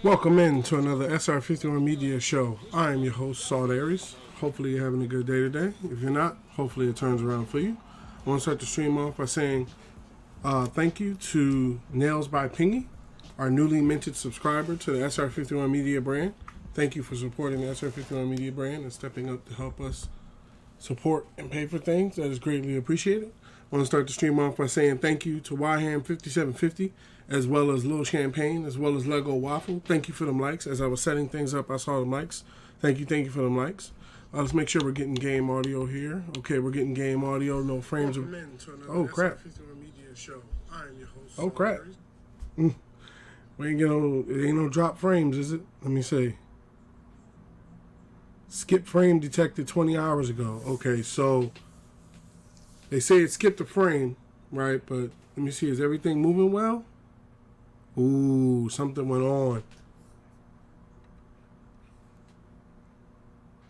Welcome in to another SR51 Media Show. I am your host, Saltares. Hopefully you're having a good day today. If you're not, hopefully it turns around for you. I want to start the stream off by saying thank you to Nails by Pingy, our newly minted subscriber to the SR51 Media brand. Thank you for supporting the SR51 Media brand and stepping up to help us support and pay for things. That is greatly appreciated. I want to start the stream off by saying thank you to YHAM5750, as well as Lil Champagne, as well as Lego Waffle. Thank you for them likes. As I was setting things up, I saw them likes. Thank you for them likes. Let's make sure we're getting game audio here. Okay, we're getting game audio, no frames. Oh, crap. Oh, crap. We ain't get no, it ain't no drop frames, is it? Let me see. Skip frame detected 20 hours ago. Okay, so they say it skipped a frame, right? But let me see, is everything moving well? Ooh, something went on.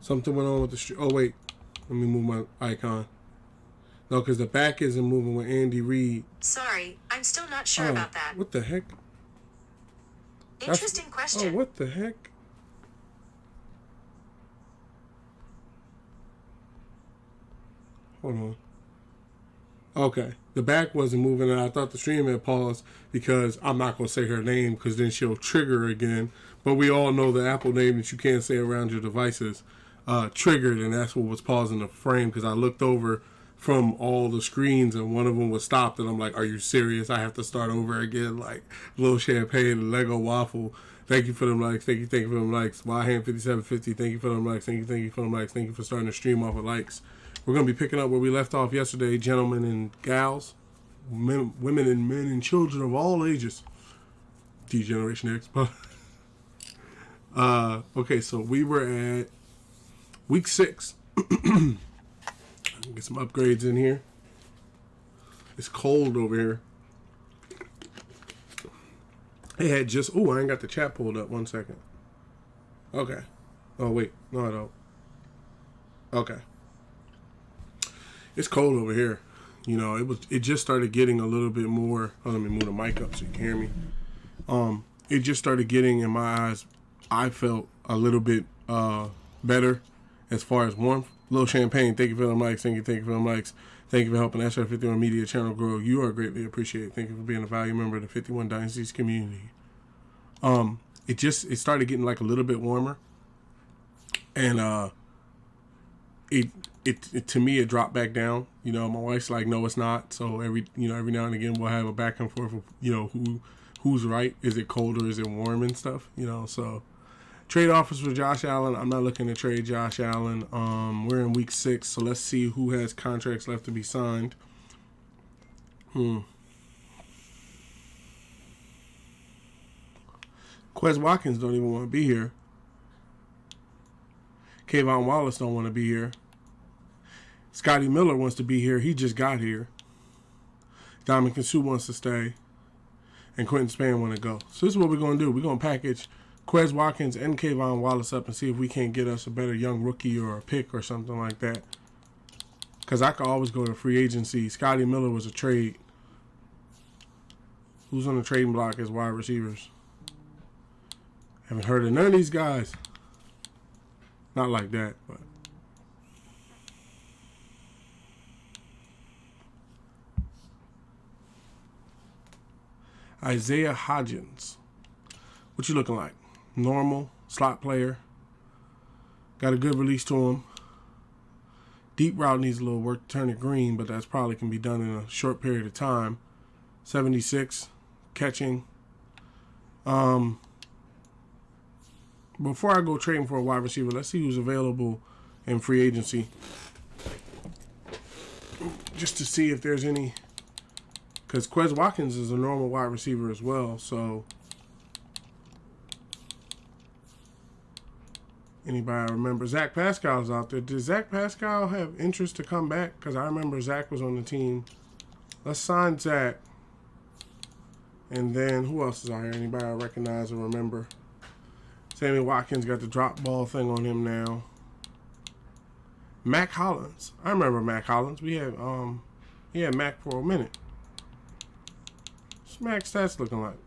Something went on with the stream. Oh, wait. Let me move my icon. No, because the back isn't moving with Andy Reid. Sorry, I'm still not sure about that. What the heck? Interesting question. Oh, what the heck? Hold on. Okay. The back wasn't moving, and I thought the stream had paused because I'm not going to say her name because then she'll trigger again. But we all know the Apple name that you can't say around your devices triggered, and that's what was pausing the frame because I looked over from all the screens and one of them was stopped, and I'm like, are you serious? I have to start over again, like Lil Champagne and Lego Waffle. Thank you for them likes. Thank you for them likes. YHAM5750, thank you for them likes. Thank you for them likes. Thank you for starting the stream off with likes. We're going to be picking up where we left off yesterday, gentlemen and gals, women and men and children of all ages. D-Generation X. Okay, so we were at week 6. Get some upgrades in here. It's cold over here. It had just... Oh, I ain't got the chat pulled up. 1 second. Okay. Oh, wait. No, I don't. Okay. It's cold over here. You know, it just started getting a little bit more. Oh, let me move the mic up so you can hear me. It just started getting, in my eyes, I felt a little bit better as far as warmth. Lil Champagne, thank you for them likes. Thank you for them likes. Thank you for helping SR51 Media channel grow. You are greatly appreciated. Thank you for being a valued member of the 51 Dynasties community. It started getting like a little bit warmer, and it to me it dropped back down. You know, my wife's like, no, it's not. So every now and again we'll have a back and forth of, you know, who's right. Is it cold or is it warm and stuff? You know, so trade offers for Josh Allen. I'm not looking to trade Josh Allen. We're in week 6, so let's see who has contracts left to be signed. Quez Watkins don't even want to be here. Kayvon Wallace don't want to be here. Scotty Miller wants to be here. He just got here. Dominican Sue wants to stay. And Quentin Spann want to go. So this is what we're going to do. We're going to package Quez Watkins and Kayvon Wallace up and see if we can't get us a better young rookie or a pick or something like that. Because I could always go to free agency. Scotty Miller was a trade. Who's on the trading block as wide receivers? Haven't heard of none of these guys. Not like that, but. Isaiah Hodgins. What you looking like? Normal, slot player. Got a good release to him. Deep route needs a little work to turn it green, but that's probably can be done in a short period of time. 76, catching. Before I go trading for a wide receiver, let's see who's available in free agency. Just to see if there's any. Because Quez Watkins is a normal wide receiver as well, so anybody remember? Zach Pascal's out there. Does Zach Pascal have interest to come back? Because I remember Zach was on the team. Let's sign Zach. And then, who else is out here? Anybody I recognize or remember? Sammy Watkins got the drop ball thing on him now. Mac Hollins. I remember Mac Hollins. We had Mac for a minute. What's Mac's stats looking like?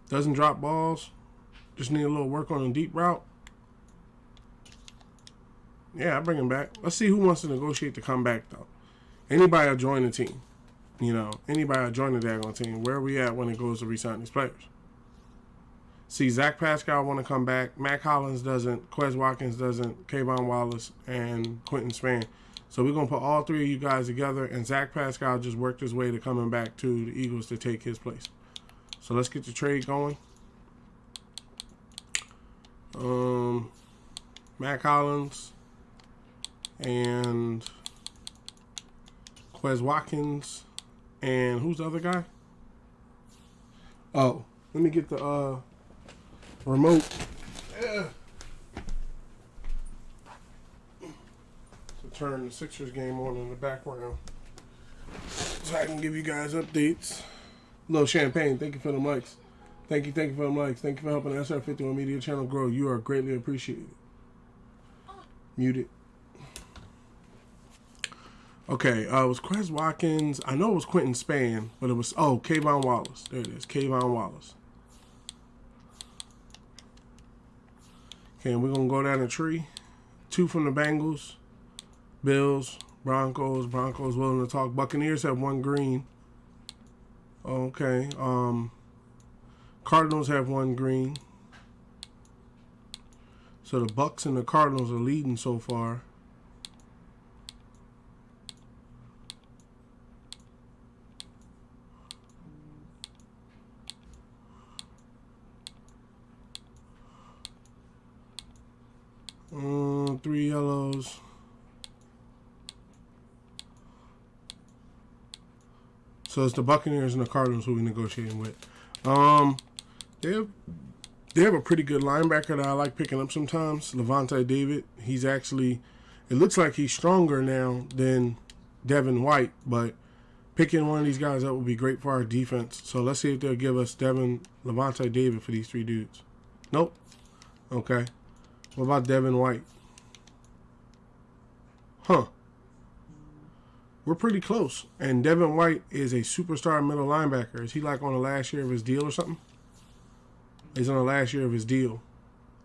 Doesn't drop balls. Just need a little work on a deep route. Yeah, I bring him back. Let's see who wants to negotiate to come back, though. Anybody will join the team. You know, anybody will join the daggone team. Where are we at when it goes to re-sign these players? See, Zach Pascal want to come back. Mac Hollins doesn't. Quez Watkins doesn't. Kayvon Wallace and Quentin Spann. So we're going to put all three of you guys together, and Zach Pascal just worked his way to coming back to the Eagles to take his place. So let's get the trade going. Mac Hollins and Quez Watkins. And who's the other guy? Oh, let me get the remote. Yeah. To turn the Sixers game on in the background. So I can give you guys updates. Little champagne, thank you for the mics. Thank you for the mics. Thank you for helping the SR51 Media channel grow. You are greatly appreciated. Muted. Okay, it was Quez Watkins. I know it was Quentin Spann, but it was, Kayvon Wallace. There it is, Kayvon Wallace. Okay, we're going to go down the tree. 2 from the Bengals, Bills, Broncos willing to talk. Buccaneers have 1 green. Okay, Cardinals have 1 green. So the Bucs and the Cardinals are leading so far. Three yellows. So it's the Buccaneers and the Cardinals who we're negotiating with. They have a pretty good linebacker that I like picking up sometimes. Levante David. He's actually, it looks like he's stronger now than Devin White, but picking one of these guys up would be great for our defense. So let's see if they'll give us Levante David for these 3 dudes. Nope. Okay. What about Devin White? Huh. We're pretty close. And Devin White is a superstar middle linebacker. Is he like on the last year of his deal or something? He's on the last year of his deal.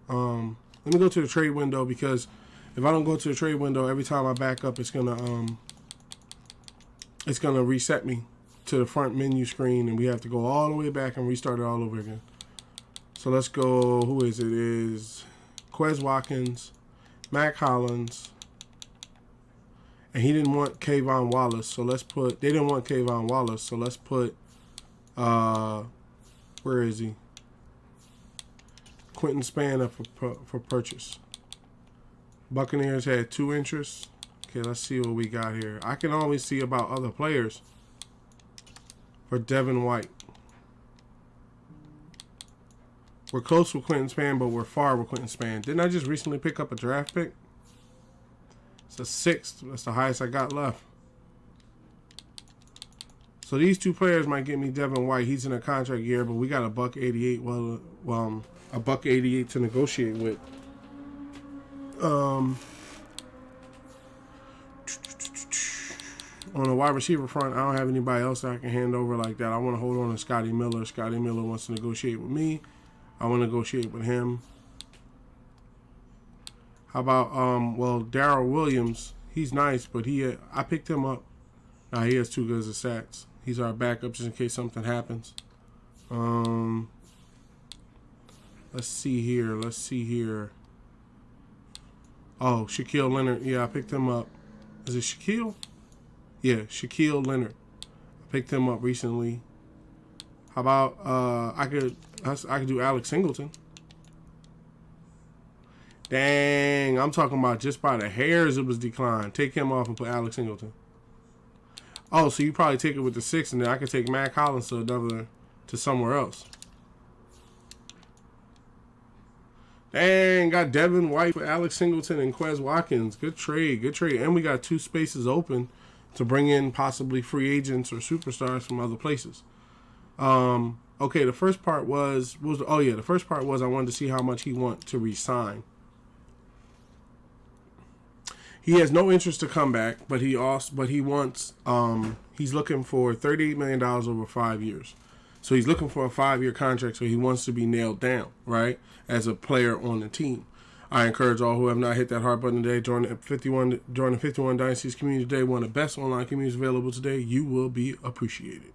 Let me go to the trade window, because if I don't go to the trade window, every time I back up, it's gonna reset me to the front menu screen, and we have to go all the way back and restart it all over again. So let's go. Who is it? It is Quez Watkins, Mac Hollins, and he didn't want Kayvon Wallace, so let's put. They didn't want Kayvon Wallace, so let's put. Where is he? Quentin Spann up for purchase. Buccaneers had 2 interests. Okay, let's see what we got here. I can always see about other players for Devin White. We're close with Quentin Spann, but we're far with Quentin Spann. Didn't I just recently pick up a draft pick? It's a 6th. That's the highest I got left. So these 2 players might get me Devin White. He's in a contract year, but we got a $188. Well, a $188 to negotiate with. On the wide receiver front, I don't have anybody else that I can hand over like that. I want to hold on to Scotty Miller. Scotty Miller wants to negotiate with me. I want to negotiate with him. How about Darrell Williams? He's nice, but I picked him up. Nah, he has 2 good as stats. He's our backup just in case something happens. Let's see here. Oh, Shaquille Leonard. Yeah, I picked him up. Is it Shaquille? Yeah, Shaquille Leonard. I picked him up recently. How about I could do Alex Singleton. Dang, I'm talking about just by the hairs it was declined. Take him off and put Alex Singleton. Oh, so you probably take it with the 6, and then I could take Mac Hollins to somewhere else. Dang, got Devin White with Alex Singleton and Quez Watkins. Good trade. And we got 2 spaces open to bring in possibly free agents or superstars from other places. Okay, the first part was I wanted to see how much he want to re-sign. He has no interest to come back, but he wants he's looking for $38 million over 5 years. So he's looking for a 5-year contract, so he wants to be nailed down, right, as a player on the team. I encourage all who have not hit that heart button today, join the 51 Dynasties community today, one of the best online communities available today. You will be appreciated.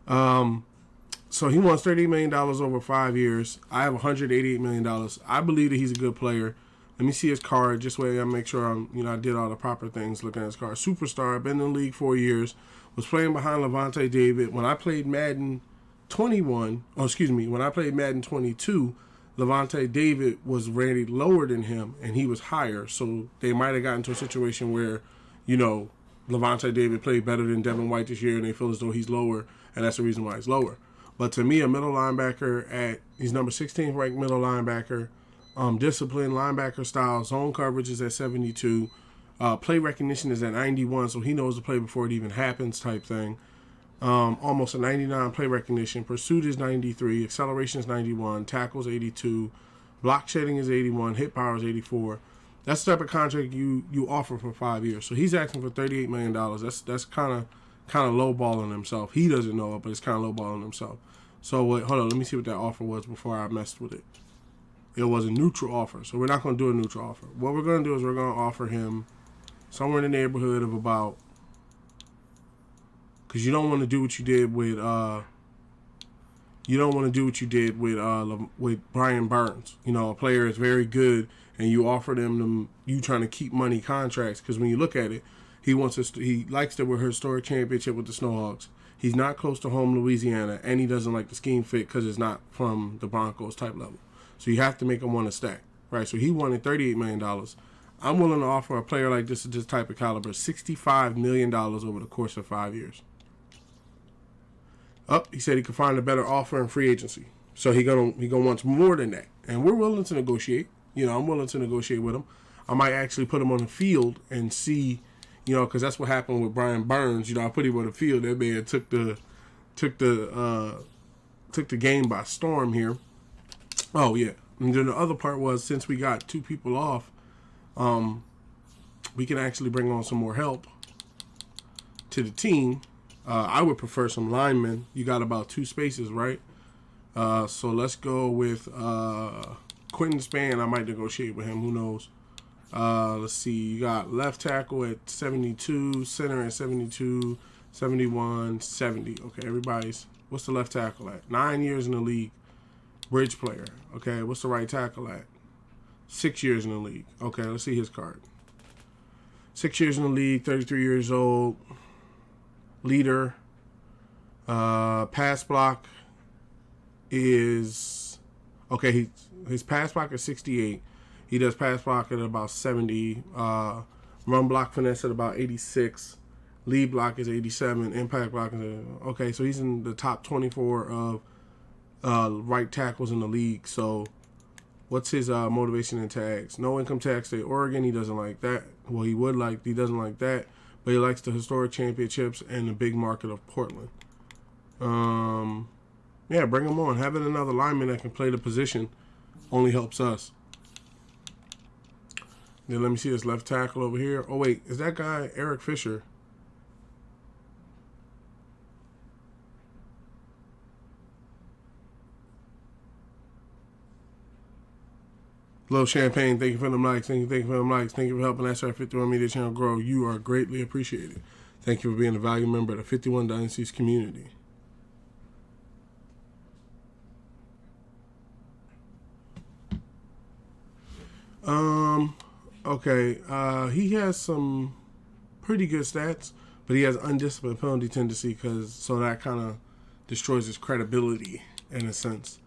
So he wants $38 million over 5 years. I have $188 million. I believe that he's a good player. Let me see his card, just so I make sure I did all the proper things looking at his card. Superstar, been in the league 4 years, was playing behind Levante David. When I played Madden 21, when I played Madden 22, Levante David was rated lower than him, and he was higher. So they might have gotten to a situation where, Levante David played better than Devin White this year, and they feel as though he's lower, and that's the reason why he's lower. But to me, a middle linebacker he's number 16th ranked middle linebacker, discipline, linebacker style, zone coverage is at 72, play recognition is at 91, so he knows the play before it even happens type thing. Almost a 99 play recognition. Pursuit is 93. Acceleration is 91. Tackles 82. Block shedding is 81. Hit power is 84. That's the type of contract you offer for 5 years. So he's asking for $38 million. That's kind of lowballing himself. He doesn't know it, but it's kind of lowballing himself. So hold on, let me see what that offer was before I messed with it. It was a neutral offer, so we're not going to do a neutral offer. What we're going to do is we're going to offer him somewhere in the neighborhood of about, because you don't want to do what you did with with Brian Burns. A player is very good, and you offer them you trying to keep money contracts, because when you look at it, he likes to win a historic championship with the Snowhawks. He's not close to home Louisiana, and he doesn't like the scheme fit because it's not from the Broncos type level. So you have to make him want to stack, right? So he wanted $38 million. I'm willing to offer a player like this at this type of caliber $65 million over the course of 5 years. He said he could find a better offer in free agency. So he gonna want more than that. And we're willing to negotiate. I'm willing to negotiate with him. I might actually put him on the field and see, because that's what happened with Brian Burns. I put him on the field. That man took the game by storm here. Oh yeah. And then the other part was, since we got 2 people off, we can actually bring on some more help to the team. I would prefer some linemen. You got about 2 spaces, right? So let's go with Quentin Spann. I might negotiate with him. Who knows? Let's see. You got left tackle at 72, center at 72, 71, 70. Okay, everybody's. What's the left tackle at? 9 years in the league. Bridge player. Okay, what's the right tackle at? 6 years in the league. Okay, let's see his card. 6 years in the league, 33 years old. Leader. Pass block is okay. His pass block is 68. He does pass block at about 70. Run block finesse at about 86. Lead block is 87. Impact block is okay. So he's in the top 24 of right tackles in the league. So what's his motivation and tags? No income tax state Oregon. He doesn't like that. Well, he doesn't like that. But he likes the historic championships and the big market of Portland. Yeah, bring him on. Having another lineman that can play the position only helps us. Then let me see this left tackle over here. Oh, wait. Is that guy Eric Fisher? Little Champagne, thank you for them likes. Thank you for them likes. Thank you for helping SR 51 Media Channel grow. You are greatly appreciated. Thank you for being a valued member of the 51 Dynasties community. Okay. He has some pretty good stats, but he has undisciplined penalty tendency, so that kind of destroys his credibility in a sense.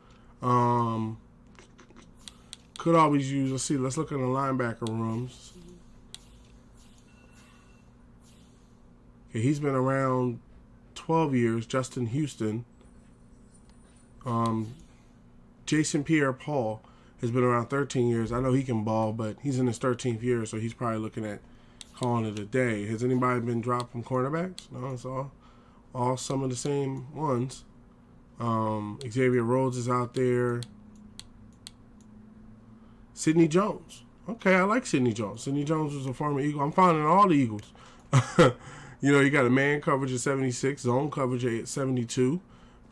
Could always use, let's look at the linebacker rooms. Okay, he's been around 12 years. Justin Houston. Jason Pierre-Paul has been around 13 years. I know he can ball, but he's in his 13th year, so he's probably looking at calling it a day. Has anybody been dropped from cornerbacks? No, it's all some of the same ones. Xavier Rhodes is out there. Sidney Jones. Okay, I like Sidney Jones. Sidney Jones was a former Eagle. I'm finding all the Eagles. You got a man coverage at 76, zone coverage at 72,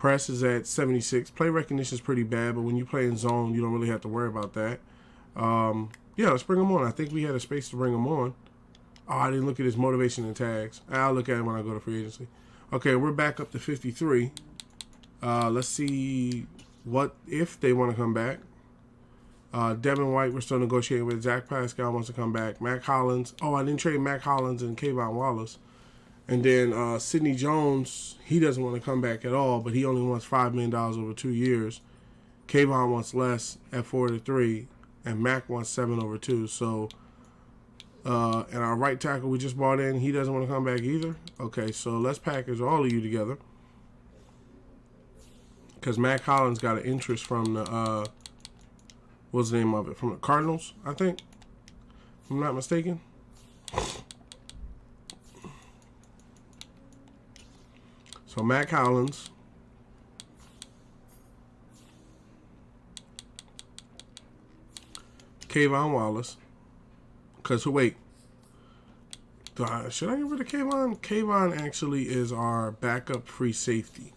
Press is at 76. Play recognition is pretty bad, but when you play in zone, you don't really have to worry about that. Yeah, let's bring him on. I think we had a space to bring him on. Oh, I didn't look at his motivation and tags. I'll look at it when I go to free agency. Okay, we're back up to 53. Let's see what if they want to come back. Devin White, we're still negotiating with. Zach Pascal wants to come back. Mac Hollins. Oh, I didn't trade Mac Hollins and Kayvon Wallace. And then Sidney Jones, he doesn't want to come back at all, but he only wants $5 million over 2 years. Kayvon wants less at 4-3, and Mac wants 7 over 2. So, and our right tackle we just brought in, he doesn't want to come back either. Okay, so let's package all of you together. Because Mac Hollins got an interest from the, what's the name of it? From the Cardinals, I think. If I'm not mistaken. So Mac Hollins. Kayvon Wallace. Because, wait. Should I get rid of Kayvon? Kayvon actually is our backup free safety.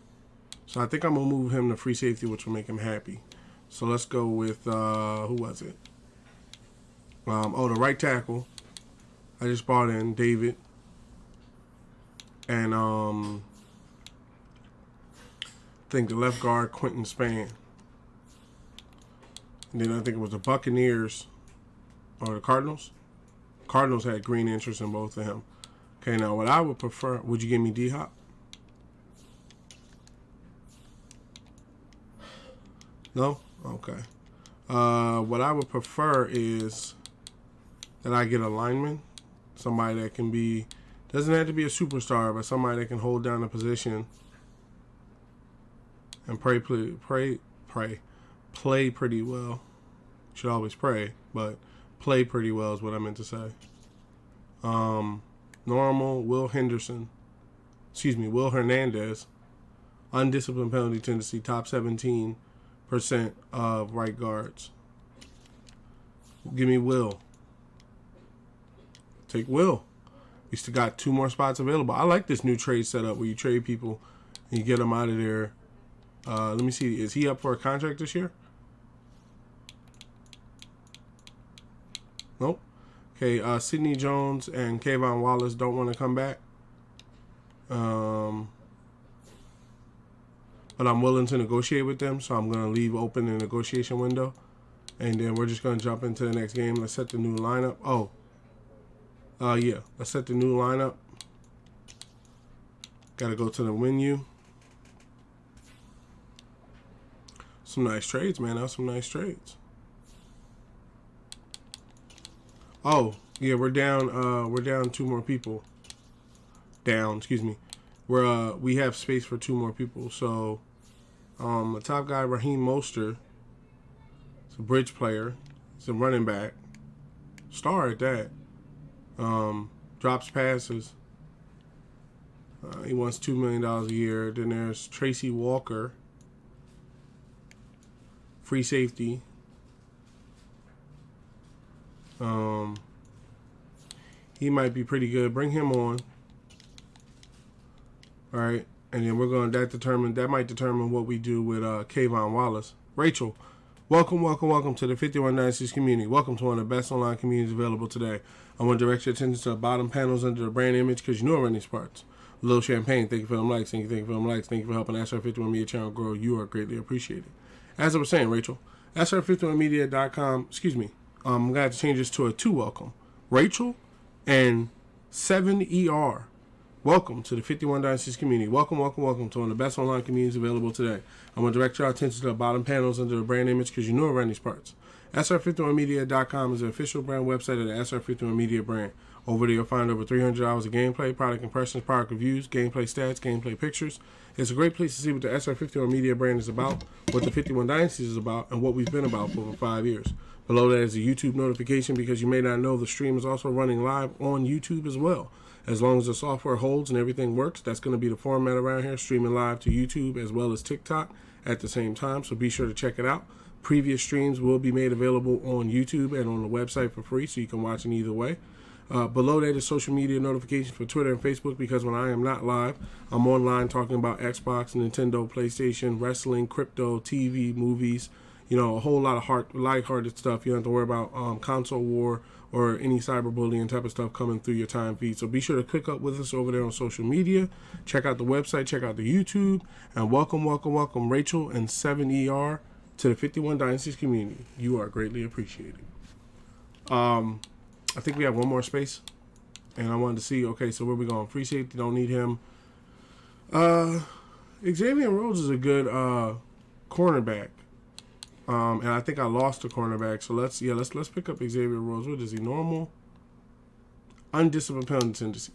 So I think I'm going to move him to free safety, which will make him happy. So let's go with, who was it? The right tackle. I just brought in David. And, I think the left guard, Quentin Spann. And then I think it was the Buccaneers or the Cardinals. Cardinals had green interest in both of them. Okay, now what I would prefer, would you give me D-Hop? No? Okay. What I would prefer is that I get a lineman. Somebody that can be, doesn't have to be a superstar, but somebody that can hold down the position and play pretty well. Should always pray, but play pretty well is what I meant to say. Normal, Will Hernandez, undisciplined penalty tendency, top 17% of right guards. Give me Will. Take Will. We still got 2 more spots available. I like this new trade setup where you trade people and you get them out of there. Let me see. Is he up for a contract this year? Nope. Okay, Sidney Jones and Kayvon Wallace don't want to come back. But I'm willing to negotiate with them, so I'm going to leave open the negotiation window. And then we're just going to jump into the next game. Let's set the new lineup. Yeah. Let's set the new lineup. Got to go to the menu. Some nice trades, man. That's some nice trades. Oh, yeah, we're down 2 more people. Excuse me. We have space for 2 more people. So, the top guy, Raheem Mostert, is a bridge player. He's a running back. Star at that. Drops passes. He wants $2 million a year. Then there's Tracy Walker, free safety. He might be pretty good. Bring him on. All right, and then we're going that might determine what we do with Kayvon Wallace. Rachel, welcome to the 51 Dynasties community. Welcome to one of the best online communities available today. I want to direct your attention to the bottom panels under the brand image because you know I run these parts. Little Champagne, thank you for them likes. Thank you for them likes. Thank you for helping SR51 Media channel grow. You are greatly appreciated. As I was saying, Rachel, SR51media.com. Excuse me. I'm going to have to change this to a 2 welcome. Rachel and 7ER. Welcome to the 51 Dynasties community. Welcome to one of the best online communities available today. I'm going to direct your attention to the bottom panels under the brand image because you know around these parts. SR51media.com is the official brand website of the SR51 Media brand. Over there you'll find over 300 hours of gameplay, product impressions, product reviews, gameplay stats, gameplay pictures. It's a great place to see what the SR51 Media brand is about, what the 51 Dynasties is about, and what we've been about for over 5 years. Below that is a YouTube notification because you may not know the stream is also running live on YouTube as well. As long as the software holds and everything works, that's going to be the format around here, streaming live to YouTube as well as TikTok at the same time. So be sure to check it out. Previous streams will be made available on YouTube and on the website for free, so you can watch in either way. Below that is social media notifications for Twitter and Facebook, because when I am not live, I'm online talking about Xbox, Nintendo, PlayStation, wrestling, crypto, TV, movies, a whole lot of lighthearted stuff. You don't have to worry about console war or any cyberbullying type of stuff coming through your time feed. So be sure to click up with us over there on social media. Check out the website, check out the YouTube, and welcome Rachel and 7ER to the 51 Dynasties community. You are greatly appreciated. I think we have one more space, and I wanted to see, okay, so where we going? Free safety, don't need him. Xavier Rhodes is a good cornerback. And I think I lost a cornerback, so let's pick up Xavier Rhodes. What is he? Normal, undisciplined penalty tendency.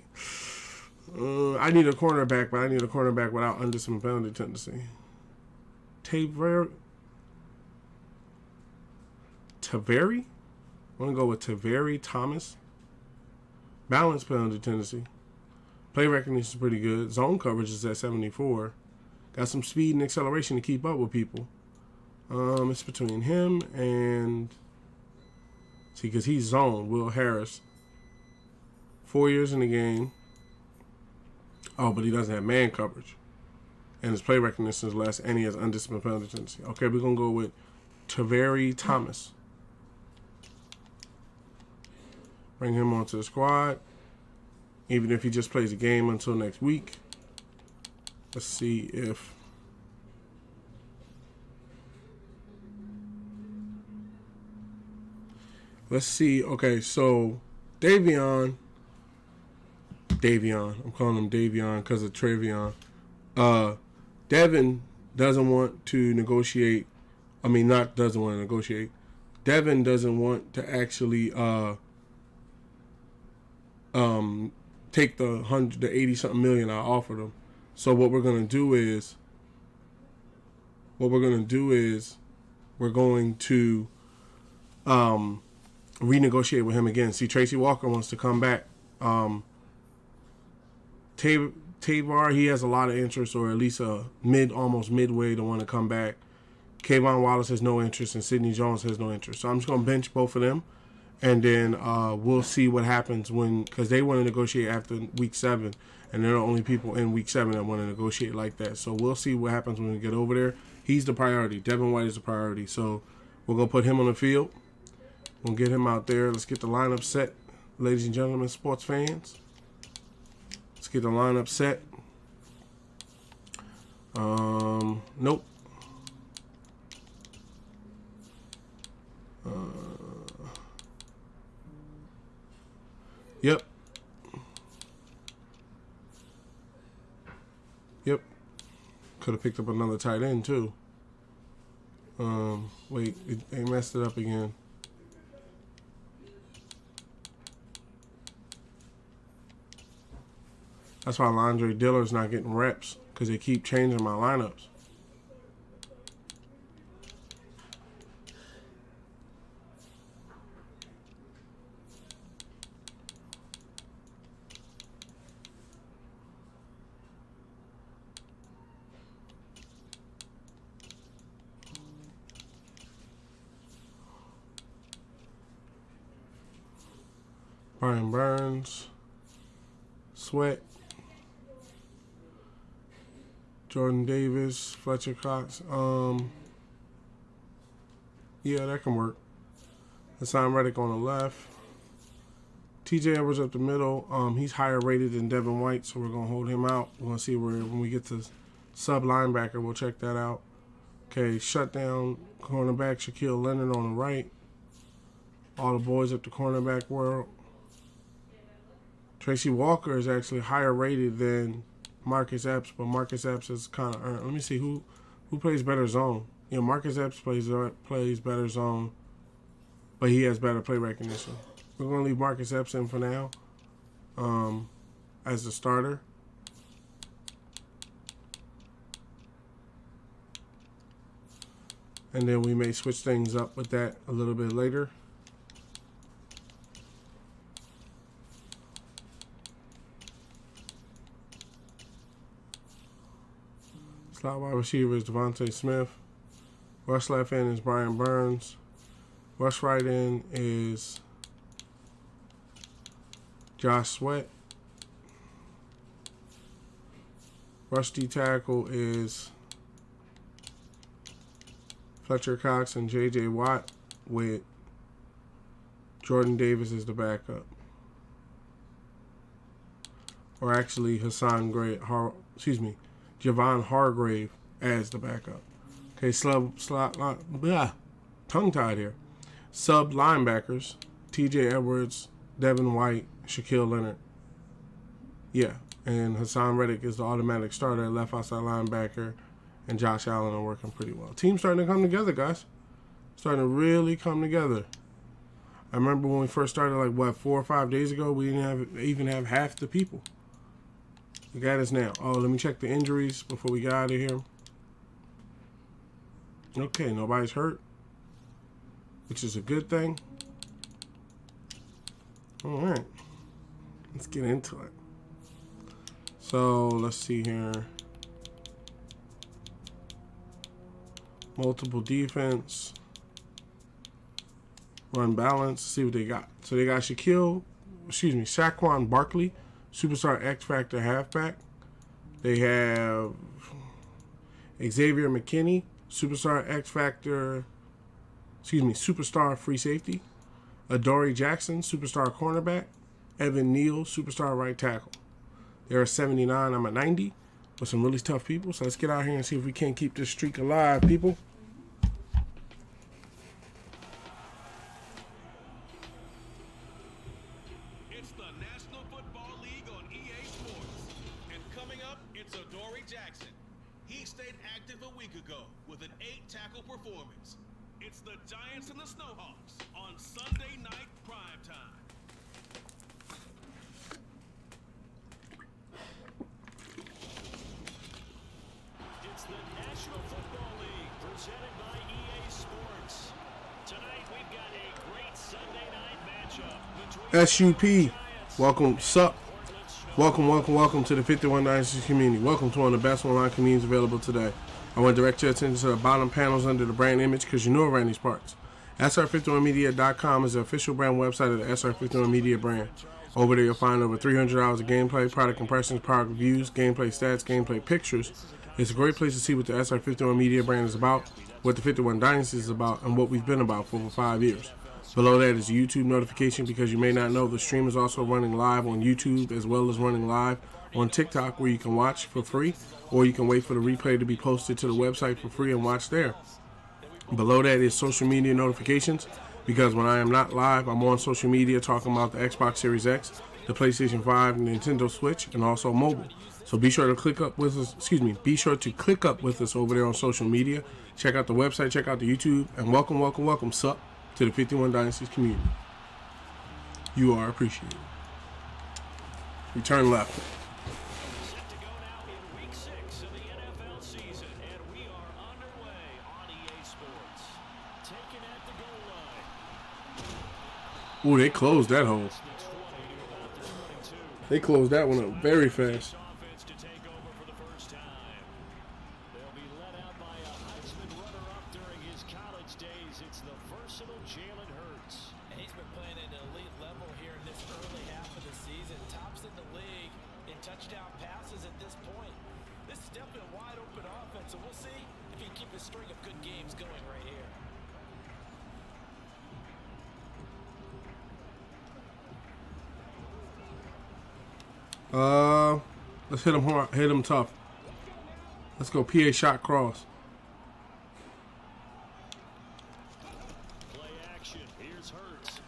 I need a cornerback, but I need a cornerback without undisciplined penalty tendency. Taveri. I'm gonna go with Taveri Thomas. Balance penalty tendency. Play recognition is pretty good. Zone coverage is at 74. Got some speed and acceleration to keep up with people. It's between him and, because he's zone, Will Harris. 4 years in the game. Oh, but he doesn't have man coverage. And his play recognition is less, and he has undisciplined penalty tendency. Okay, we're going to go with Taveri Thomas. Bring him onto the squad. Even if he just plays a game until next week. Let's see if... Let's see. Okay, so Davion. I'm calling him Davion because of Travion. Devin doesn't want to negotiate. Not doesn't want to negotiate. Devin doesn't want to actually take the 80-something million I offered him. So what we're gonna do is we're going to renegotiate with him again. See, Tracy Walker wants to come back. Tavar, he has a lot of interest, or at least almost midway to want to come back. Kayvon Wallace has no interest, and Sidney Jones has no interest. So I'm just going to bench both of them, and then we'll see what happens because they want to negotiate after week 7, and they're the only people in week 7 that want to negotiate like that. So we'll see what happens when we get over there. He's the priority. Devin White is the priority. So we're going to put him on the field. We'll get him out there. Let's get the lineup set, ladies and gentlemen, sports fans. Let's get the lineup set. Nope. Yep. Could have picked up another tight end too. Wait, they messed it up again. That's why Londre Dillard's not getting reps, because they keep changing my lineups. Brian Burns, Sweat, Jordan Davis, Fletcher Cox. Yeah, that can work. Hassan Reddick on the left. TJ Edwards up the middle. He's higher rated than Devin White, so we're gonna hold him out. We're gonna see when we get to sub linebacker. We'll check that out. Okay, shutdown cornerback Shaquille Leonard on the right. All the boys up the cornerback world. Tracy Walker is actually higher rated than Marcus Epps, but Marcus Epps is kind of earned. Let me see who plays better zone. Marcus Epps plays better zone, but he has better play recognition. We're gonna leave Marcus Epps in for now, as the starter. And then we may switch things up with that a little bit later. Slot wide receiver is Devontae Smith. Rush left end is Brian Burns. Rush right end is Josh Sweat. Rusty tackle is Fletcher Cox and J.J. Watt with Jordan Davis as the backup. Or actually Javon Hargrave as the backup. Okay, tongue-tied here. Sub linebackers, T.J. Edwards, Devin White, Shaquille Leonard. Yeah, and Hassan Reddick is the automatic starter at left outside linebacker, and Josh Allen are working pretty well. Team's starting to come together, guys. Starting to really come together. I remember when we first started, 4 or 5 days ago, we didn't even have half the people. We got us now. Oh, let me check the injuries before we get out of here. Okay, nobody's hurt, which is a good thing. All right, let's get into it. So let's see here. Multiple defense. Run balance. See what they got. So they got Saquon Barkley, superstar X Factor halfback. They have Xavier McKinney, superstar free safety. Adoree Jackson, superstar cornerback. Evan Neal, superstar right tackle. They're at 79. I'm at 90 with some really tough people. So let's get out here and see if we can't keep this streak alive, people. It's the National Football League on EA Sports. And coming up, it's Adoree Jackson. He stayed active a week ago with an 8-tackle performance. It's the Giants and the Snowhawks on Sunday night primetime. It's the National Football League presented by EA Sports. Tonight we've got a great Sunday night matchup between SUP, welcome, sup. Welcome to the 51 Dynasty community. Welcome to one of the best online communities available today. I want to direct your attention to the bottom panels under the brand image because you know around these parts. SR51media.com is the official brand website of the SR51 Media brand. Over there you'll find over 300 hours of gameplay, product impressions, product reviews, gameplay stats, gameplay pictures. It's a great place to see what the SR51 Media brand is about, what the 51 Dynasty is about, and what we've been about for over 5 years. Below that is a YouTube notification because you may not know the stream is also running live on YouTube as well as running live on TikTok where you can watch for free or you can wait for the replay to be posted to the website for free and watch there. Below that is social media notifications because when I am not live, I'm on social media talking about the Xbox Series X, the PlayStation 5, Nintendo Switch, and also mobile. So be sure to click up with us, over there on social media. Check out the website, check out the YouTube, and welcome, sup, to the 51 Dynasties community. You are appreciated. Return left. set to go now in week 6 of the NFL season, and we are underway on EA Sports. Taken at the goal line. Ooh, they closed that hole. The 20 to about the 22. They closed that one up very fast. Offense to take over for the first time. They'll be led out by a Heisman runner-up during his college days. It's the versatile Jalen Hurts. And he's been playing at an elite level here in this early half of the season. Tops in the league in touchdown passes at this point. This is definitely a wide open offense, so we'll see if he can keep a string of good games going right here. Let's hit him hard, hit him tough. Let's go PA shot cross. Play action. Here's Hurts.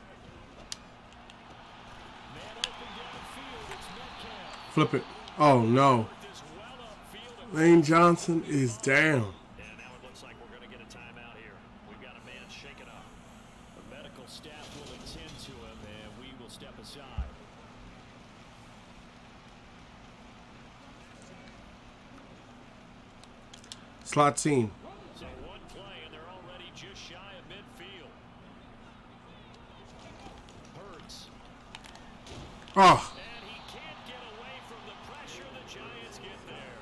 Man open downfield. It's Metcalf. Flip it. Oh no. This well upfield. And Lane Johnson is down. now it looks like we're going to get a timeout here. We've got a man shaken up. The medical staff will attend to him, and we will step aside. Slot scene. So one play, and they're already just shy of midfield. Hurts. Oh. And he can't get away from the pressure. The Giants get there.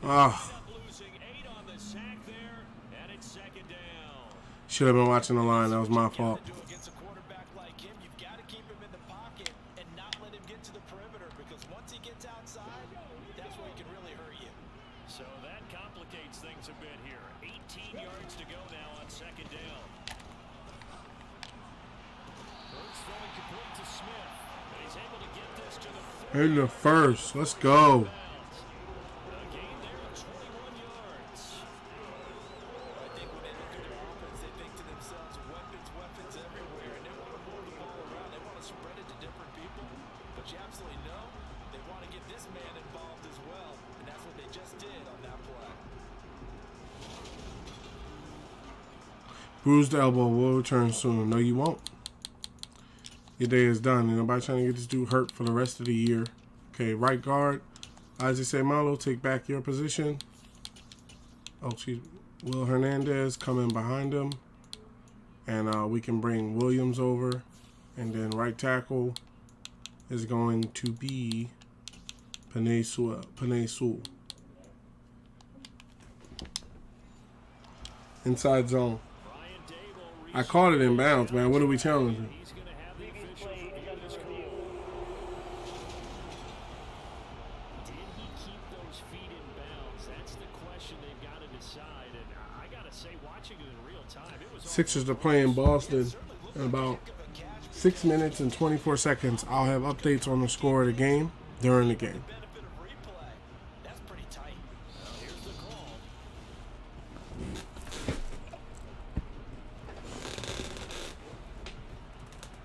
Oh. End up losing 8 on the sack there, and it's second down. Should have been watching the line. That was my fault. Do against a quarterback like him, you've got to keep him in the pocket and not In the first. Let's go. A gain there of 21 yards. I think when they look at their offense, they think to themselves, weapons everywhere, and they want to move the ball around. They want to spread it to different people. But you absolutely know they want to get this man involved as well, and that's what they just did on that play. Bruised elbow will return soon. No, you won't. Your day is done. Ain't nobody trying to get this dude hurt for the rest of the year. Okay, right guard. Isaac Seumalo, take back your position. Oh, Will Hernandez come in behind him. And we can bring Williams over. And then right tackle is going to be Penei Sewell. Inside zone. I called it in bounds, man. What are we challenging? He's going to have the official review this call. Did he keep those feet in bounds? That's the question they've got to decide. And I got to say, watching it in real time, it was Sixers are playing Boston in about 6 minutes and 24 seconds. I'll have updates on the score of the game during the game. Benefit of replay. That's pretty tight. here's the call.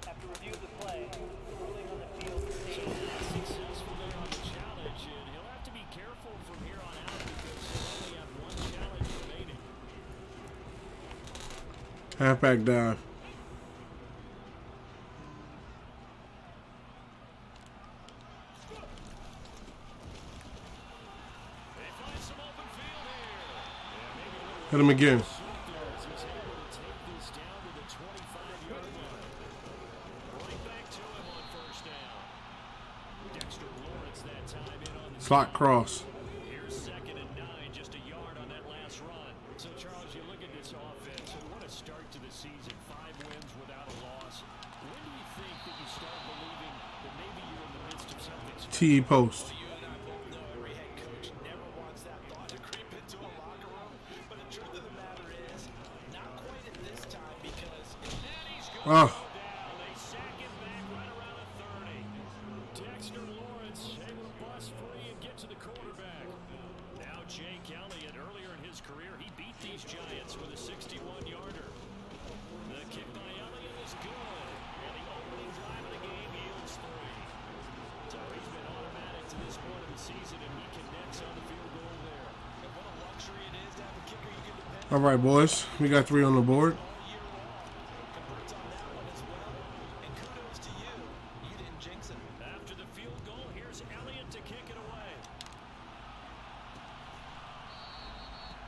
After review of the play, ruling on the field for So not successful there on the challenge, and he'll have to be careful from here on out because he'll only have one challenge remaining. Halfback dive. They find some open field here. Yeah, maybe a little Hit him again. as he's able to take this down to the 25-yard line. Right back to him on first down. Dexter Lawrence that time in on the Slot cross. Here's 2nd and 9, just a yard on that last run. So, Charles, you look at this offense, and what a start to the season. 5 wins without a loss. When do you think that you start believing that maybe you're in the midst of something special? T post. You and I both know every head coach never wants that thought to creep into a locker room. But the truth of the matter is, not quite at this time because And he's going Oh, down. They sack him back right around the 30. Dexter Lawrence able to bust free and get to the quarterback. Now Jake Elliott, earlier in his career, he beat these Giants with a 61-yarder. The kick by Elliott is good. And the opening drive of the game yields 3. So he's been automatic to this point of the season, and he connects on the field goal there. and what a luxury it is to have a kicker you can depend all right, boys. We got 3 on the board. all year long. Converts on that one as well. And kudos to you. You didn't jinx him. After the field goal, here's Elliott to kick it away.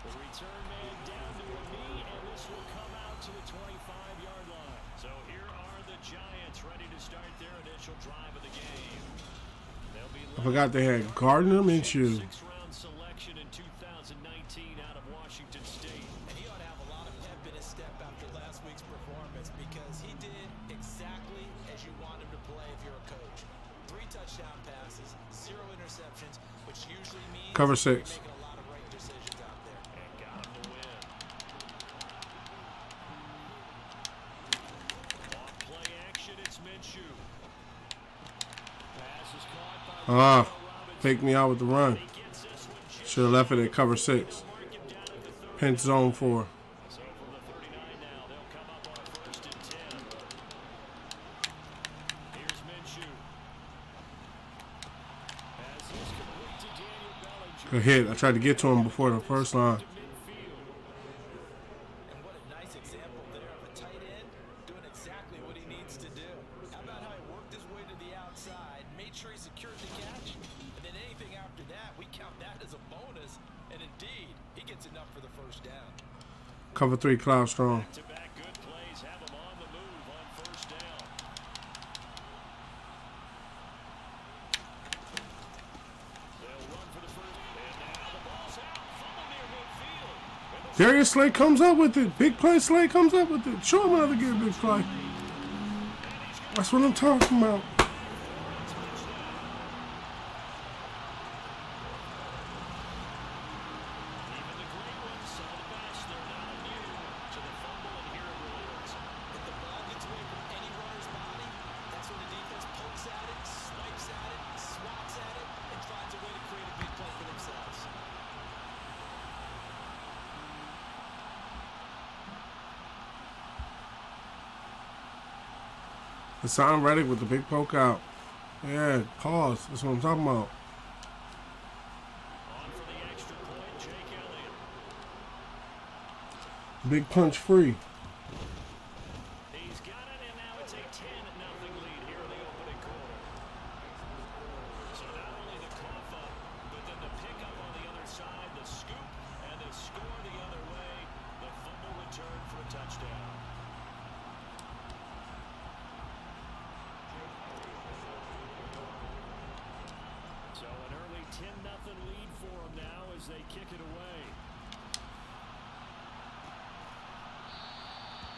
The return man down to a knee, and this will come out to the 25-yard line. So here are the Giants ready to start their initial drive of the game. They'll be I forgot they had Gardner Minshew. 6th-round selection in 2019 out of Washington State. And he ought to have a lot of pep in his step after last week's performance because he did exactly as you want him to play if you're a coach. 3 touchdown passes, 0 interceptions, which usually means Cover you're 6. making a lot of right decisions out there. And got him to win. Off play action, it's Minshew. Pass is caught by Ah, Robinson. take me out with the run. He gets this one. Should have left it at cover 6. Mark him down at the 30. Pinch zone 4. So from the 39 now, they'll come up on a 1st and 10. Here's Minshew. Pass is complete to Daniel Bellinger. Good hit. I tried to get to him before the first line. To midfield. And what a nice example there of a tight end doing exactly what he needs to do. How about how he worked his way to the outside, made sure he secured the catch, and then anything after that, we count that as a bonus. And indeed, he gets enough for the first down. Cover 3, Cloud Strong. Back-to-back good plays have him on the move on 1st down. They'll run for the first, and now the ball's out. Fumble near midfield. Darius Slay comes up with it. Big play Slay comes up with it. Show him how to get a big play. That's what I'm talking about. Even the great ones, some of the best, they're not immune to the fumble, and here it relates. If the ball gets away from any runner's body, that's when the defense pokes at it, swipes at it, swats Hassan Reddick with the big poke out. Yeah, pause. That's what I'm talking about. On for the extra point, Jake Elliott. Big punch free. He's got it, and now it's a 10-0 lead here in the opening quarter. So not only the cough up, but then the pickup on the other side, the scoop, and the score the other way. The fumble return for a touchdown. So an early 10-0 lead for them now as they kick it away.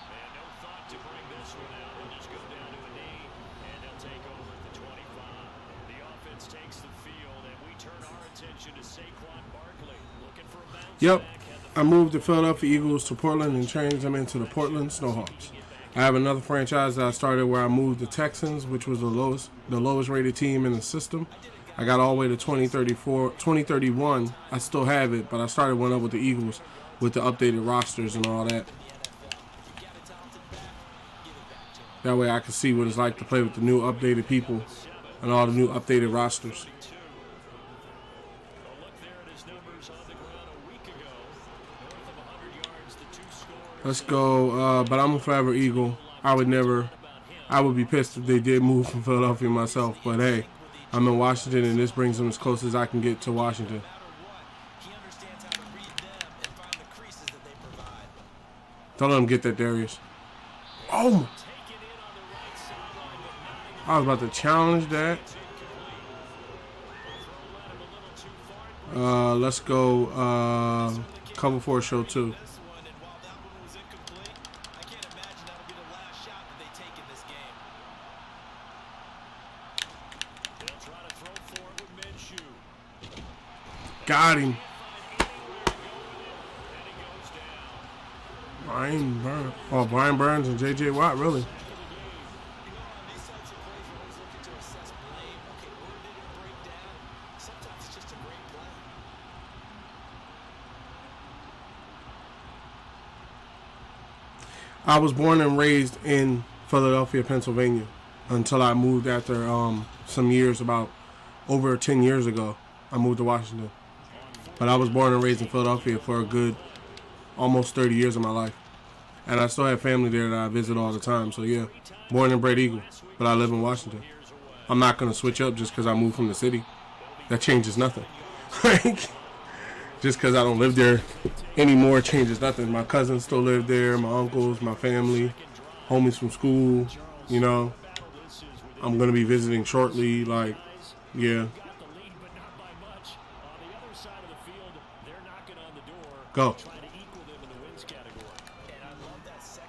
And no thought to bring this one out. He'll just go down to a knee, and he'll take over at the 25. The offense takes the field, and we turn our attention to Saquon Barkley, looking for a bounce Yep. back. I moved the Philadelphia Eagles to Portland and changed them into the Portland Snowhawks. I have another franchise that I started where I moved the Texans, which was the lowest rated team in the system. I got all the way to 2031. I still have it, but I started one up with the Eagles with the updated rosters and all that. That way I can see what it's like to play with the new updated people and all the new updated rosters. Let's go, but I'm a forever Eagle. I would be pissed if they did move from Philadelphia myself, but hey, I'm in Washington, and this brings them as close as I can get to Washington. Don't let him get that, Darius. Oh, I was about to challenge that. Let's go, cover 4 show 2. Got him. Brian Burns and J.J. Watt, really. I was born and raised in Philadelphia, Pennsylvania, until I moved after some years, about over 10 years ago. I moved to Washington. But I was born and raised in Philadelphia for a good almost 30 years of my life. And I still have family there that I visit all the time. So, yeah, born and bred Eagle. But I live in Washington. I'm not going to switch up just because I moved from the city. That changes nothing. Just because I don't live there anymore changes nothing. My cousins still live there. My uncles, my family, homies from school. You know, I'm going to be visiting shortly. Like, yeah. Go.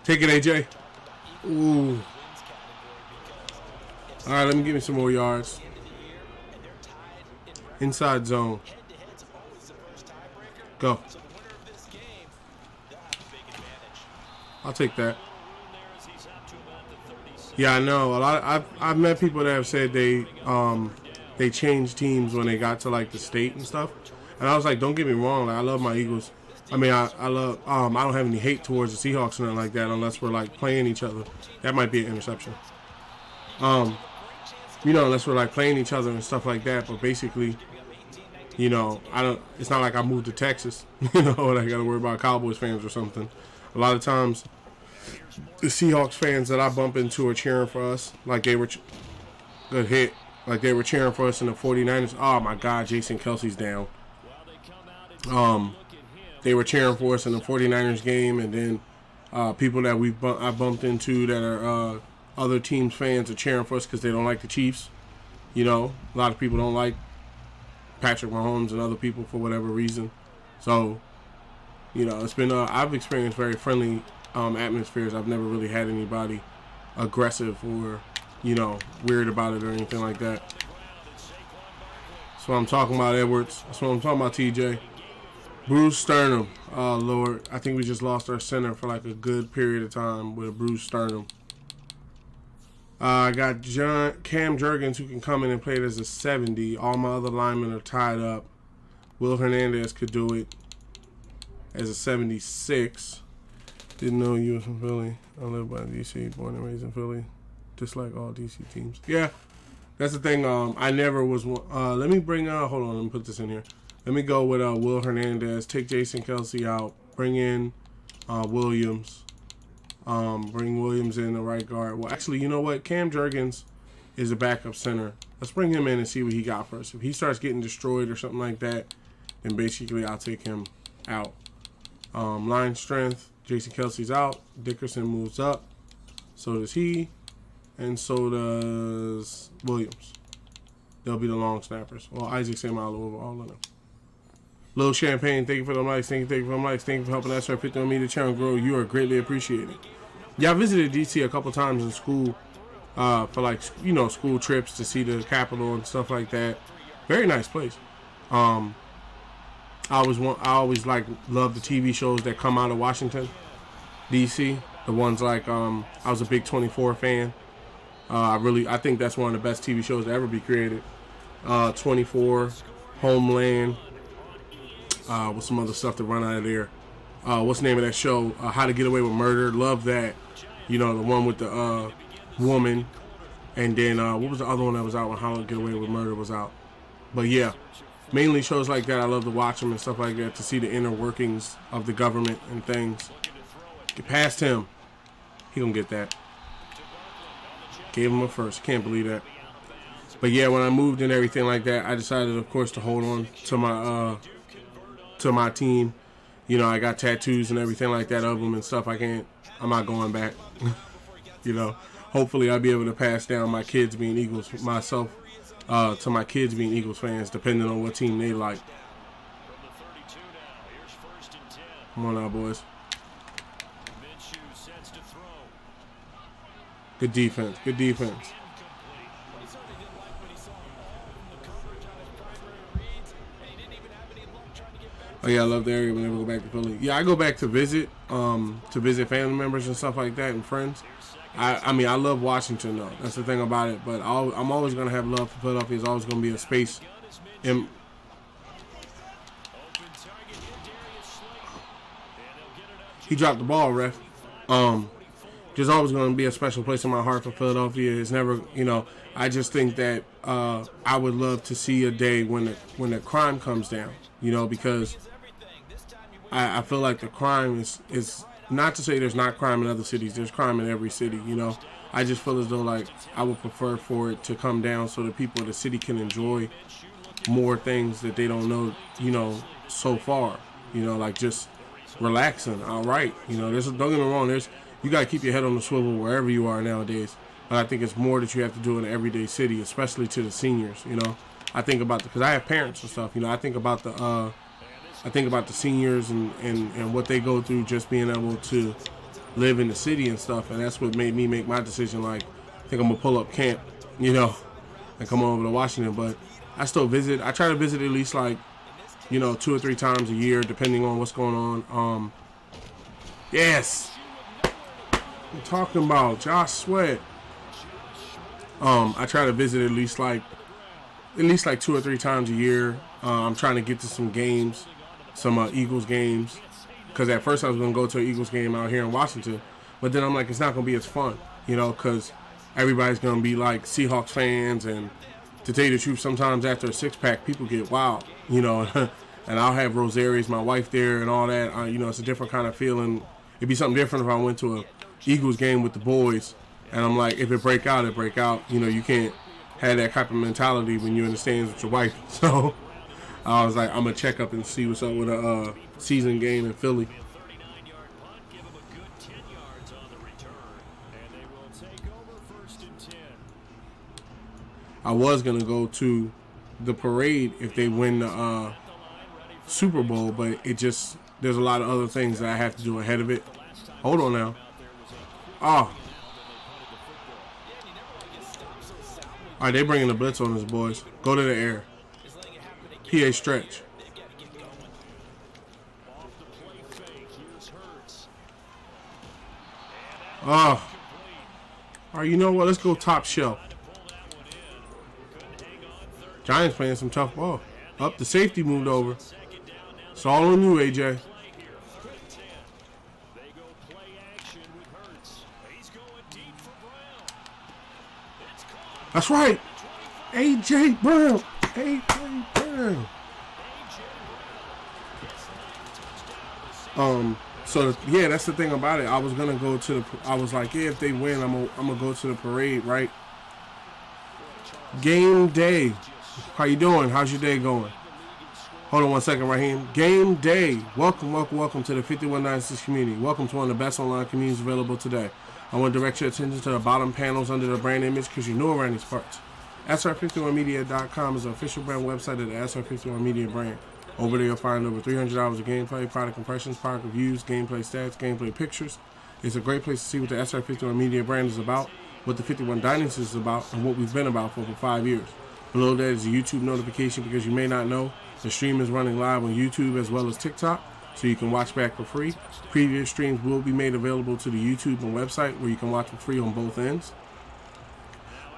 Take it, AJ. Ooh. All right, let me give me some more yards. Inside zone. Go. I'll take that. Yeah, I know. I've met people that have said they changed teams when they got to like the state and stuff. And I was like, don't get me wrong, like, I love my Eagles. I mean, I love. I don't have any hate towards the Seahawks or nothing like that, unless we're like playing each other. That might be an interception. Unless we're like playing each other and stuff like that. But basically, it's not like I moved to Texas, and I got to worry about Cowboys fans or something. A lot of times, the Seahawks fans that I bump into are cheering for us, like they were good hit, like they were cheering for us in the 49ers. Oh my God, Jason Kelsey's down. They were cheering for us in the 49ers game, and then people that I bumped into that are other teams' fans are cheering for us because they don't like the Chiefs. A lot of people don't like Patrick Mahomes and other people for whatever reason. So, it's been I've experienced very friendly atmospheres. I've never really had anybody aggressive or weird about it or anything like that. That's what I'm talking about, Edwards. That's what I'm talking about, TJ. Bruce sternum. Oh, Lord. I think we just lost our center for like a good period of time with a bruised sternum. I got Cam Jurgens, who can come in and play it as a 70. All my other linemen are tied up. Will Hernandez could do it as a 76. Didn't know you was from Philly. I live by D.C., born and raised in Philly. Dislike all DC teams. Yeah, that's the thing. I never was. Let me bring. Hold on. Let me put this in here. Let me go with Will Hernandez. Take Jason Kelsey out. Bring in Williams. Bring Williams in the right guard. Well, actually, you know what? Cam Jurgens is a backup center. Let's bring him in and see what he got first. If he starts getting destroyed or something like that, then basically I'll take him out. Line strength. Jason Kelsey's out. Dickerson moves up. So does he. And so does Williams. They'll be the long snappers. Well, Isaac Samuel over all of them. Lil Champagne, thank you for the likes. Thank you for the likes. Thank you for helping SR 51 Media Channel grow. You are greatly appreciated. Yeah, I visited DC a couple times in school for like, you know, school trips to see the Capitol and stuff like that. Very nice place. I always like love the TV shows that come out of Washington, DC. The ones like I was a big 24 fan. I think that's one of the best TV shows to ever be created. 24, Homeland. With some other stuff to run out of there. What's the name of that show? How to Get Away with Murder. Love that. You know, the one with the woman. And then what was the other one that was out when How to Get Away with Murder was out? But yeah, mainly shows like that. I love to watch them and stuff like that to see the inner workings of the government and things. Get past him. He gonna get that. Gave him a first. Can't believe that. But yeah, when I moved and everything like that, I decided, of course, to hold on to my team. You know, I got tattoos and everything like that of them and stuff. I'm not going back. You know, hopefully I'll be able to pass down my kids being Eagles, myself, to my kids being Eagles fans, depending on what team they like. Come on now, boys. Good defense. Good defense. Oh yeah, I love the area whenever I go back to Philly. Yeah, I go back to visit family members and stuff like that and friends. I mean, I love Washington though. That's the thing about it. But I'm always gonna have love for Philadelphia. It's always gonna be a space. He dropped the ball, ref. There's always going to be a special place in my heart for Philadelphia. It's never, you know, I just think that I would love to see a day when the crime comes down, you know, because I feel like the crime is not to say there's not crime in other cities. There's crime in every city, you know. I just feel as though, like, I would prefer for it to come down so that people of the city can enjoy more things that they don't know, you know, so far. You know, like just relaxing, all right. You know, don't get me wrong, you got to keep your head on the swivel wherever you are nowadays. But I think it's more that you have to do in an everyday city, especially to the seniors, you know. I think about because I have parents and stuff, you know. I think about the seniors and what they go through just being able to live in the city and stuff. And that's what made me make my decision, like, I think I'm going to pull up camp, you know, and come over to Washington. But I still visit. I try to visit at least, like, you know, 2 or 3 times a year, depending on what's going on. Yes. I'm talking about Josh Sweat. I try to visit at least like 2 or 3 times a year. I'm trying to get to some games, some Eagles games, because at first I was gonna go to an Eagles game out here in Washington, but then I'm like, it's not gonna be as fun, you know, because everybody's gonna be like Seahawks fans, and to tell you the truth, sometimes after a 6-pack, people get wild, you know, and I'll have Rosaria's, my wife, there and all that. You know, it's a different kind of feeling. It'd be something different if I went to a Eagles game with the boys, and I'm like, if it break out, it break out. You know, you can't have that type of mentality when you're in the stands with your wife. So I was like, I'm gonna check up and see what's up with a season game in Philly. I was gonna go to the parade if they win the Super Bowl, but there's a lot of other things that I have to do ahead of it. Hold on now. Oh. All right, they bringing the blitz on us, boys. Go to the air. PA stretch. Oh. All right, you know what? Let's go top shelf. Giants playing some tough ball. Up, the safety moved over. It's all on you, AJ. That's right. A.J. Brown. A.J. Brown. So yeah, that's the thing about it. I was gonna go to the. I was like, yeah, if they win, I'm gonna go to the parade, right? Game day. How you doing? How's your day going? Hold on one second, Raheem. Game day. Welcome to the 5196 community. Welcome to one of the best online communities available today. I want to direct your attention to the bottom panels under the brand image because you know around these parts. SR51media.com is the official brand website of the SR51 Media brand. Over there you'll find over 300 hours of gameplay, product impressions, product reviews, gameplay stats, gameplay pictures. It's a great place to see what the SR51 Media brand is about, what the 51 Dynasty is about, and what we've been about for over 5 years. Below that is a YouTube notification because you may not know the stream is running live on YouTube as well as TikTok, so you can watch back for free. Previous streams will be made available to the YouTube and website where you can watch for free on both ends.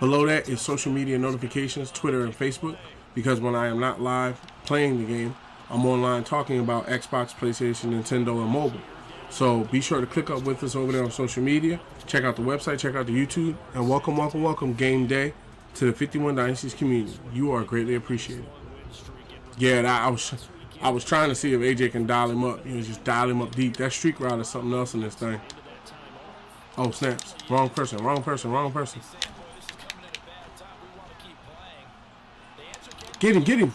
Below that is social media notifications, Twitter and Facebook, because when I am not live playing the game, I'm online talking about Xbox, PlayStation, Nintendo, and mobile. So be sure to click up with us over there on social media. Check out the website, check out the YouTube, and welcome game day to the 51 Dynasties community. You are greatly appreciated. Yeah, I was trying to see if AJ can dial him up. Just dial him up deep. That streak route is something else in this thing. Oh, snaps. Wrong person. Get him.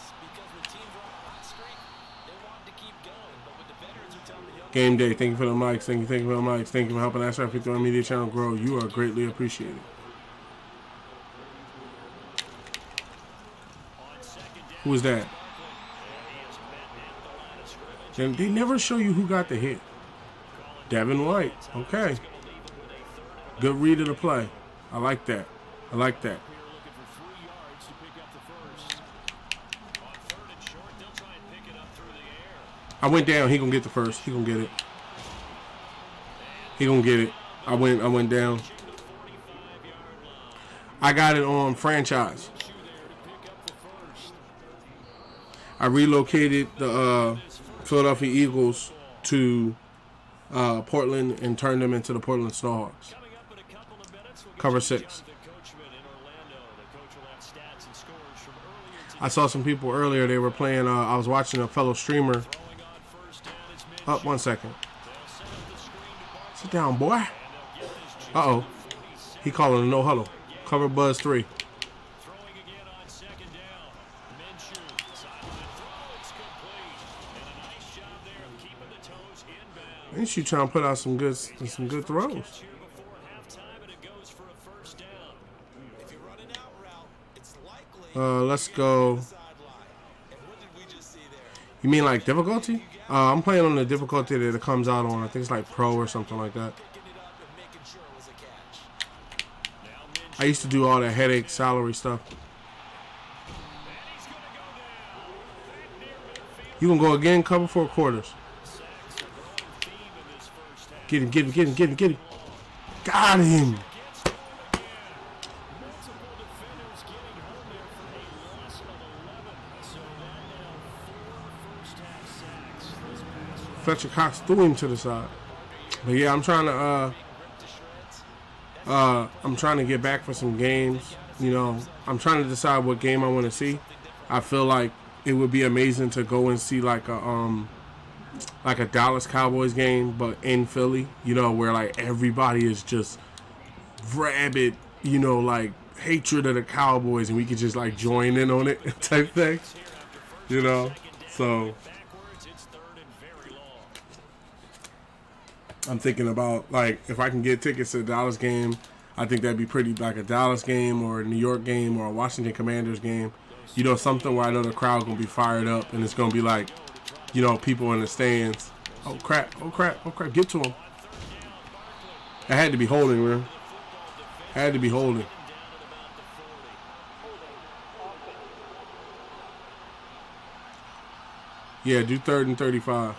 Game day. Thank you for the mics. Thank you for helping SR51 Media channel grow. You are greatly appreciated. Who is that? They never show you who got the hit. Devin White. Okay. Good read of the play. I like that. I went down. He gonna get the first. He gonna get it. I went down. I got it on franchise. I relocated the Philadelphia Eagles to Portland and turned them into the Portland Snowhawks. Cover 6. I saw some people earlier. They were playing. I was watching a fellow streamer. Up 1 second. Sit down, boy. Uh-oh. He calling a no huddle. Cover Buzz 3. Ain't you trying to put out some good throws? Let's go. You mean like difficulty? I'm playing on the difficulty that it comes out on. I think it's like pro or something like that. I used to do all that headache salary stuff. You gonna go again? Cover 4 quarters. Get him. Got him. Fletcher Cox threw him to the side. But yeah, I'm trying to get back for some games. I'm trying to decide what game I want to see. I feel like it would be amazing to go and see like a Dallas Cowboys game, but in Philly, where like everybody is just rabid, like hatred of the Cowboys, and we could just like join in on it type thing, So I'm thinking about like if I can get tickets to the Dallas game, I think that'd be pretty, like a Dallas game or a New York game or a Washington Commanders game. Something where I know the crowd gonna be fired up and it's gonna be like, people in the stands. Oh crap! Get to him. I had to be holding, man. Yeah, do 3rd and 35.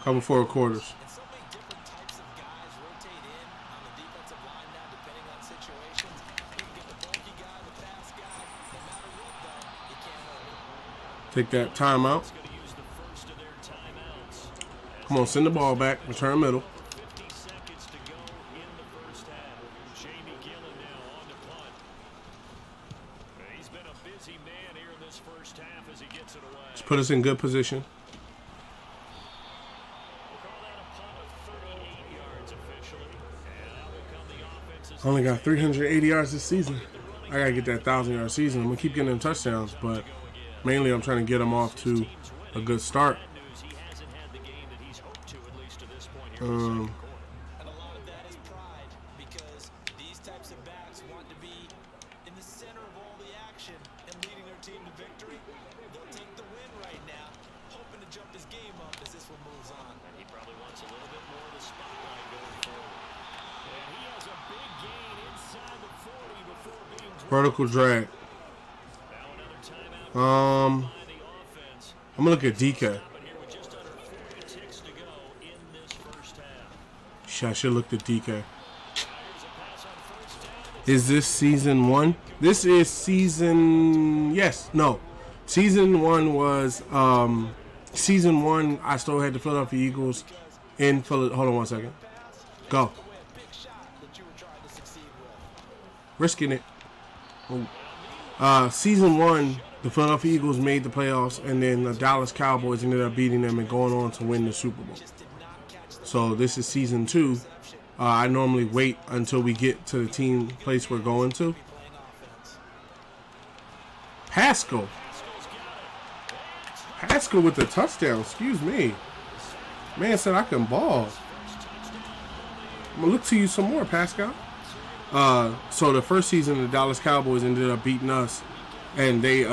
Cover 4 quarters. Take that timeout. Come on, send the ball back. Return middle. busy man here in this first half as he gets it away. Let's put us in good position. We'll call that a punt of 38 yards officially. And that will come the offense's I only got 380 yards this season. I gotta get that 1,000-yard season. I'm gonna keep getting them touchdowns, but mainly I'm trying to get them off to a good start. news. He hasn't had the game that he's hoped to, at least to this point here in the second quarter. And a lot of that is pride because these types of backs want to be in the center of all the action and leading their team to victory. They'll take the win right now, hoping to jump his game up as this one moves on. And he probably wants a little bit more of the spotlight going forward. And he has a big gain inside the 40 before being Vertical drag. Now another timeout Um, by the offense. I'm gonna look at DK. But here with just under 40 ticks to go in this first half. I should look at DK. Here's a pass on first down. Is this season 1? This is season. Yes. No. Season 1 was. Season 1. I still had the Philadelphia Eagles in Philadelphia. Hold on 1 second. Go. Big shot that you were trying to succeed with. Risking it. Season 1, the Philadelphia Eagles made the playoffs, and then the Dallas Cowboys ended up beating them and going on to win the Super Bowl. So this is season 2. I normally wait until we get to the team place we're going to. Pascal. Pascal with the touchdown. Excuse me. Man said I can ball. I'm going to look to you some more, Pascal. So the first season, the Dallas Cowboys ended up beating us, and they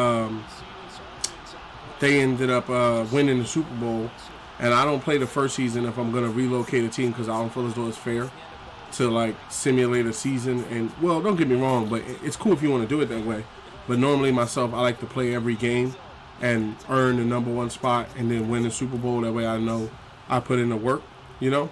ended up winning the Super Bowl. And I don't play the first season if I'm going to relocate a team because I don't feel as though it's fair to like simulate a season. And well, don't get me wrong, but it's cool if you want to do it that way. But normally myself, I like to play every game and earn the number 1 spot and then win the Super Bowl. That way I know I put in the work, you know.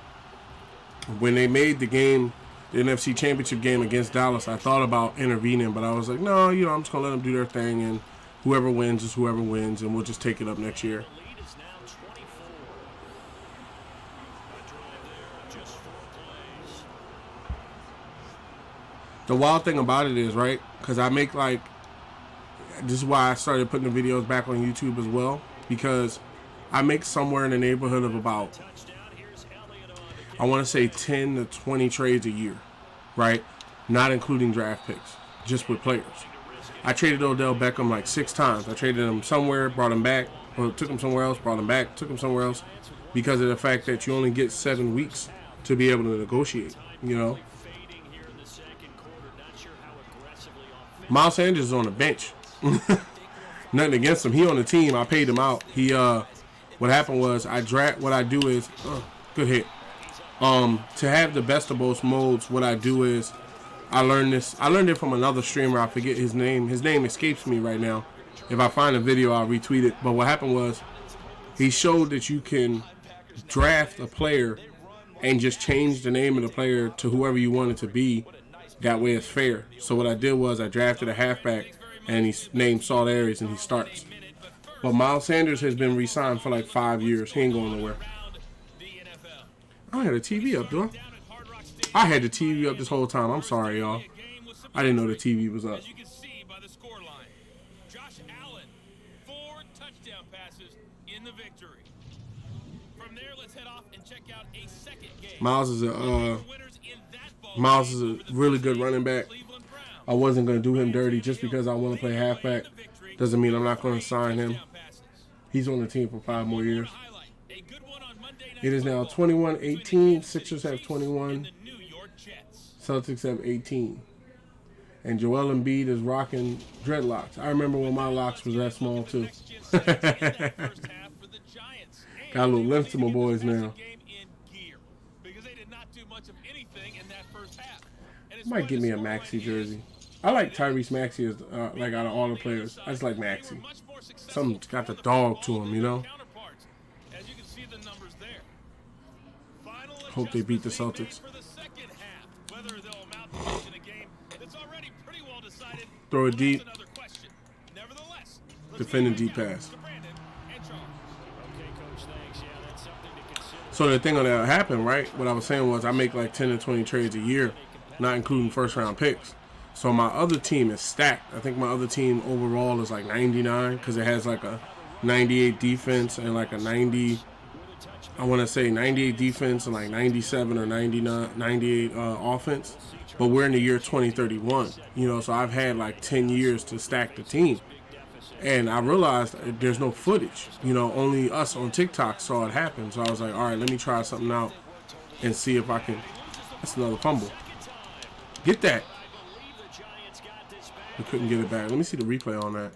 When they made the game, the NFC Championship game against Dallas, I thought about intervening, but I was like, no, you know, I'm just going to let them do their thing, and whoever wins is whoever wins, and we'll just take it up next year. The lead is now 24. A drive there, just 4 plays. The wild thing about it is, right, because I make like, this is why I started putting the videos back on YouTube as well, because I make somewhere in the neighborhood of about, Touchdown. Here's Elliott on the I want to say 10 to 20 trades a year, right? Not including draft picks, just with players. I traded Odell Beckham like 6 times. I traded him somewhere, brought him back, or took him somewhere else, brought him back, took him somewhere else, because of the fact that you only get 7 weeks to be able to negotiate, you know? fading here in the second quarter. Not sure how aggressively offensive. Miles Sanders is on the bench. Nothing against him. He on the team. I paid him out. What happened was what I do is, good hit. To have the best of both modes, what I do is, I learned it from another streamer. I forget his name. His name escapes me right now. If I find a video, I'll retweet it. But what happened was, he showed that you can draft a player and just change the name of the player to whoever you want it to be. That way it's fair. So what I did was I drafted a halfback, and he's named Saltares, and he starts. But Miles Sanders has been re-signed for like 5 years. He ain't going nowhere. I had a TV up, do I? I had the TV up this whole time. I'm sorry, y'all. I didn't know the TV was up. As you can see by the score line, Josh Allen, 4 touchdown passes in the victory. From there, let's head off and check out a second game. Miles is Winners in that ball Miles game is a really good running back. Cleveland Browns. I wasn't going to do him dirty just because I want to play halfback. Doesn't mean I'm not going to sign him. He's on the team for 5 more years. Highlight, a good one on Monday Night It is now Football. 21-18. Sixers have 21. And the New York Jets. Celtics have 18. And Joel Embiid is rocking dreadlocks. I remember when my locks was that small too. First half for the Giants. Got a little length to my boys now. Game in gear because they did not do much of anything in that first half. And it's Might fun give to me a score Maxey right here. jersey. I like Tyrese Maxey as like out of all the players. I just like Maxey. Much more successful Something's got the dog to him, you know. counterparts. As you can see the numbers there. Final Hope they beat the adjustments being Celtics. made for the second half. Whether they'll amount to much in a game that's already pretty well decided. Throw it well, that's deep. another question. Nevertheless, let's Defend a go deep down pass. to Brandon and Charles. Okay, Coach, thanks. Yeah, that's something to consider. So the thing that happened, right? What I was saying was I make like 10 to 20 trades a year, not including first round picks. So my other team is stacked. I think my other team overall is like 99 because it has like a 98 defense and like a 90. I want to say 98 defense and like 97 or 99, 98 offense. But we're in the year 2031, you know, so I've had like 10 years to stack the team. And I realized there's no footage. You know, only us on TikTok saw it happen. So I was like, all right, let me try something out and see if I can. That's another fumble. Get that. We couldn't get it back. Let me see the replay on that.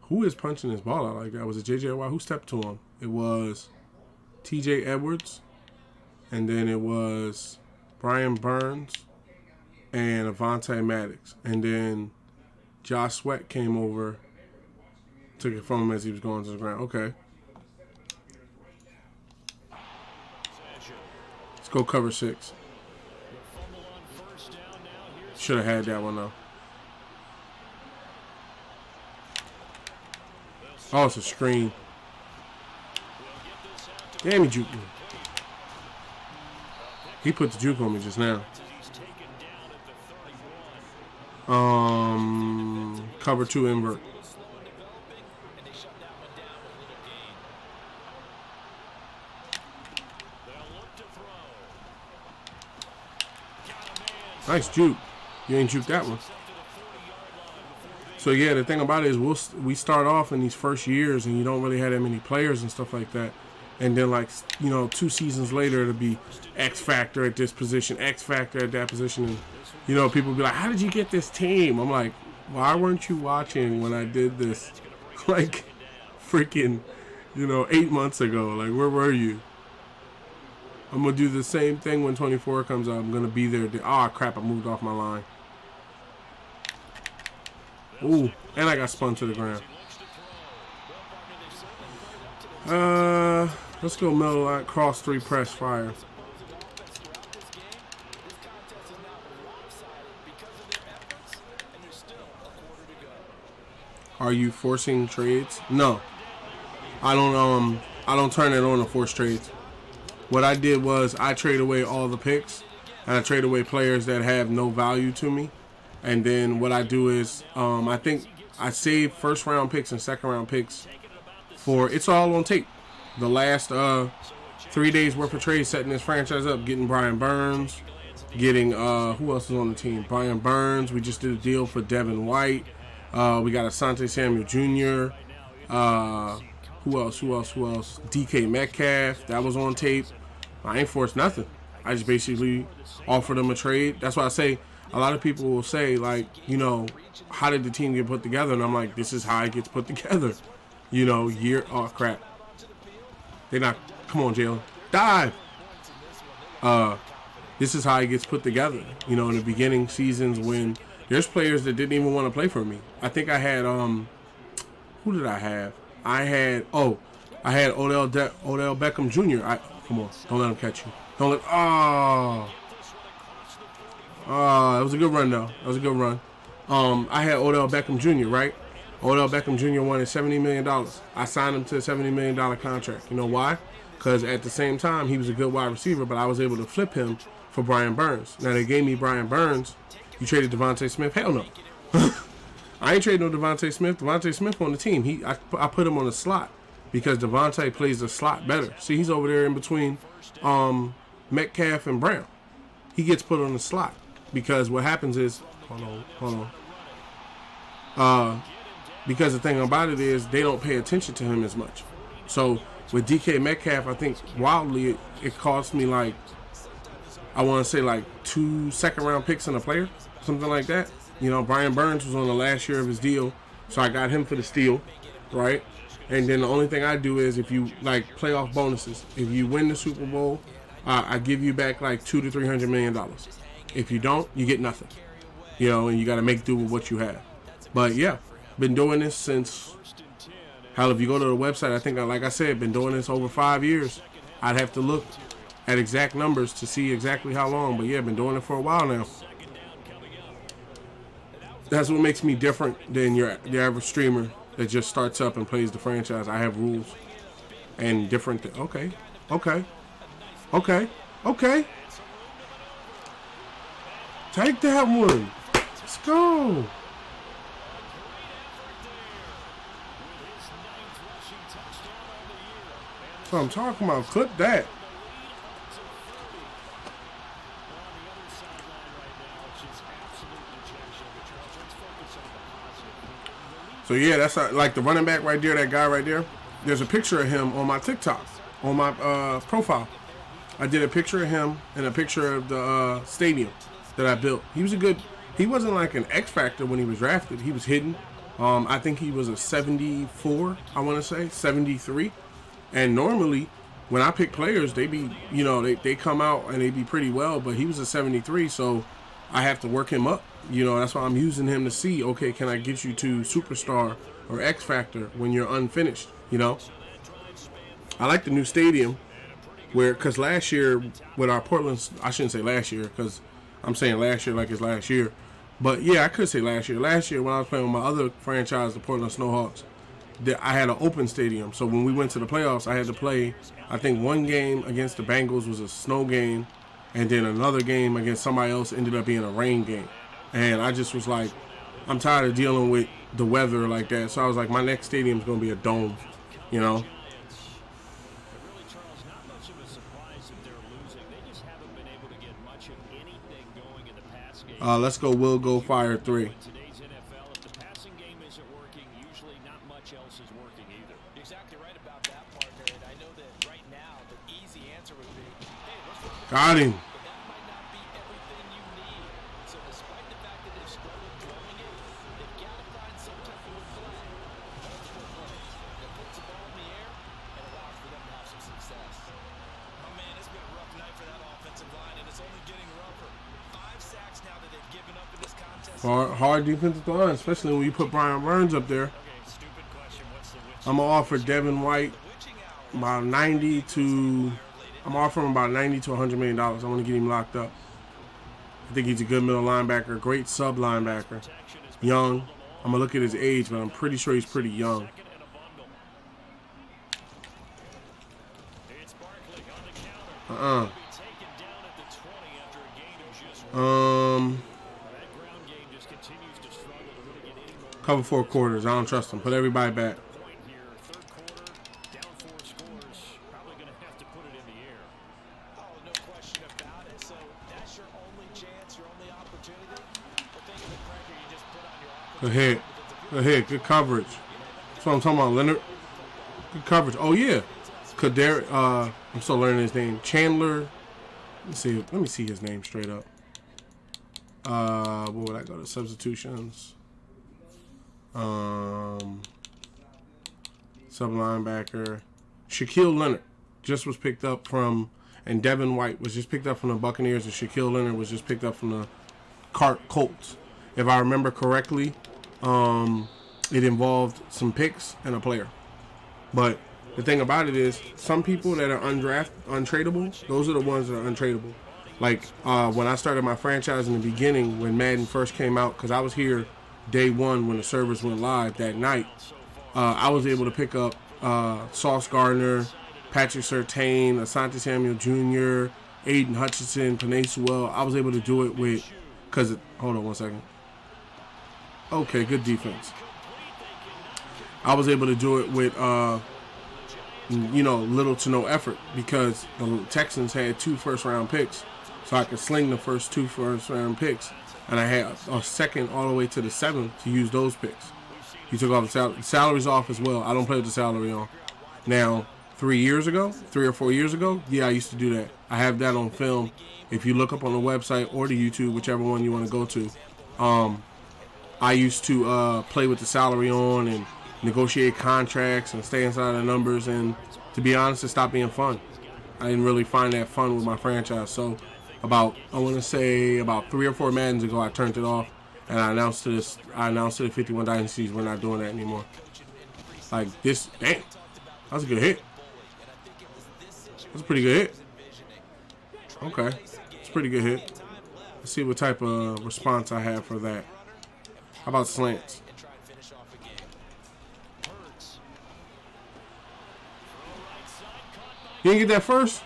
Who is punching this ball out like that? Was it J.J. Watt? Who stepped to him? It was T.J. Edwards. And then it was Brian Burns and Avonte Maddox. And then Josh Sweat came over, took it from him as he was going to the ground. Okay. Let's go cover 6. Should have had that one, though. Oh, it's a screen. Damn, he juked me. He put the juke on me just now. Cover 2 invert. Nice juke. You ain't juked that one. So yeah, the thing about it is we start off in these first years and you don't really have that many players and stuff like that. And then like, you know, 2 seasons later it'll be X factor at this position, X factor at that position. And, you know, people be like, how did you get this team? I'm like, why weren't you watching when I did this? Like freaking, you know, 8 months ago. Like, where were you? I'm going to do the same thing when 24 comes out. I'm going to be there. Oh, crap, I moved off my line. Ooh, and I got spun to the ground. Let's go middle line, cross 3, press, fire. Are you forcing trades? No. I don't turn it on to force trades. What I did was I trade away all the picks and I trade away players that have no value to me. And then what I do is I think I save first round picks and second round picks for, it's all on tape. The last 3 days worth of trades setting this franchise up, getting Brian Burns, getting who else is on the team? Brian Burns. We just did a deal for Devin White. We got Asante Samuel Jr. Who else? DK Metcalf. That was on tape. I ain't forced nothing. I just basically offered them a trade. That's why I say a lot of people will say, like, you know, how did the team get put together? And I'm like, this is how it gets put together. You know, oh, crap. They're not. Come on, Jalen. Dive. This is how it gets put together. You know, in the beginning seasons when there's players that didn't even want to play for me. I think I had, who did I have? I had Odell Beckham Jr. Come on. Don't let him catch you. Don't let, that was a good run, though. That was a good run. I had Odell Beckham Jr., right? Odell Beckham Jr. wanted $70 million. I signed him to a $70 million contract. You know why? Because at the same time, he was a good wide receiver, but I was able to flip him for Brian Burns. Now, they gave me Brian Burns. You traded Devontae Smith? Hell no. I ain't trading no Devontae Smith. Devontae Smith on the team. I put him on the slot because Devontae plays the slot better. See, he's over there in between Metcalf and Brown. He gets put on the slot because what happens is, hold on. Because the thing about it is they don't pay attention to him as much. So with DK Metcalf, I think wildly it cost me like, I want to say like 2 second-round picks and a player, something like that. You know, Brian Burns was on the last year of his deal, so I got him for the steal, right? And then the only thing I do is if you, like, playoff bonuses, if you win the Super Bowl, I give you back like $200 to $300 million. If you don't, you get nothing. You know, and you got to make do with what you have. But, yeah, been doing this since, hell, if you go to the website, I think, like I said, been doing this over 5 years. I'd have to look at exact numbers to see exactly how long. But, yeah, been doing it for a while now. That's what makes me different than the average streamer that just starts up and plays the franchise. I have rules and different Okay. Take that one. Let's go. That's what I'm talking about. Clip that. So yeah, that's like the running back right there, that guy right there. There's a picture of him on my TikTok, on my profile. I did a picture of him and a picture of the stadium that I built. He wasn't like an X factor when he was drafted. He was hidden. I think he was a 74, I want to say, 73. And normally, when I pick players, they be, they come out and they be pretty well, but he was a 73, so I have to work him up. That's why I'm using him to see, okay, can I get you to superstar or X factor when you're unfinished, I like the new stadium because last year with our Portland, I shouldn't say last year because I'm saying last year like it's last year. But yeah, I could say last year. Last year when I was playing with my other franchise, the Portland Snowhawks, I had an open stadium. So when we went to the playoffs, I had to play, I think one game against the Bengals was a snow game, and then another game against somebody else ended up being a rain game. And I just was like, I'm tired of dealing with the weather like that. So I was like, my next stadium's going to be a dome, Let's go, Will Go Fire 3. Today's NFL, if the passing game isn't working, usually not much else is working either. Exactly right about that, partner. And I know that right now the easy answer would be, hey, let's run the Got him. but that might not be everything you need. So despite the fact that they've struggled throwing it, they've got to find some type of play, multiple plays that puts the ball in the air and allows for them to have some success. Oh man, it's been a rough night for that offensive line, and it's only getting rougher. 5 sacks now that they've given up in this contest. Hard defensive line, especially when you put Brian Burns up there. I'm gonna offer Devin White about 90 to. I'm offering him about 90 to 100 million dollars. I want to get him locked up. I think he's a good middle linebacker, great sub linebacker, young. I'm gonna look at his age, but I'm pretty sure he's pretty young. Cover 4 quarters. I don't trust him. Put everybody back. Oh, no question about it. So that's your only chance, your only opportunity. Well, think of the pressure you just put on your Good hit. Good hit. Good coverage. That's what I'm talking about, Leonard. Good coverage. Oh, yeah. I'm still learning his name. Chandler. Let me see his name straight up. Where would I go to? Substitutions. Sub linebacker. Shaquille Leonard just was picked up from, and Devin White was just picked up from the Buccaneers, and Shaquille Leonard was just picked up from the Colts. If I remember correctly, it involved some picks and a player. But the thing about it is, some people that are untradeable, those are the ones that are untradeable. Like when I started my franchise in the beginning, when Madden first came out, because I was here day one when the servers went live that night, I was able to pick up Sauce Gardner, Patrick Surtain, Asante Samuel Jr., Aiden Hutchinson, Panay Sewell. I was able to do it with, hold on one second. Okay, good defense. I was able to do it with, little to no effort because the Texans had 2 first-round picks, so I could sling the first 2 first-round picks, and I had a second all the way to the 7th to use those picks. He took off the salaries off as well. I don't play with the salary on. Now, 3 or 4 years ago, yeah, I used to do that. I have that on film. If you look up on the website or the YouTube, whichever one you want to go to, I used to play with the salary on and negotiate contracts and stay inside the numbers, and to be honest, it stopped being fun. I didn't really find that fun with my franchise. So about 3 or 4 Maddens ago, I turned it off, and I announced to the 51 Dynasties we're not doing that anymore. Like this, damn, that was a good hit. That's a pretty good hit. Okay, it's a pretty good hit. Let's see what type of response I have for that. How about slants? You didn't get that first?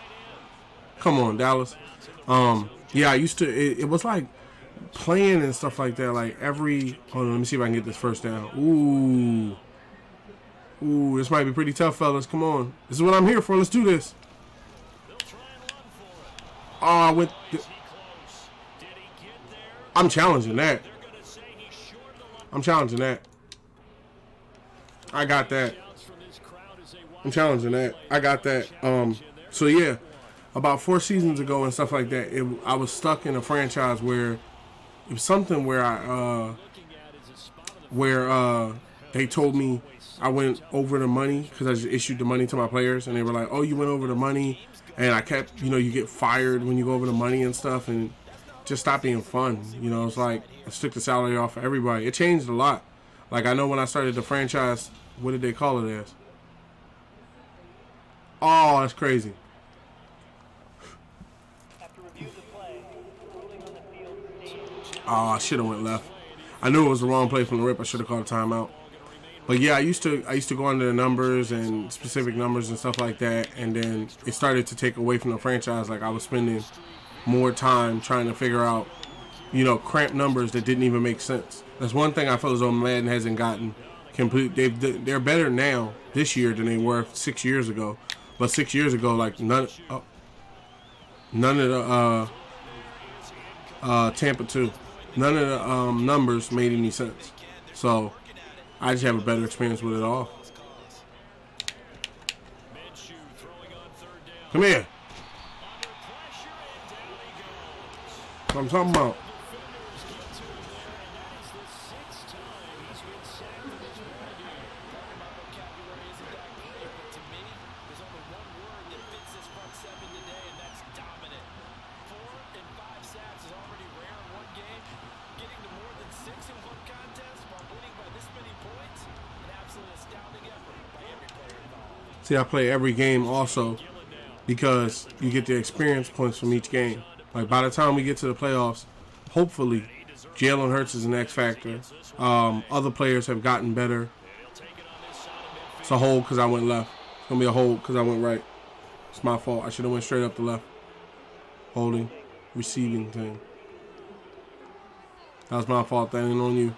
Come on, Dallas. Yeah, I used to. It was like playing and stuff like that, like every, hold on, let me see if I can get this first down. Ooh, this might be pretty tough, fellas. Come on. This is what I'm here for. Let's do this. Oh, I'm challenging that. I'm challenging that. I got that. I'm challenging that. I got that. So yeah, about 4 seasons ago and stuff like that, I was stuck in a franchise where it was something where they told me I went over the money because I just issued the money to my players, and they were like, "Oh, you went over the money," and I kept, you get fired when you go over the money and stuff, and just stopped being fun. It's like I took the salary off for everybody. It changed a lot. Like I know when I started the franchise, what did they call it as? Oh, that's crazy. After review of the play, ruling on the field stays. Oh, I should have went left. I knew it was the wrong play from the rip. I should have called a timeout. But yeah, I used to go under the numbers and specific numbers and stuff like that, and then it started to take away from the franchise. Like I was spending more time trying to figure out, cramped numbers that didn't even make sense. That's one thing I feel as though Madden hasn't gotten complete. They're better now this year than they were 6 years ago. But 6 years ago, like none of the Tampa 2, none of the numbers made any sense. So I just have a better experience with it all. Come here. What I'm talking about. See, I play every game also because you get the experience points from each game. Like by the time we get to the playoffs, hopefully, Jalen Hurts is an X factor. Other players have gotten better. It's a hold because I went left. It's gonna be a hold because I went right. It's my fault. I should have went straight up the left. Holding, receiving thing. That was my fault. That ain't on you.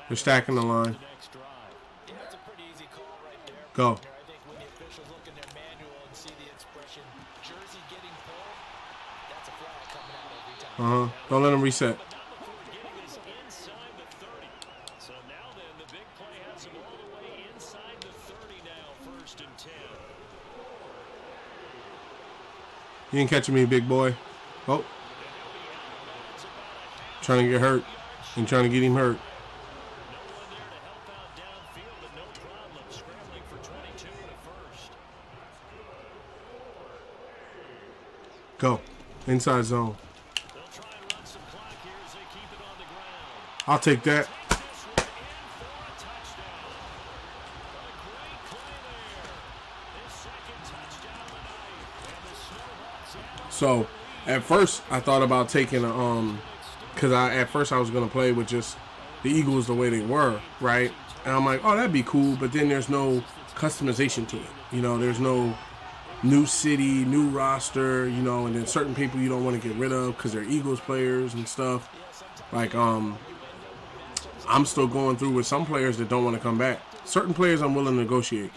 They're stacking the line. Go. Don't let him reset. You ain't catching me, big boy. Oh. Trying to get hurt. And trying to get him hurt. Go. Inside zone. I'll take that. So, at first, I thought about taking because at first I was gonna play with just the Eagles the way they were, right? And I'm like, oh, that'd be cool. But then there's no customization to it. There's no new city, new roster, and then certain people you don't want to get rid of because they're Eagles players and stuff. Like, I'm still going through with some players that don't want to come back. Certain players I'm willing to negotiate.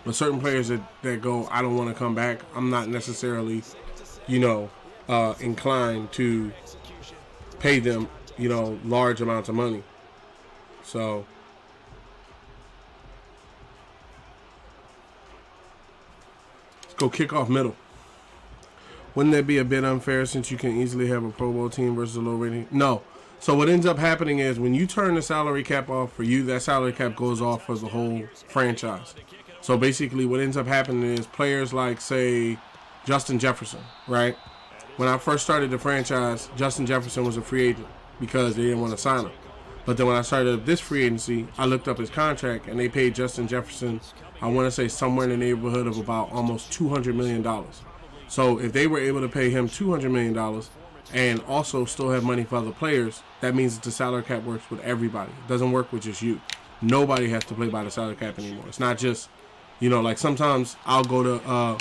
But certain players that go, I don't want to come back, I'm not necessarily, inclined to pay them, large amounts of money. So let's go kick off middle. Wouldn't that be a bit unfair since you can easily have a Pro Bowl team versus a low rating? No. So what ends up happening is when you turn the salary cap off for you, that salary cap goes off for the whole franchise. So basically what ends up happening is players like, say, Justin Jefferson, right? When I first started the franchise, Justin Jefferson was a free agent because they didn't want to sign him. But then when I started this free agency, I looked up his contract and they paid Justin Jefferson, I want to say somewhere in the neighborhood of about almost $200 million. So if they were able to pay him $200 million and also still have money for other players, that means that the salary cap works with everybody. It doesn't work with just you. Nobody has to play by the salary cap anymore. It's not just, like sometimes I'll go to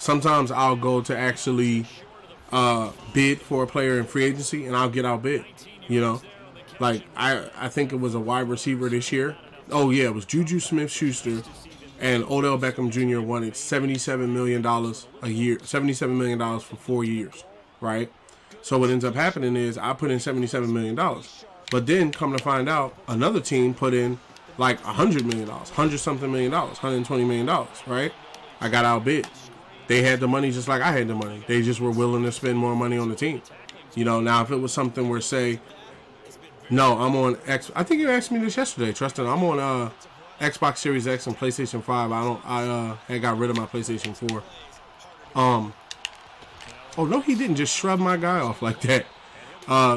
sometimes I'll go to actually bid for a player in free agency, and I'll get outbid. You know, like I think it was a wide receiver this year. Oh yeah, it was Juju Smith-Schuster and Odell Beckham Jr. wanted $77 million a year, $77 million for 4 years, right? So what ends up happening is I put in $77 million. But then come to find out, another team put in like $100 million, $100-something million, $120 million, right? I got outbid. They had the money just like I had the money. They just were willing to spend more money on the team. You know, now if it was something where, say, no, I'm on X. I think you asked me this yesterday, Tristan. I'm on Xbox Series X and PlayStation 5. I had got rid of my PlayStation 4. Oh no, he didn't just shrug my guy off like that.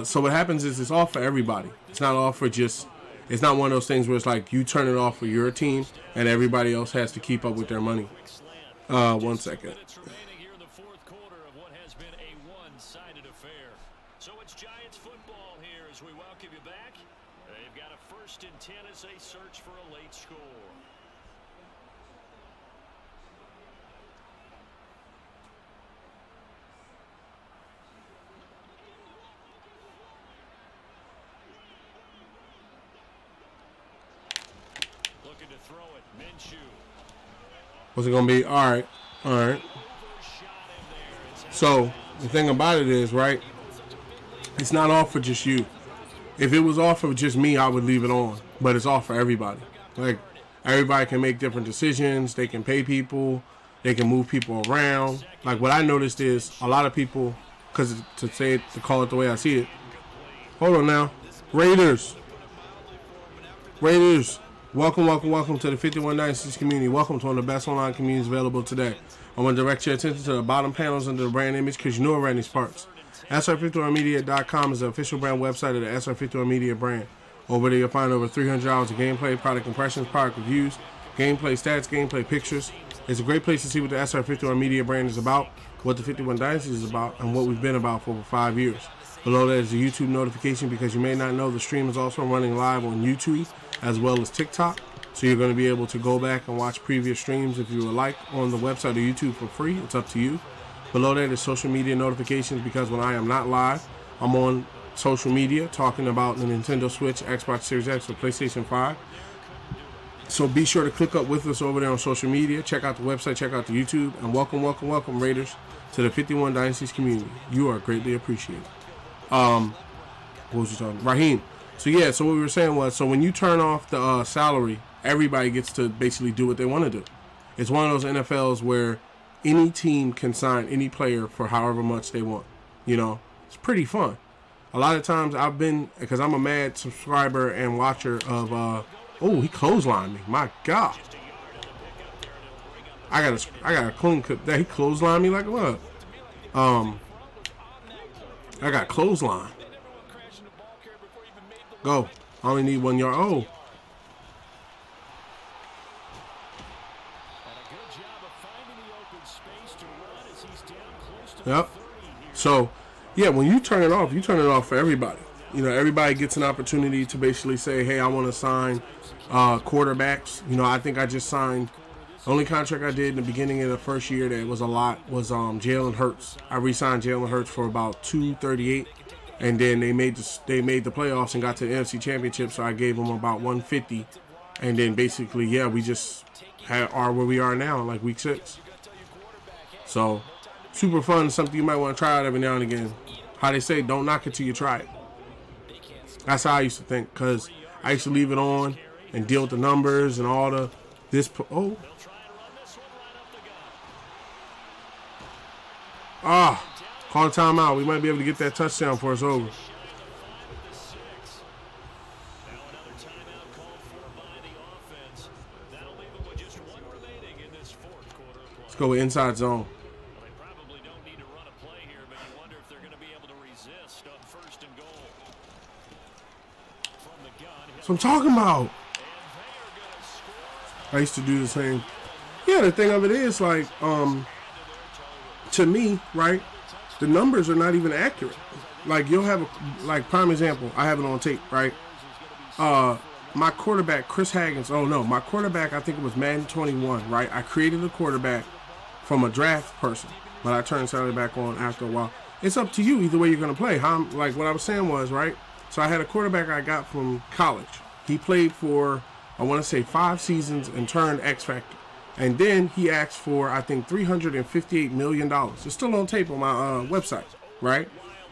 So what happens is it's off for everybody. It's not off for just. It's not one of those things where it's like you turn it off for your team and everybody else has to keep up with their money. 1 second. Remaining here in the fourth quarter of what has been a one-sided affair. So it's Giants football here as we welcome you back. They've got a 1st and 10 as they search for a late score. Looking to throw it, Minshew. What's it gonna be? All right. So the thing about it is, right? It's not off for just you. If it was off for just me, I would leave it on. But it's off for everybody. Like everybody can make different decisions. They can pay people. They can move people around. Like what I noticed is a lot of people, because to call it the way I see it. Hold on now, Raiders. Welcome to the 51 Dynasties community. Welcome to one of the best online communities available today. I want to direct your attention to the bottom panels under the brand image because you know around these parts. SR51media.com is the official brand website of the SR51 Media brand. Over there you'll find over 300 hours of gameplay, product impressions, product reviews, gameplay stats, gameplay pictures. It's a great place to see what the SR51 Media brand is about, what the 51 Dynasties is about, and what we've been about for over 5 years. Below that is the YouTube notification because you may not know the stream is also running live on YouTube as well as TikTok. So you're going to be able to go back and watch previous streams if you would like on the website or YouTube for free. It's up to you. Below that is social media notifications because when I am not live, I'm on social media talking about the Nintendo Switch, Xbox Series X, or PlayStation 5. So be sure to click up with us over there on social media. Check out the website, check out the YouTube, and welcome Raiders to the 51 Dynasties community. You are greatly appreciated. What was you talking about? Raheem. So yeah, so what we were saying was, so when you turn off the salary, everybody gets to basically do what they want to do. It's one of those NFLs where any team can sign any player for however much they want. You know, it's pretty fun. A lot of times I've been, because I'm a mad subscriber and watcher of, oh, he clotheslined me. My God. I got a clean cut. He clotheslined me like what? I got clothesline. Go. I only need 1 yard. Oh. Yep. So, yeah, when you turn it off for everybody. You know, everybody gets an opportunity to basically say, hey, I want to sign quarterbacks. You know, I think I just signed. The only contract I did in the beginning of the first year that was a lot was Jalen Hurts. I re-signed Jalen Hurts for about $238, and then they made the playoffs and got to the NFC Championship, so I gave them about $150, and then basically, yeah, we just are where we are now, like week 6. So, super fun, something you might want to try out every now and again. How they say, don't knock it till you try it. That's how I used to think, because I used to leave it on and deal with the numbers and all the call a timeout. We might be able to get that touchdown before it's over. Let's go with inside zone. They probably don't need to run a play here, but you wonder if they're going to be able to resist on 1st and goal. From the gun. That's what I'm talking about. I used to do the same. Yeah, the thing of it is, like, to me, right, the numbers are not even accurate. Like, you'll have, prime example, I have it on tape, right? My quarterback, Chris Haggins, my quarterback, I think it was Madden 21, right? I created a quarterback from a draft person, but I turned salary back on after a while. It's up to you either way you're going to play. Like what I was saying was, right? So I had a quarterback I got from college. He played for, I want to say, 5 seasons and turned X Factor. And then he asked for, I think, $358 million. It's still on tape on my website, right?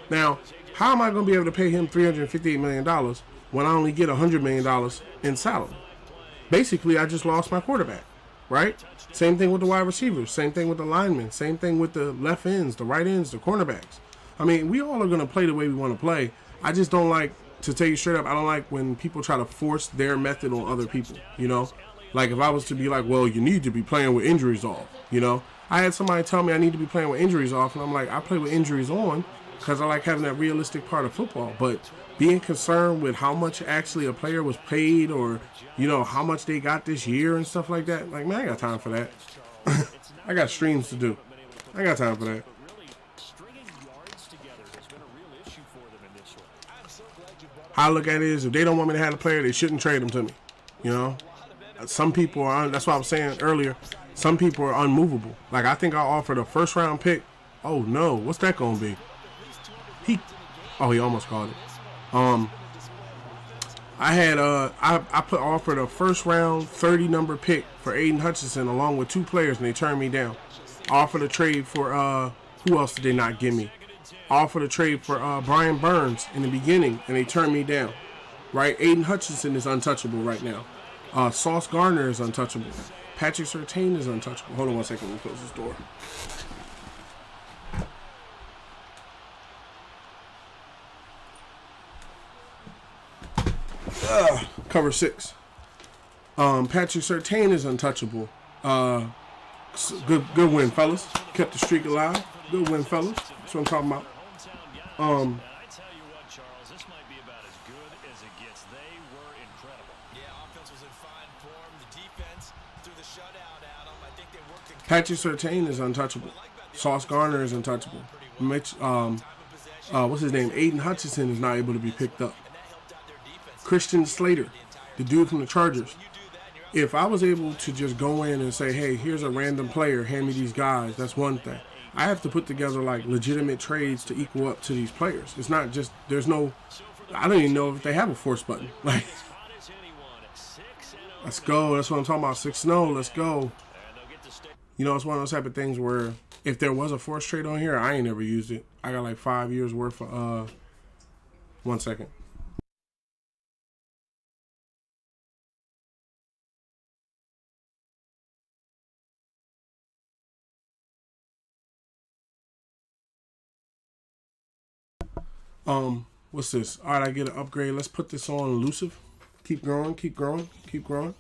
Now, how am I going to be able to pay him $358 million when I only get $100 million in salary? Basically, I just lost my quarterback, right? Same thing with the wide receivers. Same thing with the linemen. Same thing with the left ends, the right ends, the cornerbacks. I mean, we all are going to play the way we want to play. I just don't like, to tell you straight up, I don't like when people try to force their method on other people, you know? Like, if I was to be like, well, you need to be playing with injuries off, you know? I had somebody tell me I need to be playing with injuries off, and I'm like, I play with injuries on because I like having that realistic part of football. But being concerned with how much actually a player was paid or, you know, how much they got this year and stuff like that, like, man, I got time for that. I got streams to do. I got time for that. How I look at it is, if they don't want me to have a player, they shouldn't trade them to me, you know? Some people are, that's what I was saying earlier, some people are unmovable. Like, I think I offered a first-round pick. Oh, no. What's that going to be? He almost called it. I had, offered a first-round 30-number pick for Aiden Hutchinson along with 2 players, and they turned me down. I offered a trade for, who else did they not give me? I offered a trade for Brian Burns in the beginning, and they turned me down. Right? Aiden Hutchinson is untouchable right now. Sauce Gardner is untouchable. Patrick Surtain is untouchable. Hold on one second. Let me close this door. Cover 6. Patrick Surtain is untouchable. Good win, fellas. Kept the streak alive. Good win, fellas. That's what I'm talking about. I tell you what, Charles, this might be about as good as it gets. They were incredible. Yeah, offense was in fine form. The defense threw the shutout at them. I think they worked in Patrick Surtain is untouchable. Sauce Gardner is untouchable. Mitch, what's his name? Aiden Hutchinson is not able to be picked up. Christian Slater, the dude from the Chargers. If I was able to just go in and say, hey, here's a random player, hand me these guys, that's one thing. I have to put together like legitimate trades to equal up to these players. It's not just, there's no, I don't even know if they have a force button. Like, let's go. That's what I'm talking about. 6-0. Let's go. You know, it's one of those type of things where if there was a force trade on here, I ain't never used it. I got like 5 years worth of, 1 second. What's this? All right, I get an upgrade. Let's put this on elusive. Keep growing, keep growing, keep growing.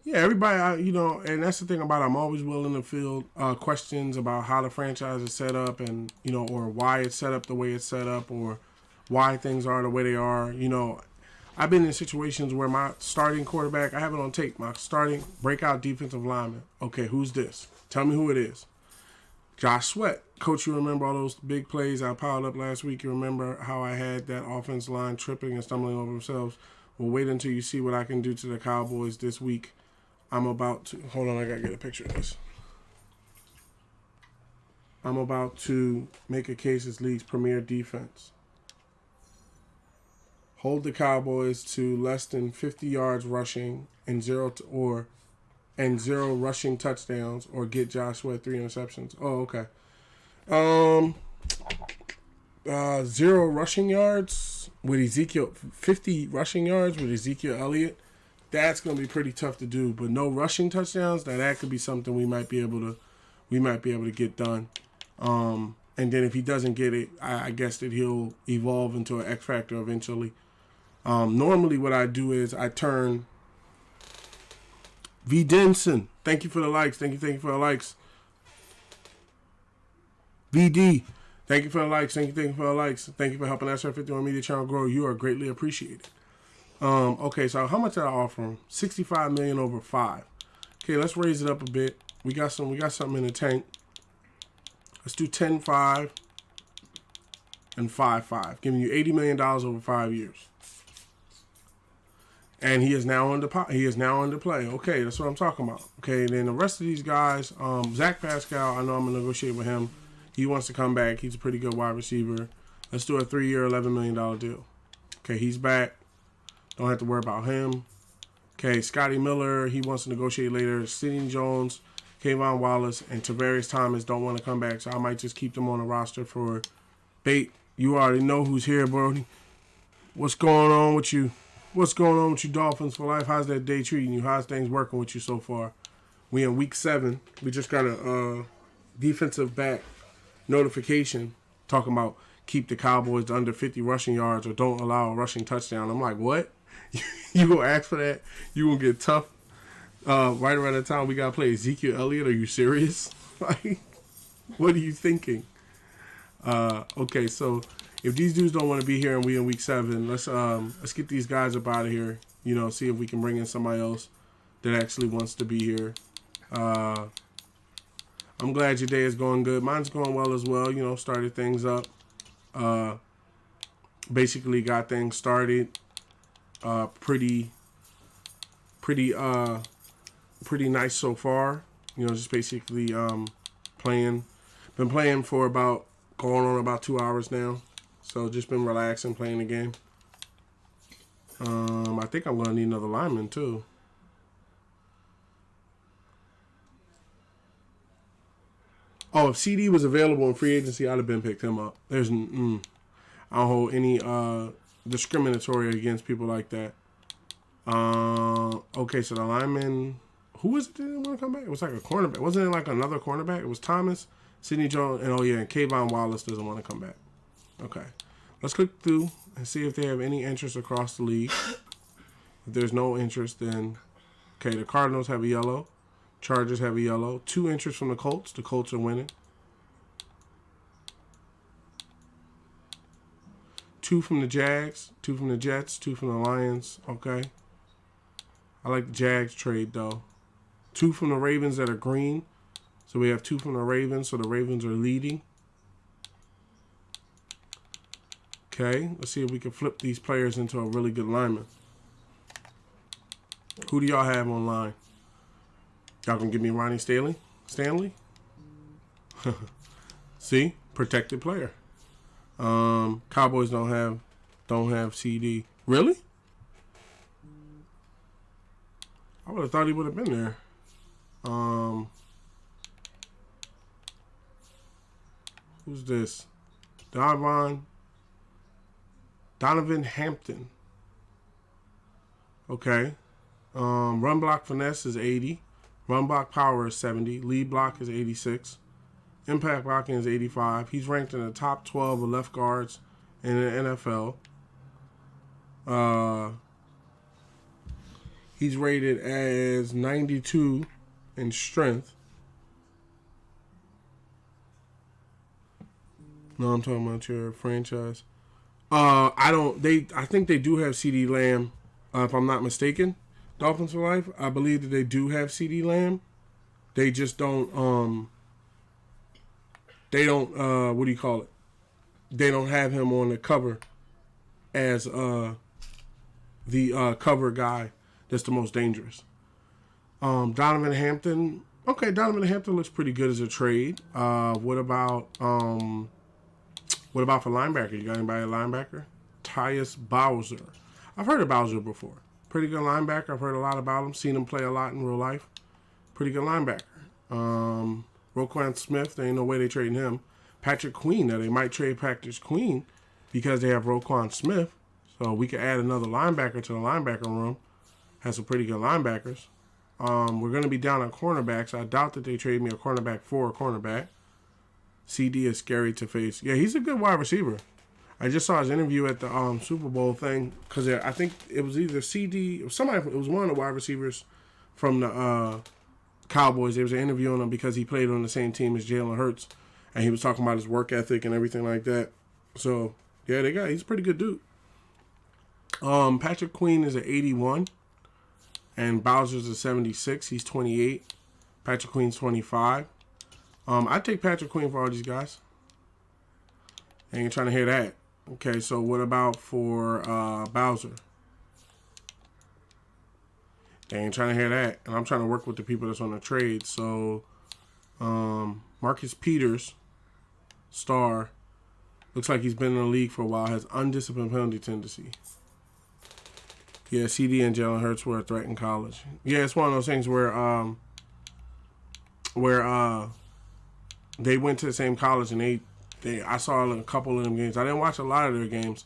Yeah, everybody, you know, and that's the thing about it. I'm always willing to field questions about how the franchise is set up and, you know, or why it's set up the way it's set up or why things are the way they are. You know, I've been in situations where my starting quarterback, I have it on tape, my starting breakout defensive lineman. Okay, who's this? Tell me who it is. Josh Sweat. Coach, you remember all those big plays I piled up last week? You remember how I had that offense line tripping and stumbling over themselves? Well, wait until you see what I can do to the Cowboys this week. I'm about to, hold on, I got to get a picture of this. I'm about to make a case as league's premier defense. Hold the Cowboys to less than 50 yards rushing and zero rushing touchdowns, or get Josh Sweat 3 interceptions. Oh, okay. 0 rushing yards with Ezekiel, 50 rushing yards with Ezekiel Elliott. That's going to be pretty tough to do, but no rushing touchdowns. That could be something we might be able to get done. And then if he doesn't get it, I guess that he'll evolve into an X factor eventually. Normally what I do is I turn V. Denson. Thank you for the likes. Thank you for the likes. VD. Thank you for the likes. Thank you for the likes. Thank you for helping SR51 Media Channel grow. You are greatly appreciated. Okay, so how much did I offer him? $65 million over 5. Okay, let's raise it up a bit. We got something in the tank. Let's do 10-5 and 5-5, giving you $80 million over 5 years. And he is now under play. Okay, that's what I'm talking about. Okay, then the rest of these guys, Zach Pascal, I know I'm gonna negotiate with him. He wants to come back. He's a pretty good wide receiver. Let's do a 3-year, $11 million deal. Okay, he's back. Don't have to worry about him. Okay, Scotty Miller, he wants to negotiate later. Sidney Jones, Kayvon Wallace, and Tavarius Thomas don't want to come back, so I might just keep them on the roster for bait. You already know who's here, Brody. What's going on with you? What's going on with you, Dolphins for life? How's that day treating you? How's things working with you so far? We in week 7. We just got a defensive back notification talking about keep the Cowboys to under 50 rushing yards or don't allow a rushing touchdown. I'm like, what? You gonna ask for that? You gonna get tough? Right around the time we gotta play Ezekiel Elliott? Are you serious? Like, what are you thinking? Okay, so if these dudes don't want to be here and we in week 7, let's get these guys up out of here. You know, see if we can bring in somebody else that actually wants to be here. I'm glad your day is going good. Mine's going well as well. You know, started things up. Basically got things started. Pretty nice so far. You know, just basically playing. Been playing for going on about 2 hours now. So just been relaxing, playing the game. I think I'm gonna need another lineman too. Oh, if CD was available in free agency, I'd have been picked him up. I don't hold any discriminatory against people like that. Okay, so the lineman, who was it that didn't want to come back? It was like a cornerback. Wasn't it like another cornerback? It was Thomas, Sidney Jones, and Kayvon Wallace doesn't want to come back. Okay, let's click through and see if they have any interest across the league. If there's no interest, then okay, the Cardinals have a yellow, Chargers have a yellow. 2 interest from the Colts. The Colts are winning. 2 from the Jags, 2 from the Jets, 2 from the Lions. Okay. I like the Jags trade, though. 2 from the Ravens that are green. So we have 2 from the Ravens, so the Ravens are leading. Okay, let's see if we can flip these players into a really good lineman. Who do y'all have online? Y'all gonna give me Ronnie Stanley? See? Protected player. Cowboys don't have CD. Really? I would have thought he would have been there. Who's this? Donovan Hampton. Okay. Run block finesse is 80. Run block power is 70. Lead block is 86. Impact blocking is 85. He's ranked in the top 12 of left guards in the NFL. He's rated as 92 in strength. No, I'm talking about your franchise. I think they do have CD Lamb, if I'm not mistaken. Dolphins for life. I believe that they do have CD Lamb. They just don't what do you call it? They don't have him on the cover as the cover guy that's the most dangerous. Donovan Hampton. Okay, Donovan Hampton looks pretty good as a trade. What about for linebacker? You got anybody at linebacker? Tyus Bowser. I've heard of Bowser before. Pretty good linebacker. I've heard a lot about him. Seen him play a lot in real life. Pretty good linebacker. Roquan Smith, there ain't no way they trading him. Patrick Queen, now they might trade Patrick Queen because they have Roquan Smith. So we could add another linebacker to the linebacker room. Has some pretty good linebackers. We're going to be down on cornerbacks. I doubt that they trade me a cornerback for a cornerback. CD is scary to face. Yeah, he's a good wide receiver. I just saw his interview at the Super Bowl thing because I think it was either CD or somebody. It was one of the wide receivers from the Cowboys. They was interviewing him because he played on the same team as Jalen Hurts, and he was talking about his work ethic and everything like that. So yeah, he's a pretty good dude. Patrick Queen is an 81, and Bowser's a 76. He's 28. Patrick Queen's 25. I'd take Patrick Queen for all these guys. I ain't trying to hear that. Okay, so what about for Bowser? They ain't trying to hear that. And I'm trying to work with the people that's on the trade. So, Marcus Peters, star, looks like he's been in the league for a while, has undisciplined penalty tendency. Yeah, CD and Jalen Hurts were a threat in college. Yeah, it's one of those things where they went to the same college and I saw a couple of them games. I didn't watch a lot of their games.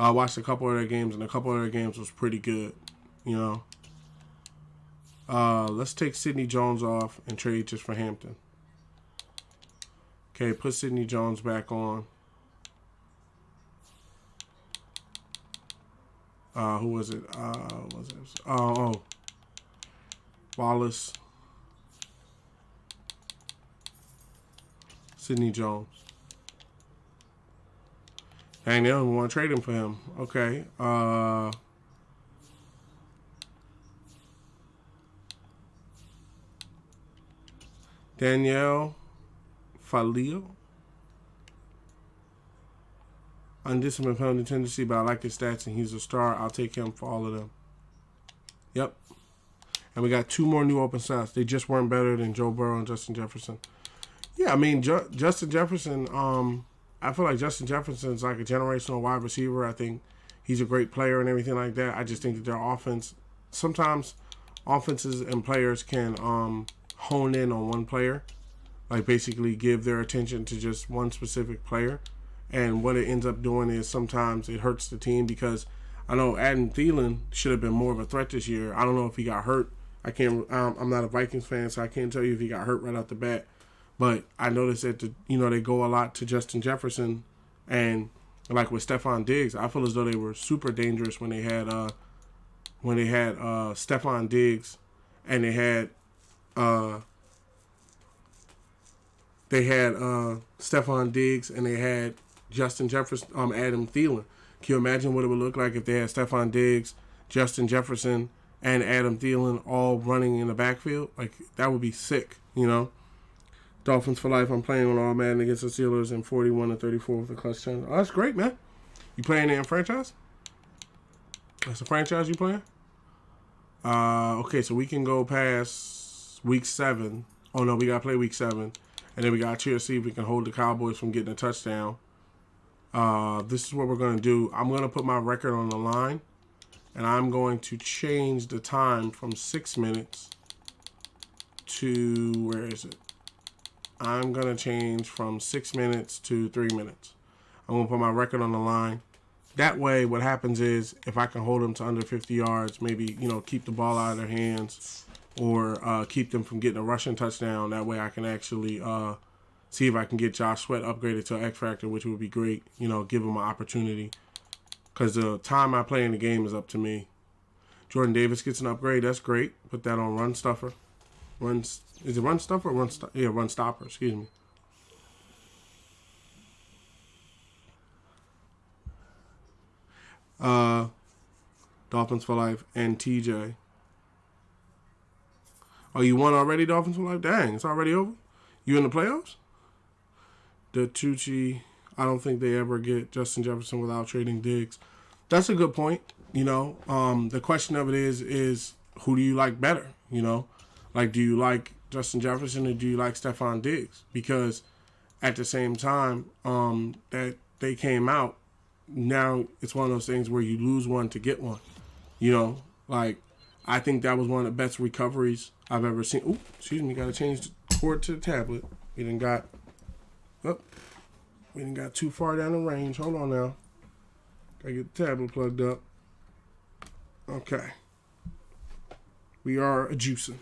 I watched a couple of their games, and a couple of their games was pretty good, you know. Let's take Sidney Jones off and trade just for Hampton. Okay, put Sidney Jones back on. Who was it? Wallace. Sidney Jones. Dang, they don't want to trade him for him. Okay. Danielle Falio. Undisciplined penalty tendency, but I like his stats and he's a star. I'll take him for all of them. Yep. And we got 2 more new open slots. They just weren't better than Joe Burrow and Justin Jefferson. Yeah, I mean, Justin Jefferson, I feel like Justin Jefferson's like a generational wide receiver. I think he's a great player and everything like that. I just think that their offense, sometimes offenses and players can hone in on one player, like basically give their attention to just one specific player. And what it ends up doing is sometimes it hurts the team because I know Adam Thielen should have been more of a threat this year. I don't know if he got hurt. I'm not a Vikings fan, so I can't tell you if he got hurt right out the bat. But I noticed that they go a lot to Justin Jefferson, and like with Stephon Diggs, I feel as though they were super dangerous when they had Stephon Diggs, and they had Stephon Diggs, and they had Justin Jefferson, Adam Thielen. Can you imagine what it would look like if they had Stephon Diggs, Justin Jefferson, and Adam Thielen all running in the backfield? Like, that would be sick, you know? Dolphins for life. I'm playing on All Madden against the Steelers in 41-34 with the clutch challenge. Oh, that's great, man. You playing in franchise? That's a franchise you playing? Okay, so we can go past week 7. Oh, no, we got to play week 7. And then we got to cheer to see if we can hold the Cowboys from getting a touchdown. This is what we're going to do. I'm going to put my record on the line, and I'm going to change the time from 6 minutes to, where is it? I'm going to change from 6 minutes to 3 minutes. I'm going to put my record on the line. That way, what happens is, if I can hold them to under 50 yards, maybe, keep the ball out of their hands, or keep them from getting a rushing touchdown, that way I can actually see if I can get Josh Sweat upgraded to X Factor, which would be great, give him an opportunity. Because the time I play in the game is up to me. Jordan Davis gets an upgrade, that's great. Put that on Run Stuffer. Is it Run Stuffer or Run Stopper? Yeah, Run Stopper, excuse me. Dolphins for life and TJ. Oh, you won already, Dolphins for life? Dang, it's already over? You in the playoffs? The Tucci, I don't think they ever get Justin Jefferson without trading Diggs. That's a good point. The question of it is who do you like better? Like, do you like Justin Jefferson or do you like Stephon Diggs? Because at the same time that they came out, now it's one of those things where you lose one to get one. Like, I think that was one of the best recoveries I've ever seen. Ooh, excuse me, got to change the cord to the tablet. We done got too far down the range. Hold on now. Got to get the tablet plugged up. Okay. We are a juicing.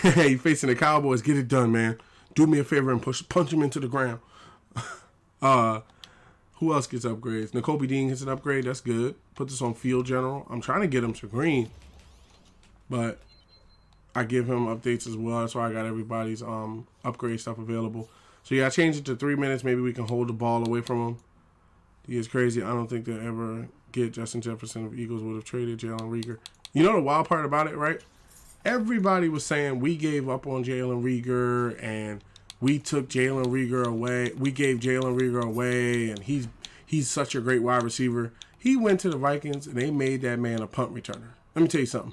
Hey, facing the Cowboys, get it done, man. Do me a favor and punch him into the ground. Who else gets upgrades? Nakobe Dean gets an upgrade. That's good. Put this on Field General. I'm trying to get him to green, but I give him updates as well. That's why I got everybody's upgrade stuff available. So yeah, I changed it to 3 minutes. Maybe we can hold the ball away from him. He is crazy. I don't think they'll ever get Justin Jefferson if Eagles would have traded Jalen Reagor. You know the wild part about it, right? Everybody was saying we gave up on Jalen Reagor and we took Jalen Reagor away. We gave Jalen Reagor away, and he's He's such a great wide receiver. He went to the Vikings, and they made that man a punt returner. Let me tell you something.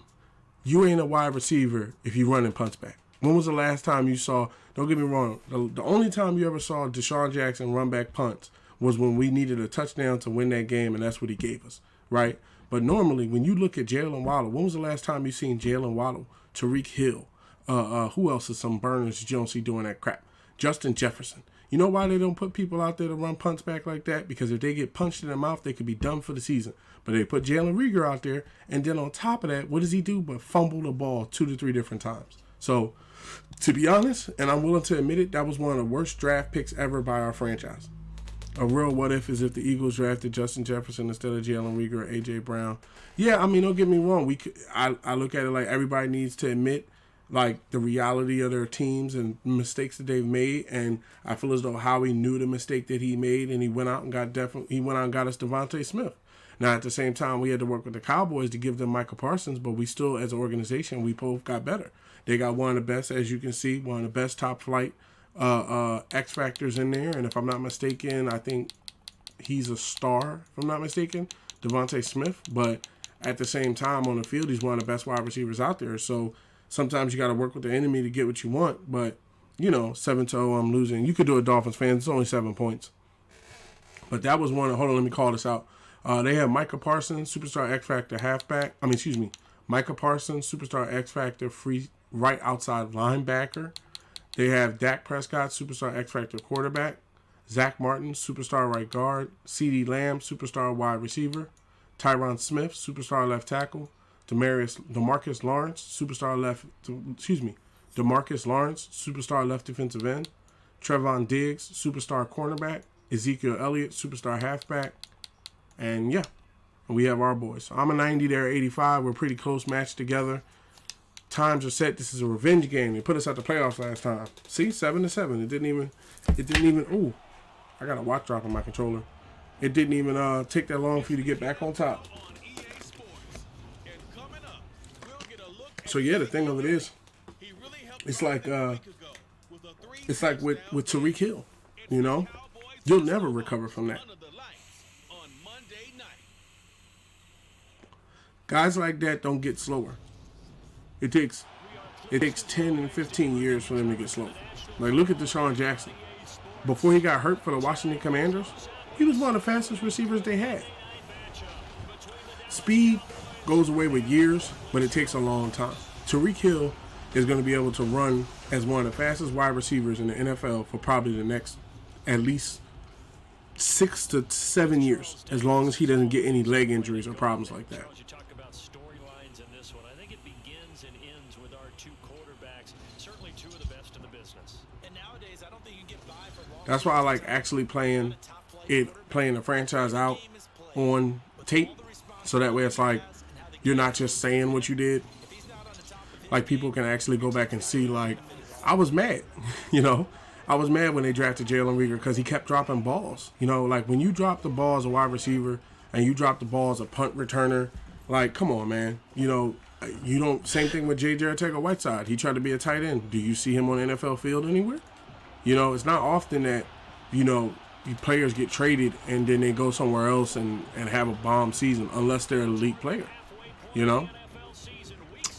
You ain't a wide receiver if you running punts back. When was the last time you saw, don't get me wrong, the only time you ever saw Deshaun Jackson run back punts was when we needed a touchdown to win that game, and that's what he gave us, right? But normally, when you look at Jalen Waddle, when was the last time you seen Jalen Waddle, Tyreek Hill, who else is some burners that you don't see doing that crap? Justin Jefferson. You know why they don't put people out there to run punts back like that? Because if they get punched in the mouth, they could be done for the season. But they put Jalen Reagor out there, and then on top of that, what does he do but fumble the ball 2 to 3 different times? So, to be honest, and I'm willing to admit it, that was one of the worst draft picks ever by our franchise. A real what if is if the Eagles drafted Justin Jefferson instead of Jalen Reagor or A.J. Brown. Yeah, I mean, don't get me wrong. I look at it like everybody needs to admit like the reality of their teams and mistakes that they've made, and I feel as though Howie knew the mistake that he made, and he went out and got us Devontae Smith. Now at the same time, we had to work with the Cowboys to give them Micah Parsons, but we still, as an organization, we both got better. They got one of the best, as you can see, one of the best top flight X factors in there, and if I'm not mistaken, I think he's a star. If I'm not mistaken, Devontae Smith, but at the same time on the field, he's one of the best wide receivers out there. So sometimes you got to work with the enemy to get what you want, but, 7-0, I'm losing. You could do it, Dolphins fans. It's only 7 points. But that was one. Hold on, let me call this out. They have Micah Parsons, superstar X Factor halfback. Micah Parsons, superstar X Factor free right outside linebacker. They have Dak Prescott, superstar X Factor quarterback. Zach Martin, superstar right guard. CeeDee Lamb, superstar wide receiver. Tyron Smith, superstar left tackle. Demarcus Lawrence, superstar left defensive end. Trevon Diggs, superstar cornerback. Ezekiel Elliott, superstar halfback. And yeah, we have our boys. So I'm a 90, they're 85. We're pretty close matched together. Times are set. This is a revenge game. They put us out the playoffs last time. See, 7-7. It didn't even. Ooh, I got a watch drop on my controller. It didn't even take that long for you to get back on top. So yeah, the thing of it is, it's like with Tyreek Hill, you'll never recover from that. Guys like that don't get slower. It takes 10 and 15 years for them to get slow. Like, look at Deshaun Jackson. Before he got hurt for the Washington Commanders, he was one of the fastest receivers they had. Speed goes away with years, but it takes a long time. Tyreek Hill is going to be able to run as one of the fastest wide receivers in the NFL for probably the next at least 6 to 7 years, as long as he doesn't get any leg injuries or problems like that. You talk about storylines in this one. I think it begins and ends with our two quarterbacks, certainly two of the best in the business. And nowadays, I don't think you can get by for long. That's why I like actually playing the franchise out on tape, so that way it's like you're not just saying what you did. Like, people can actually go back and see, like, I was mad, I was mad when they drafted Jalen Reagor because he kept dropping balls. Like, when you drop the ball as a wide receiver and you drop the ball as a punt returner, like, come on, man. You don't, same thing with J.J. Arcega-Whiteside. He tried to be a tight end. Do you see him on the NFL field anywhere? It's not often that, players get traded and then they go somewhere else and have a bomb season unless they're an elite player,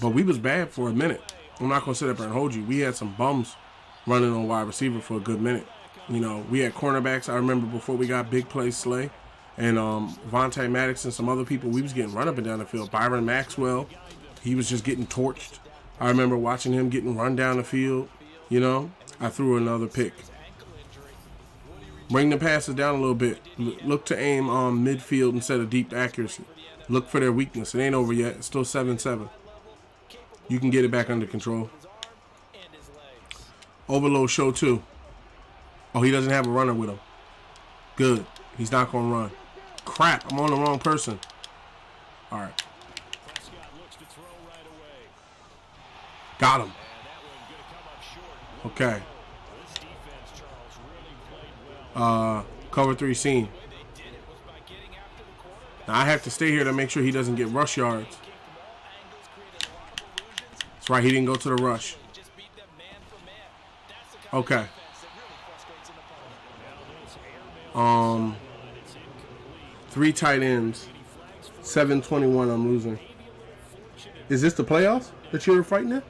But we was bad for a minute. I'm not going to sit up there and hold you. We had some bums running on wide receiver for a good minute. We had cornerbacks. I remember before we got Big Play Slay and Vontae Maddox and some other people, we was getting run up and down the field. Byron Maxwell, he was just getting torched. I remember watching him getting run down the field. I threw another pick. Bring the passes down a little bit. Look to aim on midfield instead of deep accuracy. Look for their weakness. It ain't over yet. It's still 7-7. You can get it back under control. Overload show 2. Oh, he doesn't have a runner with him. Good. He's not going to run. Crap, I'm on the wrong person. All right. Got him. Okay. Cover 3 seam. Now I have to stay here to make sure he doesn't get rush yards. That's right, he didn't go to the rush. Okay. 3 tight ends. 7-21 I'm losing. Is this the playoffs that you were fighting in?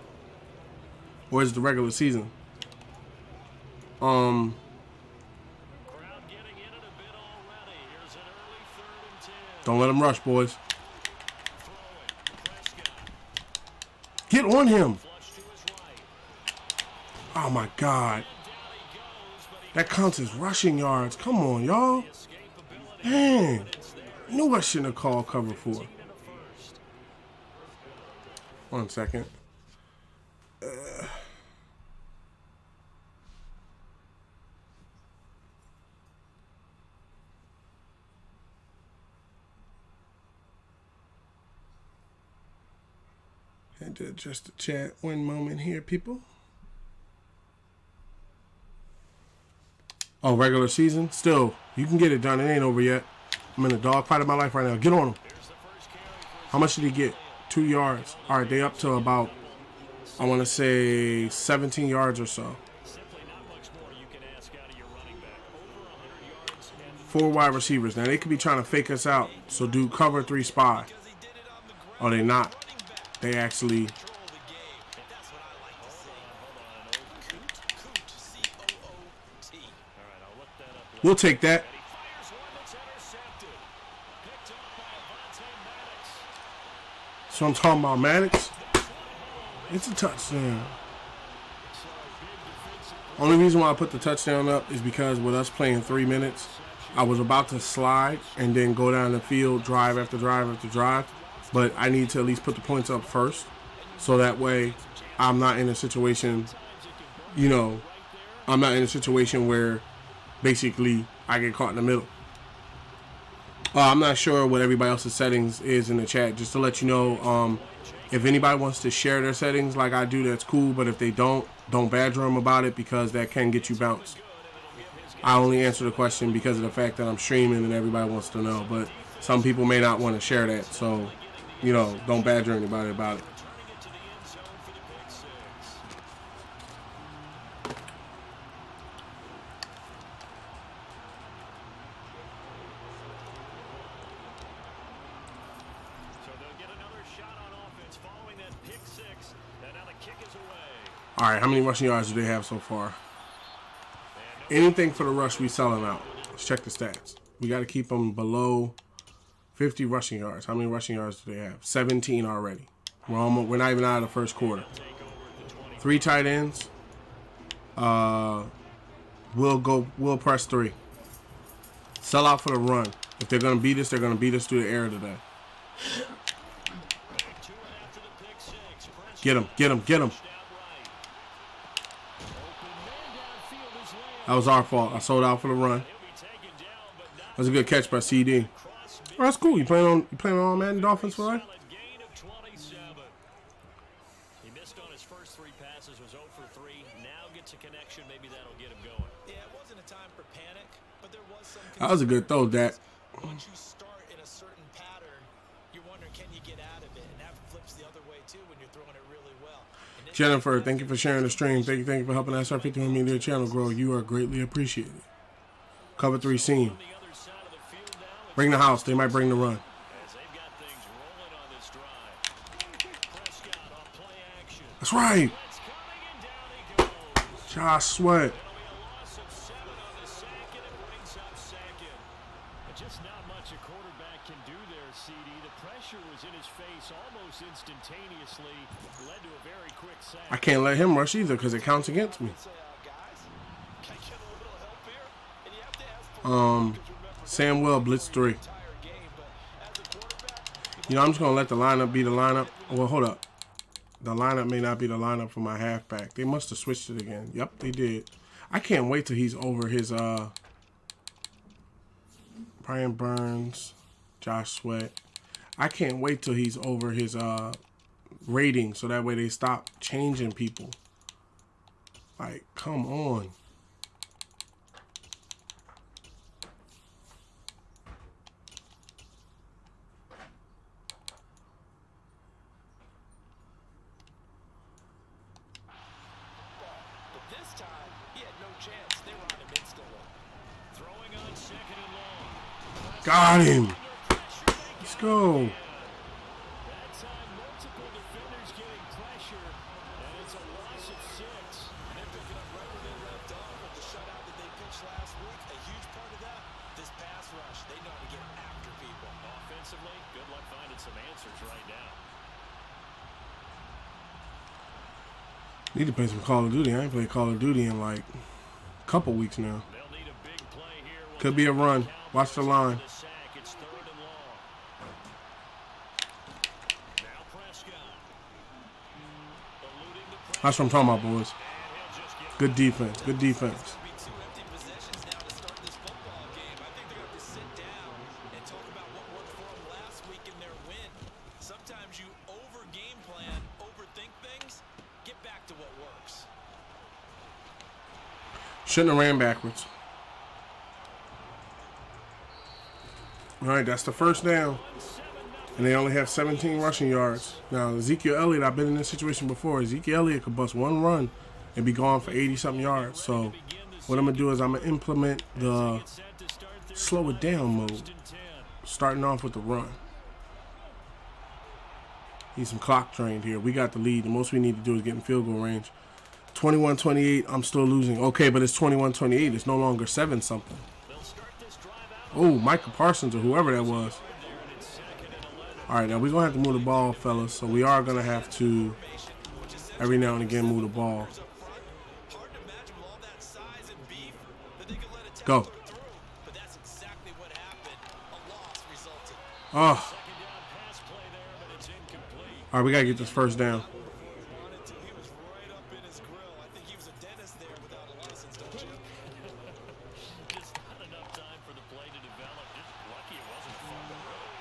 Or is it the regular season? Crowd getting in it a bit already. Here's an early 3rd and 10. Don't let him rush, boys. Throwing. Prescott. Get on him. Flush to his right. Oh, my God. Down he goes, but he That counts as rushing yards. Come on, y'all. escapability. Dang. It's there. Knew I shouldn't have called cover 4. In a first. 1 second. Had to adjust the chat 1 moment here, people. Oh, regular season? Still, you can get it done. It ain't over yet. I'm in a dogfight of my life right now. Get on him. How much did he get? 2 yards. All right, they up to about, I want to say, 17 yards or so. Simply not much more you can ask out of your running back. Over 100 yards and 4 wide receivers. Now, they could be trying to fake us out. So do cover 3 spy. Oh, they not. They actually... We'll take that. fires one that's intercepted. Picked up by Avonte Maddox. So I'm talking about Maddox. It's a touchdown. Only reason why I put the touchdown up is because with us playing 3 minutes, I was about to slide and then go down the field, drive after drive after drive. But I need to at least put the points up first. So that way I'm not in a situation, I'm not in a situation where basically I get caught in the middle. I'm not sure what everybody else's settings is in the chat. Just to let you know, if anybody wants to share their settings like I do, that's cool. But if they don't badger them about it because that can get you bounced. I only answer the question because of the fact that I'm streaming and everybody wants to know. But some people may not want to share that. So, don't badger anybody about it. All right, how many rushing yards do they have so far? Anything for the rush, we selling out. Let's check the stats. We got to keep them below 50 rushing yards. How many rushing yards do they have? 17 already. We're not even out of the first quarter. 3 tight ends. We'll press 3. Sell out for the run. If they're gonna beat us, they're gonna beat us through the air today. Get him, get him, get him. That was our fault. I sold out for the run. That was a good catch by CD. Oh, that's cool. You playing on Madden Dolphins for life? He missed on his first 3 passes, was 0 for 3. Now gets a connection. Maybe that'll get him going. Yeah, it wasn't a time for panic, but there was some. That was a good throw, Dak. Once you start in a certain pattern, you're wondering, can you get out of it? And that flips the other way too when you're throwing it really well. Jennifer, thank you for sharing the stream. Thank you for helping SR51 Media channel grow. You are greatly appreciated. Cover 3 seam. Bring the house. They might bring the run. As they've got things rolling on this drive. Prescott on play action. That's right. It's coming and down he goes. Josh Sweat. That'll be a loss of 7 on the sack, and it brings up 2nd. But just not much a quarterback can do there, CD. The pressure was in his face almost instantaneously. Led to a very quick sack. I can't let him rush either because it counts against me. Guys, can I get a little help here? And you have to ask for Sam Will, blitz 3. entire game, but as a quarterback, I'm just going to let the lineup be the lineup. Well, hold up. The lineup may not be the lineup for my halfback. They must have switched it again. Yep, they did. I can't wait till he's over his Brian Burns, Josh Sweat. I can't wait till he's over his rating so that way they stop changing people. Like, come on. but this time he had no chance. They were on him instantly. Throwing on 2nd and long. Got him. Let's go. That time, multiple defenders getting pressure, and it's a loss of 6. They're picking up right where they left off with the shutout that they pitched last week. A huge part of that, this pass rush. They know how to get after people. Offensively, good luck finding some answers right now. Need to play some Call of Duty. I ain't played Call of Duty in like a couple weeks now. They'll need a big play here. Could be a run. Watch the line. It's 3rd and long. Now Prescott. Eluding the pressure. That's what I'm talking about, boys. And he'll just get Good defense. Good defense. It's going to be 2 empty possessions now to start this football game. I think they're going to have to sit down and talk about what worked for them last week in their win. Sometimes you over-game plan, overthink things. Get back to what works. Shouldn't have ran backwards. All right, that's the first down. And they only have 17 rushing yards. Now, Ezekiel Elliott, I've been in this situation before. Ezekiel Elliott could bust one run and be gone for 80-something yards. So what I'm going to do is I'm going to implement the slow it down mode, starting off with the run. Need some clock trained here. We got the lead. The most we need to do is get in field goal range. 21-28, I'm still losing. Okay, but it's 21-28. It's no longer 7-something. Oh, Michael Parsons or whoever that was. All right, now we're going to have to move the ball, fellas. So we are going to have to, every now and again, move the ball. Hard to imagine with all that size and beef that they could let a Go. tackle through. But that's exactly what happened. A loss resulted. Oh. Second down pass play there, but it's incomplete. All right, we got to get this first down. Wanted to. He was right up in his grill. I think he was a dentist there without a license, don't you? Just not enough time for the play to develop. Just lucky it wasn't a fumble, really.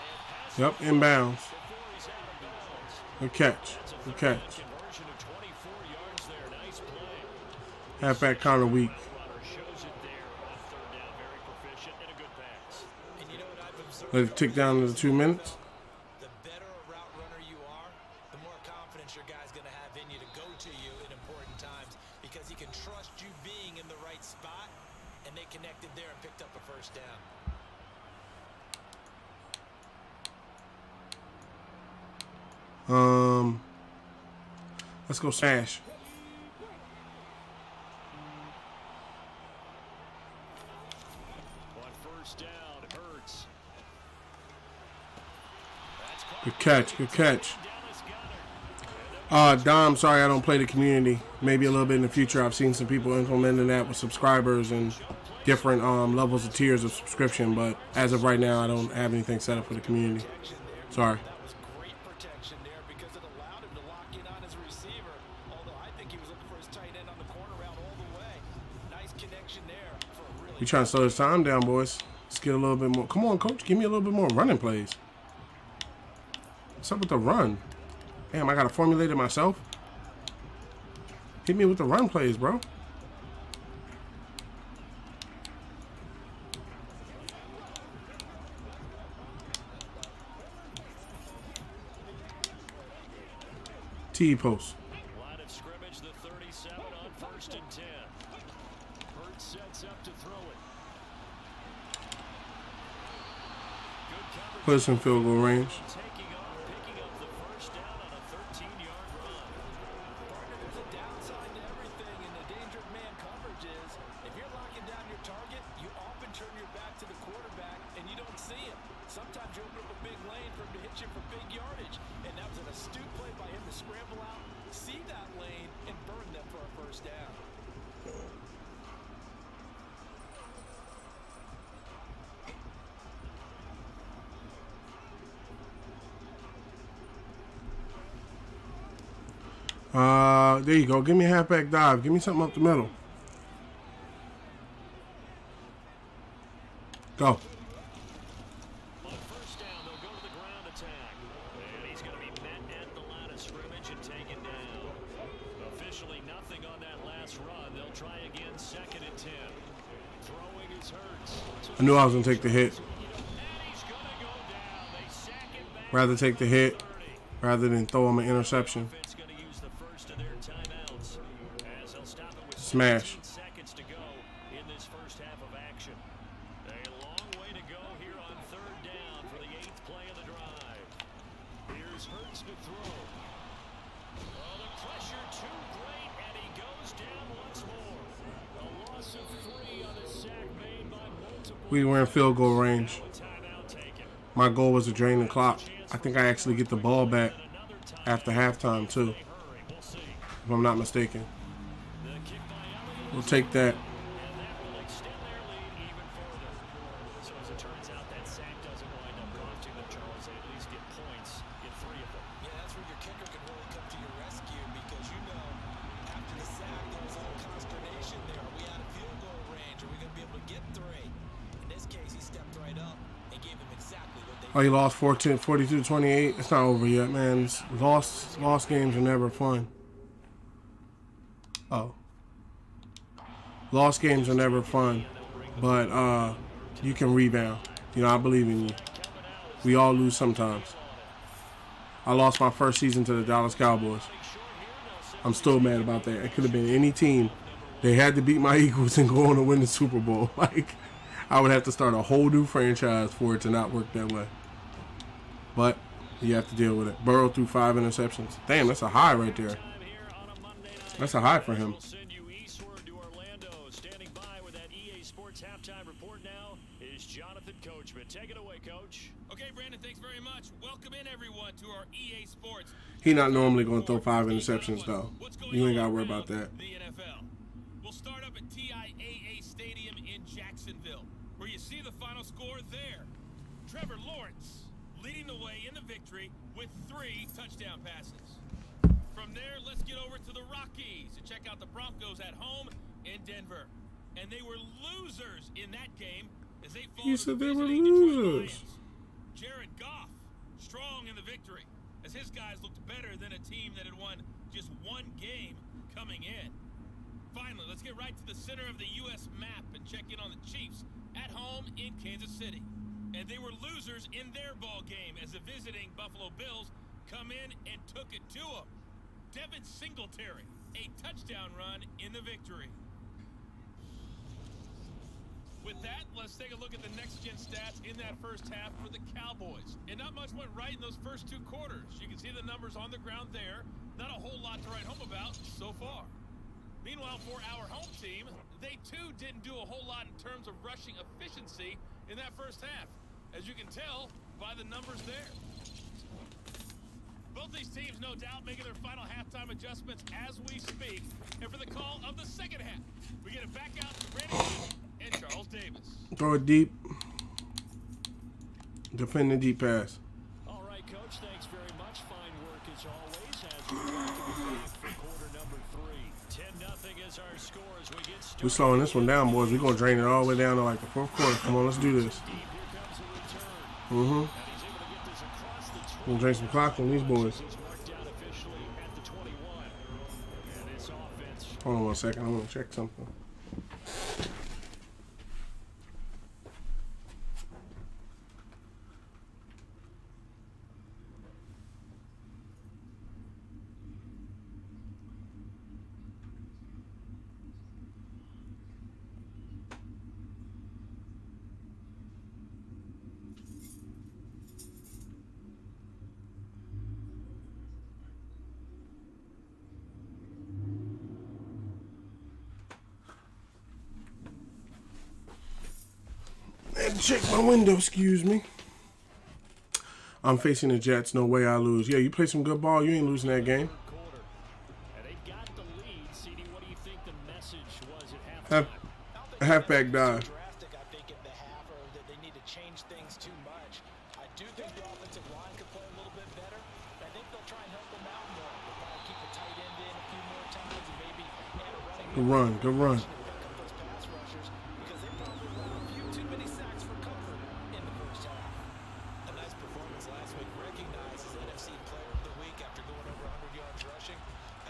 And pass Yep, inbounds. before he's out of bounds. Good catch. That's a Good third catch. down conversion of 24 yards there. Nice play. Halfback counter weak. Runner shows it there on 3rd down. Very proficient and a good pass. And you know what I've observed? Let it tick down to the 2 minutes. The better a route runner you are, the more confidence your guy's going to have in you to go to you in important times because he can trust you being in the right spot, and they connected there and picked up a first down. Let's go smash. On 1st down, Hurts. That's caught. Good catch. Good catch. Dallas Goedert. Dom, sorry I don't play the community. Maybe a little bit in the future. I've seen some people implementing that with subscribers and different levels of tiers of subscription. But as of right now, I don't have anything set up for the community. Sorry. That was great protection there because it allowed him to lock in on his receiver, although I think he was looking for his tight end on the corner route all the way. Nice connection there for a really We trying to slow this time down, boys. Let's get a little bit more. Come on, coach. Give me a little bit more running plays. What's up with the run? Damn, I got to formulate it myself. Hit me with the run plays, bro. T-post. Line of scrimmage, the 37 on 1st and 10. Hurts sets up to throw it. Good coverage. Put us in field goal range. Taking off, picking up the first down on a 13-yard run. Partner, there's a downside to everything, and the danger of man coverage is if you're locking down your target, you often turn your back to the quarterback and you don't see him. Sometimes you open up a big lane for him to hit you for big yardage, and that was an astute play by him to scramble out, see that lane, and burn them for a first down. There you go. Give me a halfback dive. Give me something up the middle. Go. On 1st down, they'll go to the ground attack. And he's going to be met at the line of scrimmage and taken down. Officially nothing on that last run. They'll try again 2nd and 10. Throwing is Hurts. I knew I was going to take the hit. And he's going to go down. They sack him back. Rather take the hit rather than throw him an interception. Offense going to use the first of their timeouts as they'll stop it with Smash. 17 seconds to go in this first half of action. A long way to offensive free on the sack made by multiple. We were in field goal range. Timeout taken. My goal was to drain the clock. I think I actually get the ball back after halftime too, Hurry, we'll see. if I'm not mistaken. The kick by Elliott. We'll take that. And that will extend their lead even further. So as it turns out, that sack doesn't wind up costing them, Charles. They at least get points, get 3 of them. Yeah, that's where your kicker can really come to your rescue because you know after the sack there was a little consternation there. Are we out of field goal range? Are we going to be able to get 3? In this case, he stepped right up and gave them exactly what they Oh, you lost 42-28. It's not over yet, man. Lost games are never fun. Oh. Lost games are never fun, but you can rebound. You know, I believe in you. We all lose sometimes. I lost my first season to the Dallas Cowboys. I'm still mad about that. It could have been any team. They had to beat my Eagles and go on to win the Super Bowl. Like, I would have to start a whole new franchise for it to not work that way. But you have to deal with it. Burrow threw 5 interceptions. Damn, that's a high right there. That's a high for him. We'll send you eastward to Orlando. Standing by with that EA Sports halftime report now is Jonathan Coachman. Take it away, Coach. Okay, Brandon, thanks very much. Welcome in, everyone, to our EA Sports. He not normally going to throw 5 interceptions, though. You ain't got to worry about that. The NFL. We'll start up at TIAA Stadium in Jacksonville, where you see the final score there. Trevor Lawrence leading the way in the victory with 3 touchdown passes. From there, let's get over to the Rockies and check out the Broncos at home in Denver. And they were losers in that game as they You fought said the they were visiting Detroit losers. Lions. Jared Goff, strong in the victory, as his guys looked better than a team that had won just 1 game coming in. Finally, let's get right to the center of the U.S. map and check in on the Chiefs at home in Kansas City. And they were losers in their ball game as the visiting Buffalo Bills come in and took it to them. Devin Singletary, a touchdown run in the victory. With that, let's take a look at the next-gen stats in that first half for the Cowboys. And not much went right in those first 2 quarters. You can see the numbers on the ground there. Not a whole lot to write home about so far. Meanwhile, for our home team, they too didn't do a whole lot in terms of rushing efficiency in that first half, as you can tell by the numbers there. Both these teams, no doubt, making their final halftime adjustments as we speak. And for the call of the second half, we get it back out to Brandon and Charles Davis. Throw it deep. Defend the deep pass. All right, Coach, thanks very much. Fine work as always as we welcome you back for quarter number 3. 10-0 is our score as we get started. We're slowing this one down, boys. We're going to drain it all the way down to like the 4th quarter. Come on, let's do this. Deep, here comes a return. Mm-hmm. And he's able to get this across the 20. We'll drain some clock on these boys. He's marked down officially at the 21. And this offense. Hold on 1 second. I want to check something. And check my window, excuse me. I'm facing the Jets. No way I lose. Yeah, you play some good ball. You ain't losing that game. Quarter. And they've got the lead. CD, what do you think the message was at halftime? Halfback dive. drastic, I think, at the half, or that they need to change things too much. I do think the offensive line could play a little bit better. I think they'll try and help them out more. They'll probably keep a tight end in a few more times and maybe add a running Good run. Good run. to pick up those pass rushers because they probably allowed a few too many sacks for comfort in the first half. A nice performance last week, recognized as NFC Player of the Week after going over 100 yards rushing.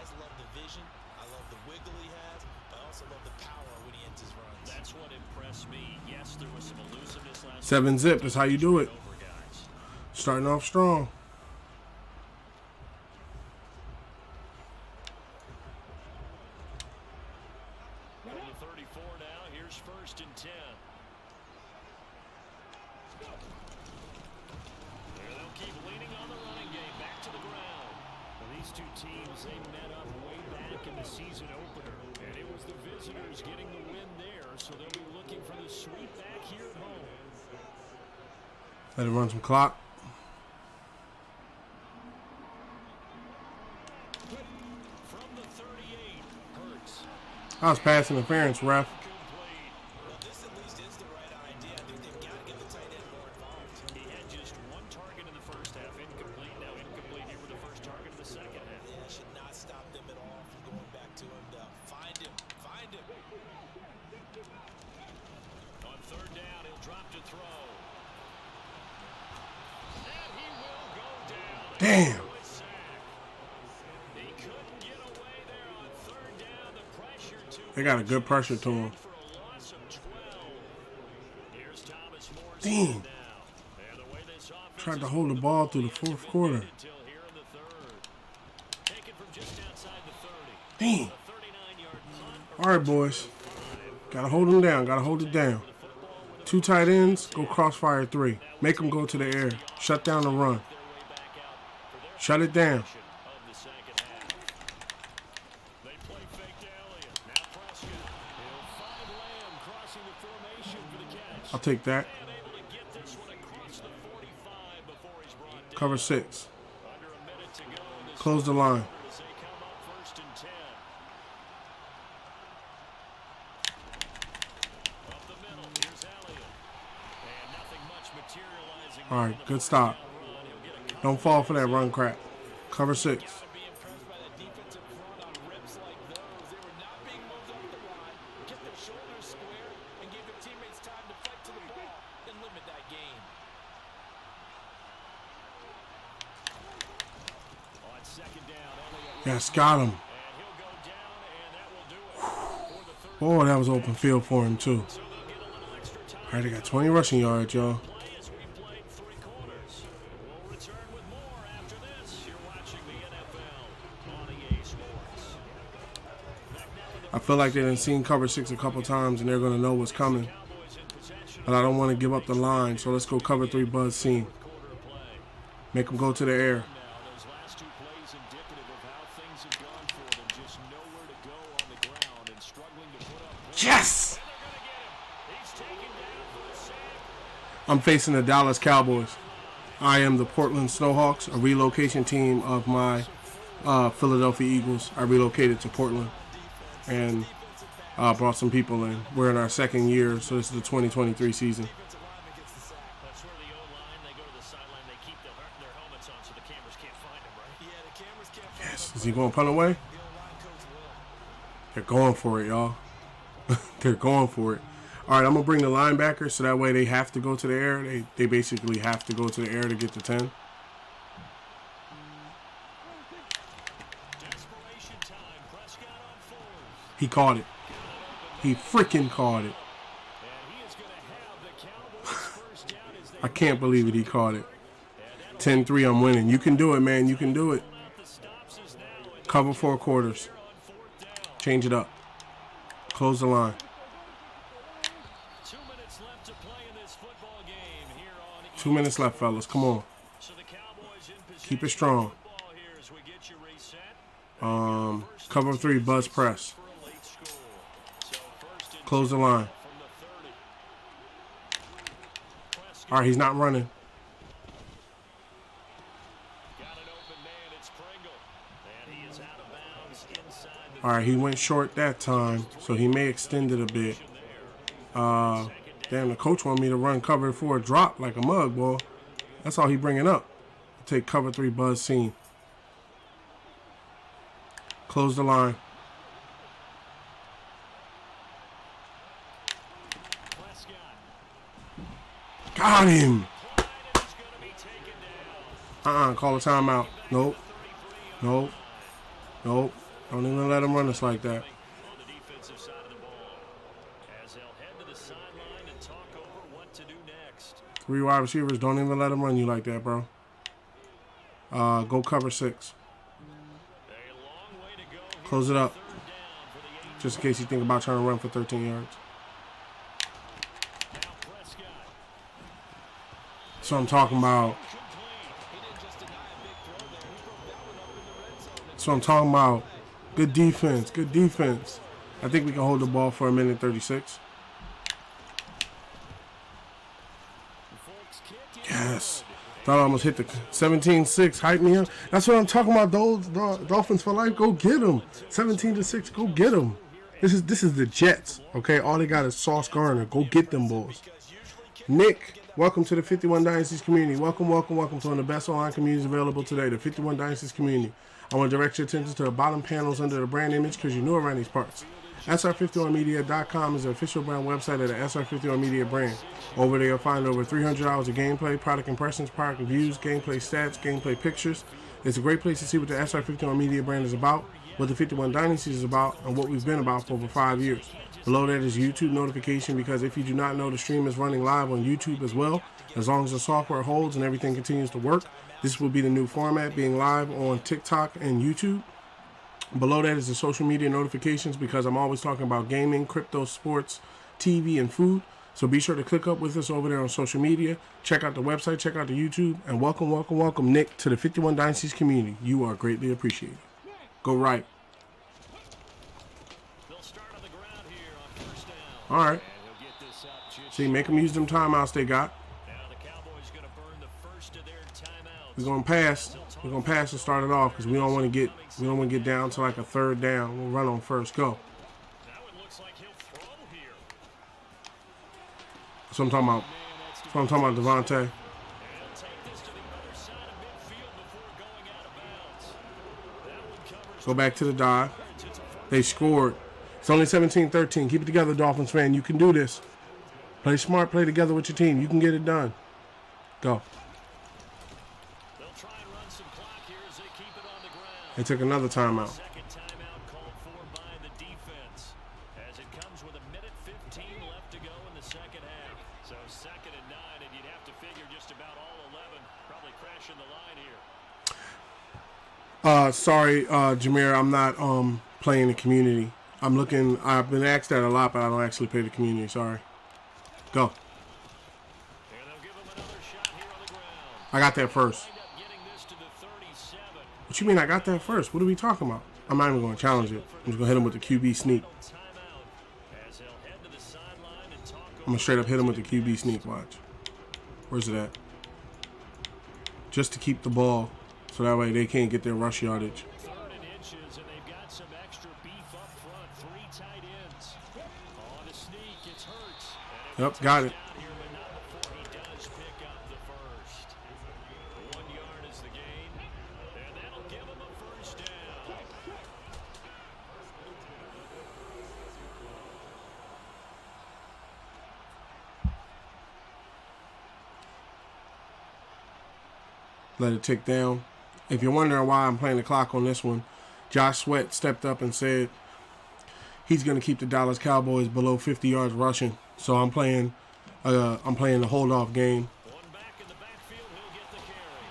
I just love the vision. I love the wiggle he has. I also love the power when he ends his runs. That's what impressed me. Yes, there was some elusiveness last 7-zip. That's how you do it. over, guys. Starting off strong. From the 34 now, here's 1st and 10. They'll keep leaning on the running game. Back to the ground. Well, these two teams, they met up way back in the season opener. And it was the visitors getting the win there, so they'll be looking for the sweep back here at home. Let it run some clock. From the 38, Hurts. I was pass interference, ref. Well, this at least is the right idea. I think they've got to get the tight end more involved. He had just one target in the first half, incomplete. Now incomplete here with the first target in the second half. Yeah, should not stop them at all from going back to him to find him. Find him. On third down, he'll drop to throw. And he will go down. Damn. He couldn't get away there on third down. The pressure to They got a good pressure to him. for a loss of 12. Here's Thomas Morrison Damn. now. And the way this offense Tried to is hold the ball through the fourth quarter. until here in the third. Taken from just outside the 30. Damn. A 39-yard punt. All right, boys. Gotta hold them down. Gotta hold it down. 2 tight ends, go crossfire 3. Make them go to the air. Shut down the run. Shut it down. Of the second half. They play fake to Elliott. Now Prescott. He'll find Lamb crossing the formation for the catch. I'll take that. And able to get this one across the 45 before he's brought down. Cover 6. Under a minute to go in this Close the line. as they come up first and 10. Up the middle, here's Elliott. And nothing much materializing. All right, good stop. Don't fall for that run crack. Cover 6. Gotta be impressed by the defensive front on rips like those. They were not being moved off the line, kept their shoulders square, and gave their teammates time to fight to the ball and limit that gain. On second down, Elliott. Yes, got him. And he'll go down, and that will do it for the third. Boy, that was open field for him, too. So they'll get a little extra time. All right, they got 20 rushing yards, y'all. Play as we played 3 quarters. We'll return with more after this. You're watching the NFL on EA Sports. Back now with the I feel like they done seen cover 6 a couple times, and they're going to know what's coming. Cowboys in possession But I don't want to give up the line, so let's go cover 3 buzz seam. quarter of play. Make them go to the air. Now, those last 2 plays indicative of how things have gone for them. Just nowhere to go on the ground and struggling to put up points. Yes! And they're going to get him. He's taken down for the sack. I'm facing the Dallas Cowboys. I am the Portland Snowhawks, a relocation team of my Philadelphia Eagles. I relocated to Portland and brought some people in. We're in our second year, so this is the 2023 season. That's where the O-line, they go to the sideline, they keep their helmets on so the cameras can't find them, right? Yeah, the cameras can't find Yes. Is he going to punt away? the O-line coach will. They're going for it, y'all. They're going for it. All right, I'm going to bring the linebackers so that way they have to go to the air. They basically have to go to the air to get to 10. Desperation time. Prescott on 4th. He caught it. He freaking caught it. And he is going to have the Cowboys first down as they I can't believe it. He caught it. 10-3, I'm winning. You can do it, man. You can do it. pull out the stops as now. And Cover 4 quarters. on 4th down. Change it up. Close the line. 2 minutes left to play in this football game here on 2 minutes left, fellas. Come on. So the Cowboys in possession Keep it strong. of the football here as we get you reset. Cover 3, buzz press. For a late score. So first and Close the line. from the 30. Prescott All right, he's not running. got an open man. It's Pringle. And he is out of bounds inside the All right, he went short that time, so he may extend it a bit. Damn, the coach wanted me to run cover 4 drop like a mug, boy. That's all he bringing up. Take cover 3 buzz seam. Close the line. Prescott. Got him. Clyde, and he's going to be taken down. Call a timeout. Nope. Nope. Nope. Don't even let him run us like that. On the defensive side of the ball. As they'll head to the sideline and talk over what to do next. 3 wide receivers, don't even let him run you like that, bro. Go cover 6. A long way to go. Close it up. Third down for the 8. Just in case you think about trying to run for 13 yards. Now Prescott. That's what I'm talking about. He didn't just deny a big throw there. He broke that one up in the red zone. That's what I'm talking about. Good defense. Good defense. I think we can hold the ball for a minute 36. Yes. Thought I almost hit the 17-6. Hype me up. That's what I'm talking about. Those Dolphins for life. Go get them. 17-6. Go get them. This is the Jets. Okay. All they got is Sauce Gardner. Go get them boys. Nick, welcome to the 51 Dynasties community. Welcome to one of the best online communities available today, the 51 Dynasties community. I want to direct your attention to the bottom panels under the brand image because you know around these parts. SR51media.com is the official brand website of the SR51 Media brand. Over there you'll find over 300 hours of gameplay, product impressions, product reviews, gameplay stats, gameplay pictures. It's a great place to see what the SR51 Media brand is about, what the 51 Dynasties is about, and what we've been about for over 5 years. Below that is YouTube notification because if you do not know, the stream is running live on YouTube as well. As long as the software holds and everything continues to work, this will be the new format, being live on TikTok and YouTube. Below that is the social media notifications because I'm always talking about gaming, crypto, sports, TV, and food. So be sure to click up with us over there on social media. Check out the website, check out the YouTube, and welcome, Nick, to the 51 Dynasties community. You are greatly appreciated. Go right. All right. See, make them use them timeouts they got. We're gonna pass. We're gonna pass to start it off because we don't want to get down to like a third down. We'll run on first. Go. That's what I'm talking about. That's what I'm talking about, Devontae. Go back to the dive. They scored. It's only 17-13. Keep it together, Dolphins fan. You can do this. Play smart. Play together with your team. You can get it done. Go. They took another timeout. Second timeout called for by the defense as it comes with a minute 15 left to go in the second half. So 2nd and 9, and you'd have to figure just about all 11 probably crashing the line here. Sorry, Jameer, I'm not playing the community. I've been asked that a lot, but I don't actually play the community. Sorry. Go. And they'll give him another shot here on the ground. I got that first. Wind up getting this to the 37. What you mean I got that first? What are we talking about? I'm not even going to challenge it. I'm just going to hit him with the QB sneak. Timeout as he'll head to the sideline and talk I'm going to straight up hit him with the QB sneak. Watch. Where's it at? Just to keep the ball so that way they can't get their rush yardage. 3rd and inches, and they've got some extra beef up front. 3 tight ends. On a sneak, it's Hurts. Yep, got it. Down here, but not before he does pick up the first. 1 yard is the gain, and that'll give him a first down. Let it tick down. If you're wondering why I'm playing the clock on this one, Josh Sweat stepped up and said he's going to keep the Dallas Cowboys below 50 yards rushing. So I'm playing the hold-off game. One back in the backfield, he'll get the carry.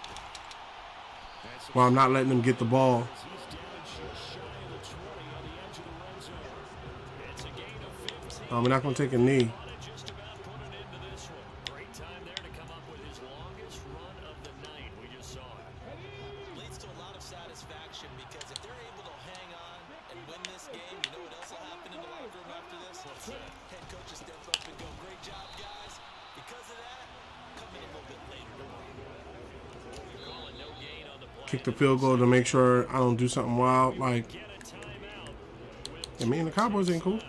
Well, I'm not letting them get the ball. He's down just shy of the 20 on the edge of the red zone. It's a gain of 15. We're not going to take a knee. On it, just about put it into this one. Great time there to come up with his longest run of the night. We just saw it. Leads to a lot of satisfaction because if they're able to hang on and win this game, you know what else will happen in the locker room after this? Head coach will step up and go, great job, guys. Because of that, come in a little bit later tomorrow. Calling no gain on the play. Kick the field goal to make sure I don't do something wild. Like, Get a timeout. I mean, the Cowboys ain't cool.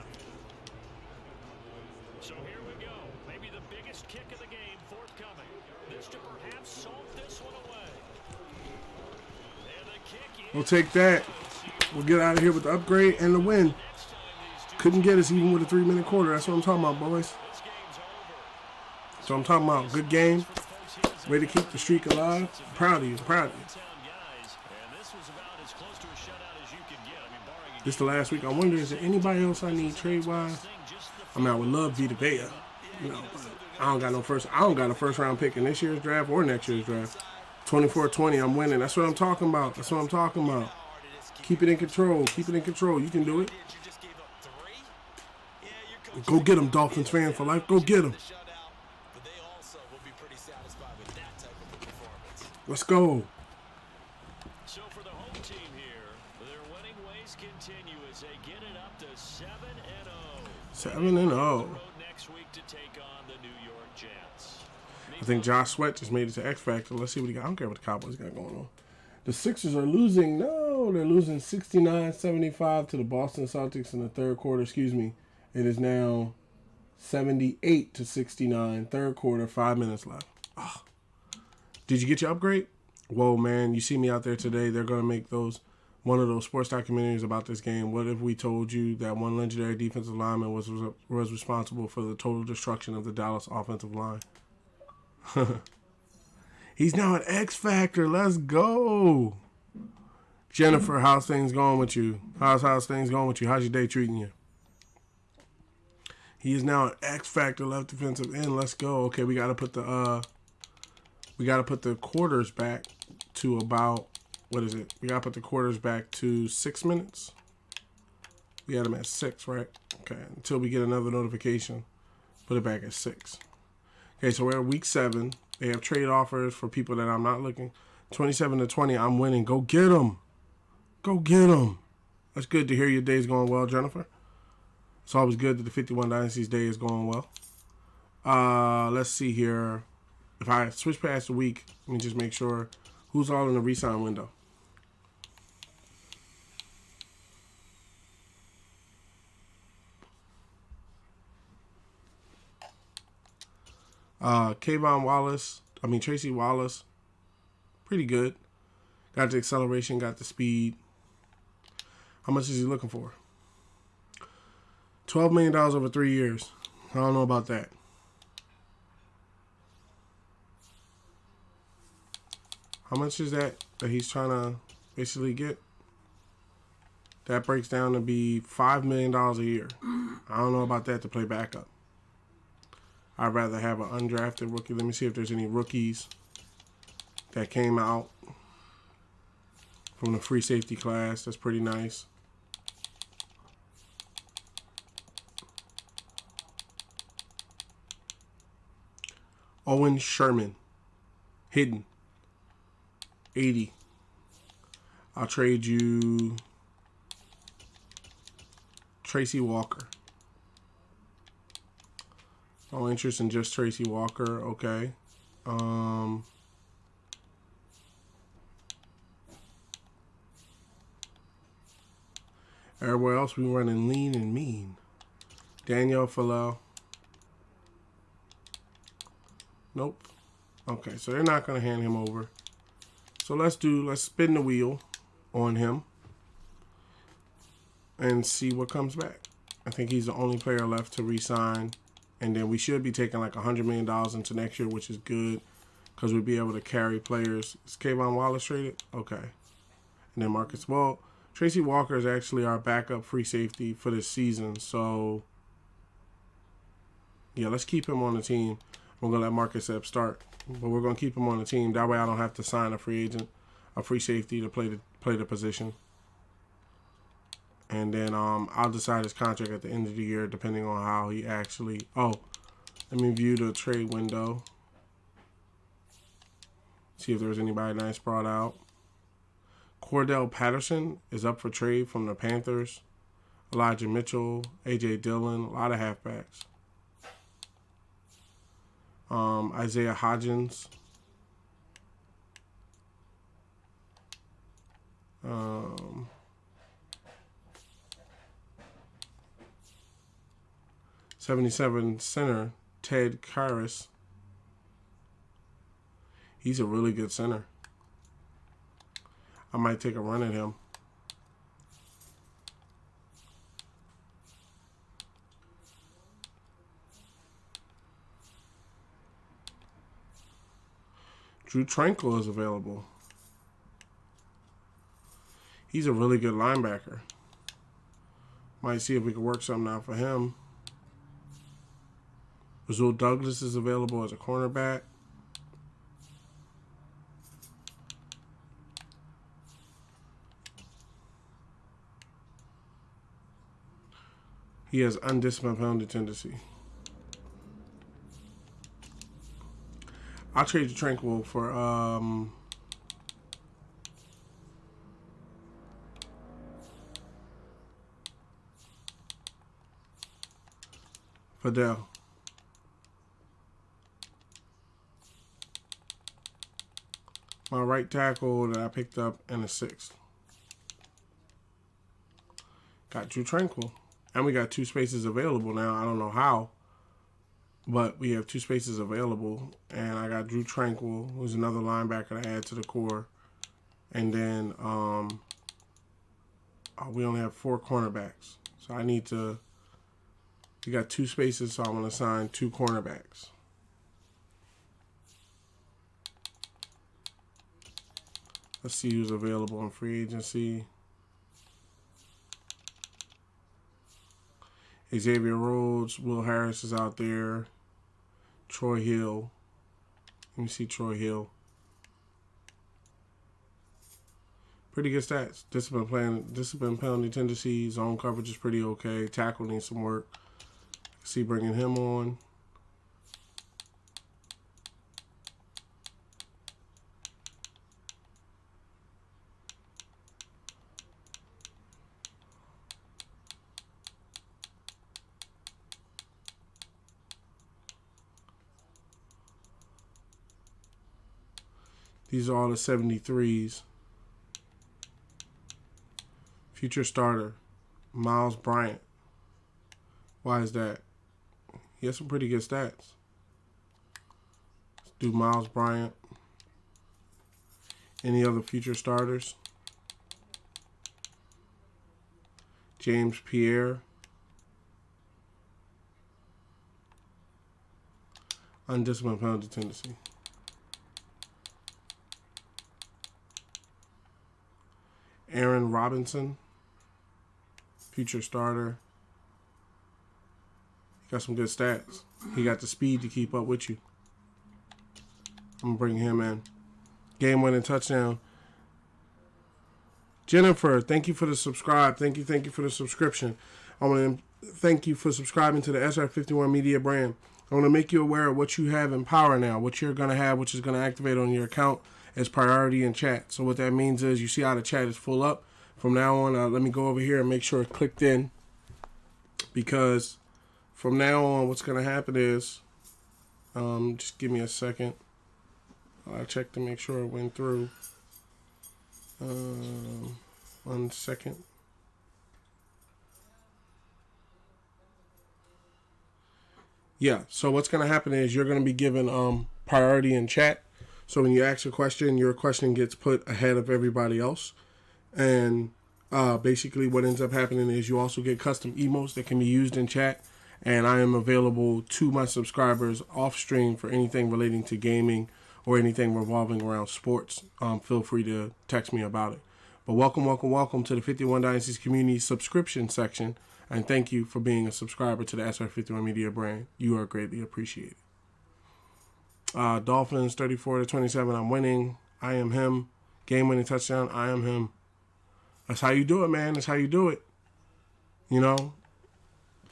So here we go. Maybe the biggest kick of the game forthcoming. This to perhaps salt this one away. And the kick is We'll take that. We'll get out of here with the upgrade and the win. next time these two. Couldn't get us even with a 3-minute quarter. That's what I'm talking about, boys. This game's over. So I'm talking about good game. Way to keep the streak alive. Proud of you. Proud of you. Town guys, and this was about as close to a shutout as you could get. I mean, barring a This the last week. I wonder, is there anybody else I need trade-wise? thing, just the I mean, I would love Vita Vea. You know, but I don't got a first round pick in this year's draft or next year's draft. 24-20, I'm winning. That's what I'm talking about. That's what I'm talking about. Keep it in control. Keep it in control. You can do it. You just gave up 3? Yeah, your coach Go get them, Dolphins fan for life. Go get them. shutout, but they also will be pretty satisfied with that type of a performance. Let's go. So for the home team here, Their winning ways continue as they get it up to 7-0. 7-0. Road next week to take on the New York Jets. I think Josh Sweat just made it to X Factor. Let's see what he got. I don't care what the Cowboys got going on. The Sixers are losing. No, they're losing 69-75 to the Boston Celtics in the third quarter. Excuse me. It is now 78-69. Third quarter, 5 minutes left. Oh. Did you get your upgrade? Whoa, man. You see me out there today. They're going to make one of those sports documentaries about this game. What if we told you that one legendary defensive lineman was responsible for the total destruction of the Dallas offensive line? He's now at X Factor. Let's go. Jennifer, how's things going with you? How's things going with you? How's your day treating you? He is now at X Factor left defensive end. Let's go. Okay, we gotta put the quarters back to about, what is it? We gotta put the quarters back to 6 minutes. We had him at 6, right? Okay, until we get another notification, put it back at 6. Okay, so we're at week 7. They have trade offers for people that I'm not looking. 27-20, I'm winning. Go get them. Go get them. That's good to hear your day's going well, Jennifer. It's always good that the 51 Dynasty's day is going well. Let's see here. If I switch past the week, let me just make sure who's all in the re-sign window. Tracy Wallace, pretty good. Got the acceleration, got the speed. How much is he looking for? $12 million over 3 years. I don't know about that. How much is that he's trying to basically get? That breaks down to be $5 million a year. I don't know about that to play backup. I'd rather have an undrafted rookie. Let me see if there's any rookies that came out from the free safety class. That's pretty nice. Owen Sherman. Hidden. 80. I'll trade you Tracy Walker. No interest in just Tracy Walker. Okay. Everywhere else we running lean and mean. Daniel Falel. Nope. Okay, so they're not going to hand him over. So let's spin the wheel on him and see what comes back. I think he's the only player left to re-sign. And then we should be taking like $100 million into next year, which is good because we'll be able to carry players. Is Kayvon Wallace traded? Okay. And then Marcus. Well, Tracy Walker is actually our backup free safety for this season. So, yeah, let's keep him on the team. We're going to let Marcus Epps start. But we're going to keep him on the team. That way I don't have to sign a free agent, a free safety to play the position. And then I'll decide his contract at the end of the year depending on how he actually... Oh, let me view the trade window. See if there's anybody nice brought out. Cordell Patterson is up for trade from the Panthers. Elijah Mitchell, A.J. Dillon, a lot of halfbacks. Isaiah Hodgins. '77 center Ted Karras. He's a really good center. I might take a run at him. Drew Tranquil is available. He's a really good linebacker. Might see if we can work something out for him. Rasul Douglas is available as a cornerback. He has undisciplined penalty tendency. I'll trade you Tranquil for Fidel. My right tackle that I picked up in the 6th. Got Drew Tranquil. And we got 2 spaces available now. I don't know how, but we have 2 spaces available. And I got Drew Tranquil, who's another linebacker to add to the core. And then we only have 4 cornerbacks. So I need to, we got 2 spaces, so I'm going to assign 2 cornerbacks. Let's see who's available in free agency. Xavier Rhodes, Will Harris is out there. Troy Hill. Let me see Troy Hill. Pretty good stats. Discipline penalty tendency. Zone coverage is pretty okay. Tackle needs some work. See bringing him on. These are all the 73s. Future starter, Miles Bryant. Why is that? He has some pretty good stats. Let's do Miles Bryant. Any other future starters? James Pierre. Undisciplined penalty tendency. Aaron Robinson, future starter. He got some good stats. He got the speed to keep up with you. I'm going to bring him in. Game-winning touchdown. Jennifer, thank you for the subscribe. Thank you for the subscription. I want to thank you for subscribing to the SR51 Media brand. I want to make you aware of what you have in power now, what you're going to have, which is going to activate on your account as priority in chat. So what that means is you see how the chat is full up. From now on, let me go over here and make sure it clicked in, because from now on what's going to happen is, just give me a second. I'll check to make sure it went through. 1 second. Yeah, so what's going to happen is you're going to be given priority in chat. So when you ask a question, your question gets put ahead of everybody else. And basically what ends up happening is you also get custom emotes that can be used in chat. And I am available to my subscribers off stream for anything relating to gaming or anything revolving around sports. Feel free to text me about it. But welcome to the 51 Dynasties Community subscription section. And thank you for being a subscriber to the SR51 Media brand. You are greatly appreciated. Dolphins 34-27. I'm winning. I am him. Game-winning touchdown. I am him. That's how you do it, man. That's how you do it. You know,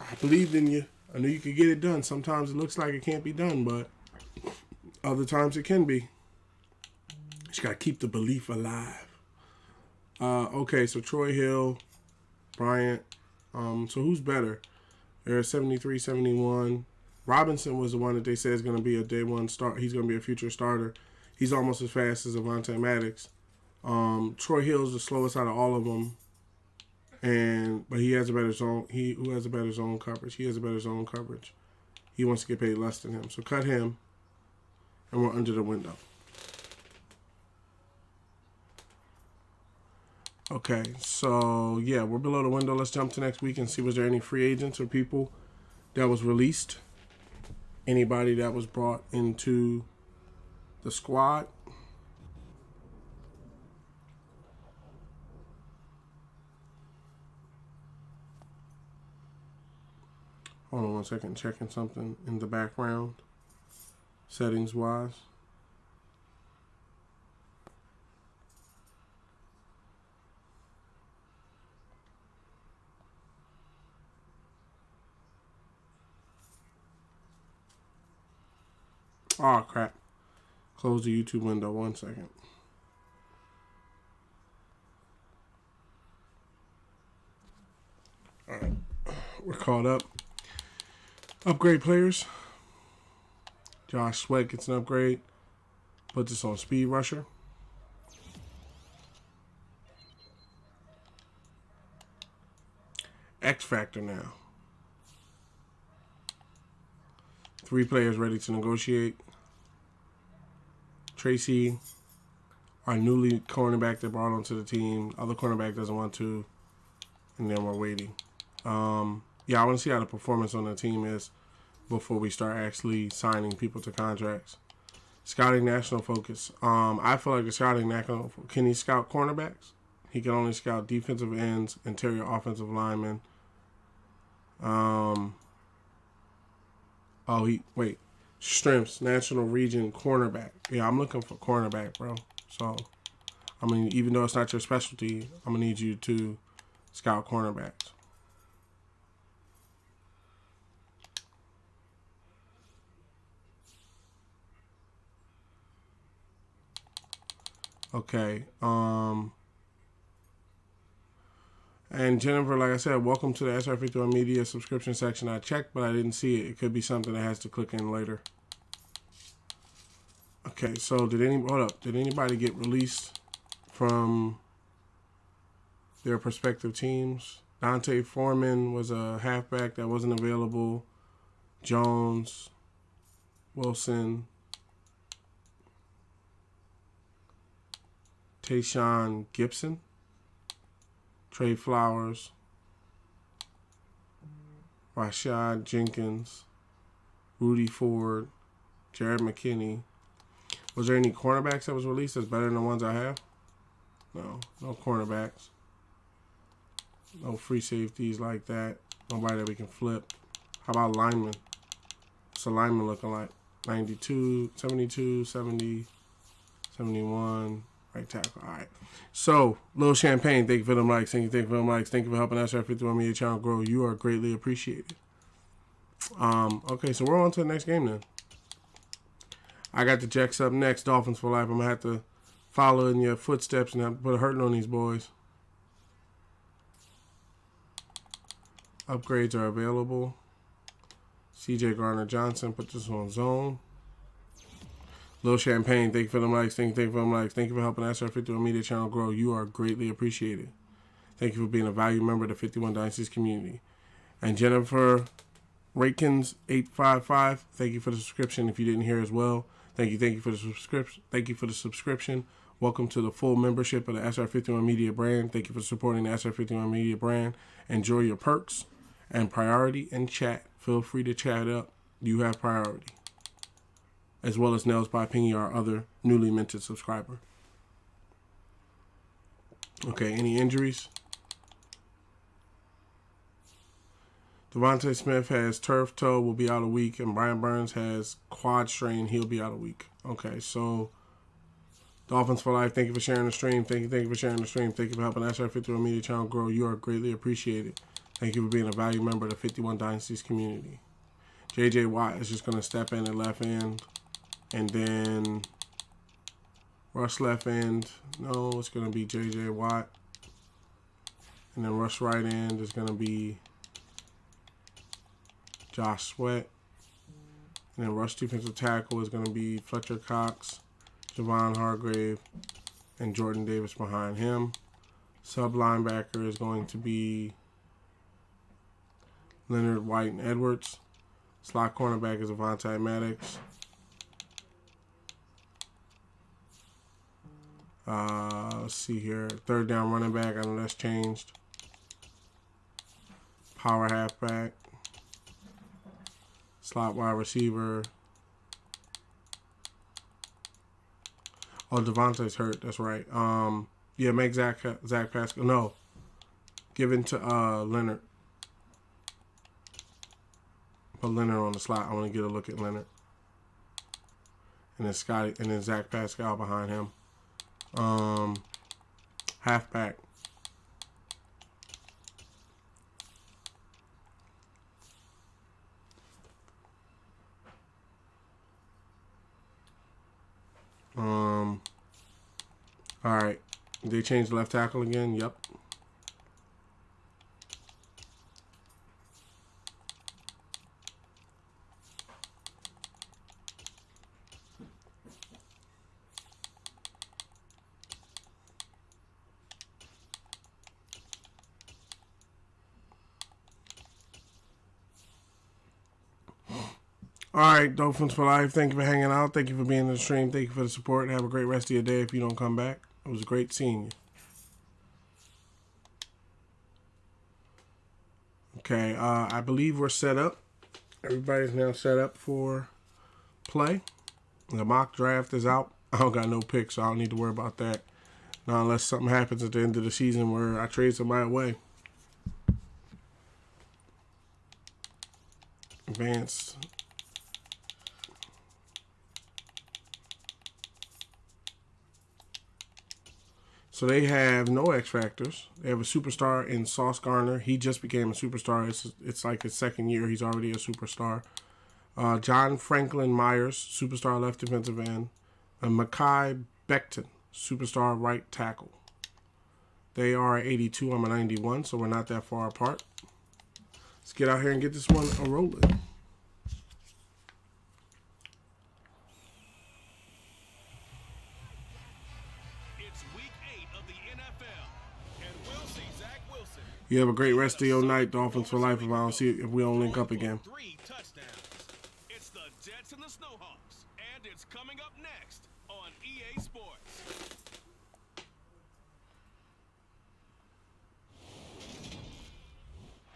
I believed in you. I knew you could get it done. Sometimes it looks like it can't be done, but other times it can be. Just got to keep the belief alive. Okay, so Troy Hill, Bryant. So who's better? They're 73, 71. Robinson was the one that they said is going to be a day one start. He's going to be a future starter. He's almost as fast as Avonte Maddox. Troy Hill's the slowest out of all of them, but he has a better zone. Who has a better zone coverage? He has a better zone coverage. He wants to get paid less than him, so cut him, and we're under the window. Okay, so yeah, we're below the window. Let's jump to next week and see was there any free agents or people that was released. Anybody that was brought into the squad. Hold on 1 second, checking something in the background, settings wise. Oh, crap. Close the YouTube window 1 second. All right. We're caught up. Upgrade players. Josh Sweat gets an upgrade. Put this on Speed Rusher. X Factor now. 3 players ready to negotiate. Tracy, our newly cornerback that brought onto the team. Other cornerback doesn't want to. And then we're waiting. Yeah, I want to see how the performance on the team is before we start actually signing people to contracts. Scouting national focus. I feel like the scouting national. Can he scout cornerbacks? He can only scout defensive ends, interior offensive linemen. Strengths, national region, cornerback. Yeah, I'm looking for cornerback, bro. So, I mean, even though it's not your specialty, I'm gonna need you to scout cornerbacks. Okay. And Jennifer, like I said, welcome to the SR51 Media subscription section. I checked, but I didn't see it. It could be something that has to click in later. Okay, so did anybody get released from their respective teams? Dante Foreman was a halfback that wasn't available. Jones, Wilson, Tayshawn Gibson, Trey Flowers, Rashad Jenkins, Rudy Ford, Jared McKinney. Was there any cornerbacks that was released that's better than the ones I have? No cornerbacks. No free safeties like that. Nobody that we can flip. How about linemen? What's the lineman looking like? 92, 72, 70, 71. Right tackle. All right. So, Lil Champagne, thank you for them likes. Thank you for them likes. Thank you for helping SR51 Media channel grow. You are greatly appreciated. Okay, so we're on to the next game then. I got the Jets up next. Dolphins for life. I'm going to have to follow in your footsteps and have to put a hurting on these boys. Upgrades are available. CJ Gardner-Johnson, put this on zone. Lil Champagne, thank you for them likes. Thank you for them likes. Thank you for helping SR51 Media channel grow. You are greatly appreciated. Thank you for being a valued member of the 51 Dynasties community. And Jennifer Rakins 855, thank you for the subscription. If you didn't hear as well, thank you for the subscription. Thank you for the subscription. Welcome to the full membership of the SR51 Media brand. Thank you for supporting the SR51 Media brand. Enjoy your perks and priority and chat. Feel free to chat up. You have priority. As well as Nels by Pingy, our other newly minted subscriber. Okay, any injuries? Devontae Smith has turf toe, will be out a week, and Brian Burns has quad strain, he'll be out a week. Okay, so Dolphins for life, thank you for sharing the stream. Thank you for sharing the stream. Thank you for helping SR51 Media channel grow. You are greatly appreciated. Thank you for being a valued member of the 51 Dynasties community. JJ Watt is just going to step in at left end. And then rush left end. No, it's going to be JJ Watt. And then rush right end is going to be Josh Sweat. And then rush defensive tackle is going to be Fletcher Cox, Javon Hargrave, and Jordan Davis behind him. Sub linebacker is going to be Leonard White and Edwards. Slot cornerback is Avonte Maddox. Let's see here. Third down running back. I know that's changed. Power halfback. Slot wide receiver. Oh, Devontae's hurt. That's right. Yeah, make Zach Pascal. No. Give it to Leonard. Put Leonard on the slot. I want to get a look at Leonard. And then Scotty, and then Zach Pascal behind him. Halfback. All right. They changed left tackle again. Yep. All right, Dolphins for life. Thank you for hanging out. Thank you for being in the stream. Thank you for the support. Have a great rest of your day if you don't come back. It was great seeing you. Okay, I believe we're set up. Everybody's now set up for play. The mock draft is out. I don't got no picks, so I don't need to worry about that. Now, unless something happens at the end of the season where I trade somebody away. Advanced. So they have no X Factors. They have a superstar in Sauce Gardner. He just became a superstar. It's like his second year. He's already a superstar. John Franklin Myers, superstar left defensive end. And Mekhi Becton, superstar right tackle. They are 82. I'm a 91, so we're not that far apart. Let's get out here and get this one a-rolling. You have a great rest of your night, Dolphins for life. If we don't link up again. 3 touchdowns. It's the Jets and the Snowhawks, and it's coming up next on EA Sports.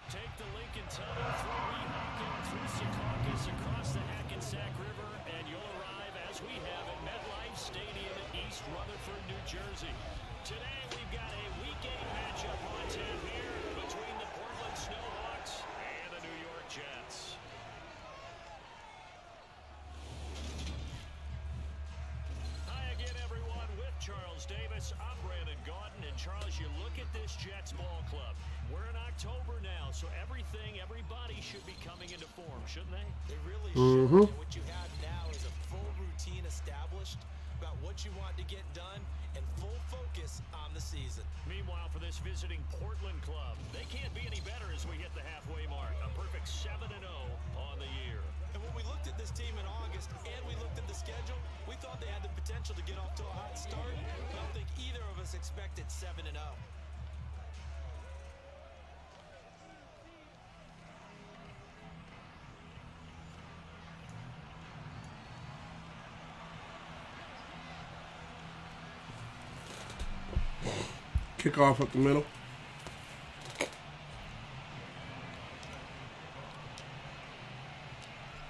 Take the Lincoln Tunnel through Weehawken, through Secaucus, across the Hackensack River, and you'll arrive as we have at MetLife Stadium in East Rutherford, New Jersey. Today we've got a Week 8 matchup on tap here between the Portland Snowhawks and the New York Jets. Hi again, everyone, with Charles Davis. I'm Brandon Gaudin, and Charles, you look at this Jets ball club. We're in October now, so everybody should be coming into form, shouldn't they? They really should. And what you have now is a full routine established about what you want to get done and full focus on the season. Meanwhile, for this visiting Portland club, they can't be any better as we hit the halfway mark. A perfect 7-0 on the year. And when we looked at this team in August and we looked at the schedule, we thought they had the potential to get off to a hot start. I don't think either of us expected 7-0. Kick off up the middle.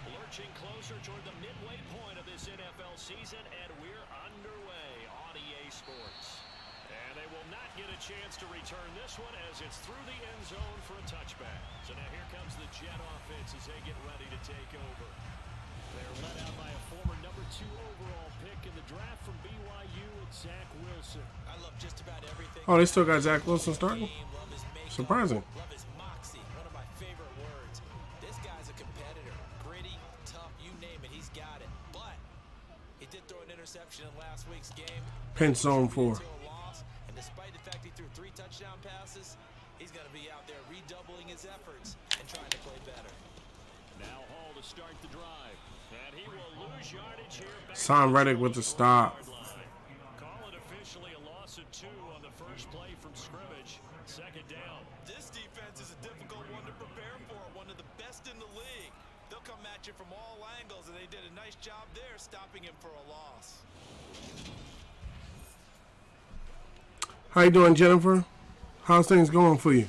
Lurching closer toward the midway point of this NFL season, and we're underway on EA Sports. And they will not get a chance to return this one as it's through the end zone for a touchback. So now here comes the Jet offense as they get ready to take over. They're led out by a former number 2 overall pick in the draft from BYU, it's Zach Wilson. I love just about everything. Oh, they still got Zach Wilson starting? Love his makeup, Surprising. Love his moxie. One of my favorite words. This guy's a competitor. Gritty, tough, you name it, he's got it. But he did throw an interception in last week's game. Pinch zone 4. And despite the fact he threw 3 touchdown passes, he's going to be out there redoubling his efforts and trying to play better. Now Hall to start the drive. And he will lose yardage here. Son Reddick with the stop. Call it officially a loss of 2 on the first play from scrimmage. Second down. This defense is a difficult one to prepare for. One of the best in the league. They'll come at you from all angles, and they did a nice job there stopping him for a loss. How you doing, Jennifer? How's things going for you?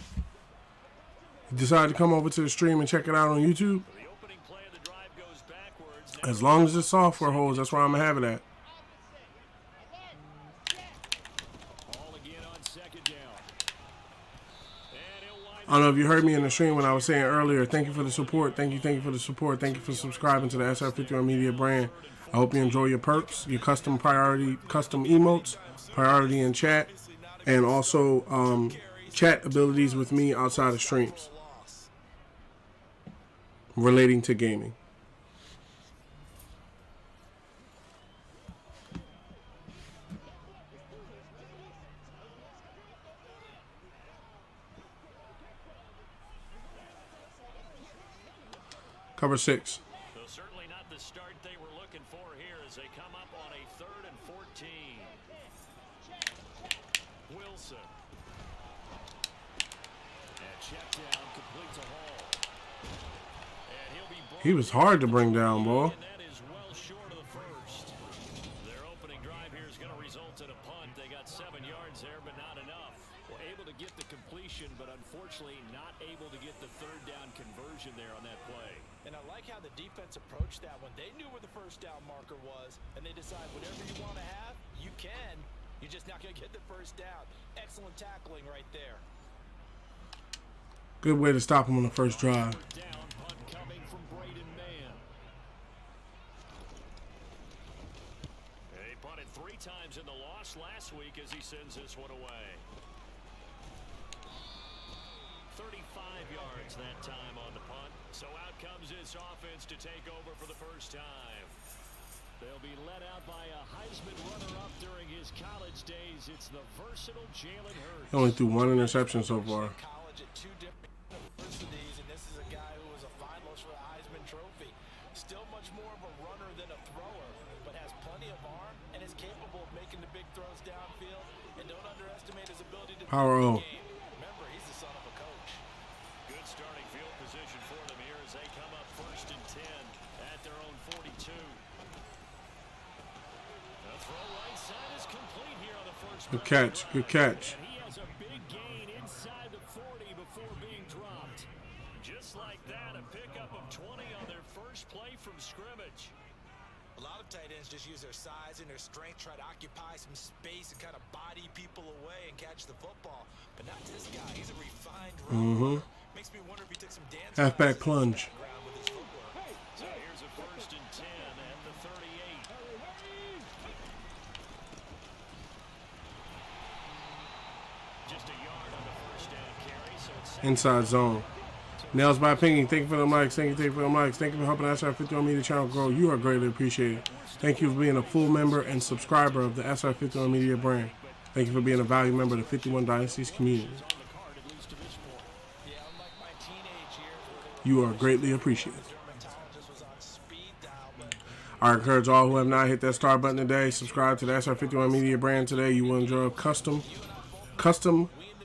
You decided to come over to the stream and check it out on YouTube? The opening play of the drive goes backwards. As long as the software holds, that's where I'm going to have it at. Ball again on second down. And he'll wind I don't know if you heard me in the stream when I was saying earlier, thank you for the support. Thank you for the support. Thank you for subscribing to the SR51 Media brand. I hope you enjoy your perks, your custom emotes, priority in chat, and also chat abilities with me outside of streams relating to gaming. Cover 6. So certainly not the start they were looking for here as they come up on a 3rd and 14. Wilson. And check down complete to Hall. And he'll be He was hard to bring down, boy. And that is well short of the first. Their opening drive here is going to result in a punt. They got 7 yards there, but not enough. Well, able to get the completion, but unfortunately not able to get the third down conversion there on that play. And I like how the defense approached that one. They knew where the first down marker was, and they decide whatever you want to have, you can. You're just not going to get the first down. Excellent tackling right there. Good way to stop him on the first drive. Down, punt coming from Braden Mann. He punted 3 times in the loss last week as he sends this one away. 35 yards that time on the punt. So out comes this offense to take over for the first time. They'll be led out by a Heisman runner-up during his college days. It's the versatile Jalen Hurts. He only threw 1 interception so far. College at 2 different universities, and this is a guy who was a finalist for the Heisman Trophy. Still much more of a runner than a thrower, but has plenty of arm and is capable of making the big throws downfield. And don't underestimate his ability to Power O. game. Remember, he's the son of a coach. Good starting field position for them here as they come up 1st and 10 at their own 42. The throw right side is complete here on the first. Good catch. Good catch. And he has a big gain inside the 40 before being dropped. Just like that, a pickup of 20 on their first play from scrimmage. A lot of tight ends just use their size and their strength, try to occupy some space and kind of body people away and catch the football. But not this guy. He's a refined runner. Makes me wonder if he took some dance Halfback classes plunge. with his footwork. So here's a 1st and 10 at the 38. Just a yard on the first down carry, so it's Inside zone. Nails by Pinky. Thank you for the mics. Thank you for the mics. Thank you for helping SR51 Media channel grow. You are greatly appreciated. Thank you for being a full member and subscriber of the SR51 Media brand. Thank you for being a valued member of the 51 Dynasties community. on the card, at least to this point. Yeah, unlike my teenage years where You are greatly appreciated. the dermatologist was on speed dial, but I encourage all who have not hit that star button today, subscribe to the SR51 Media brand today. You will enjoy custom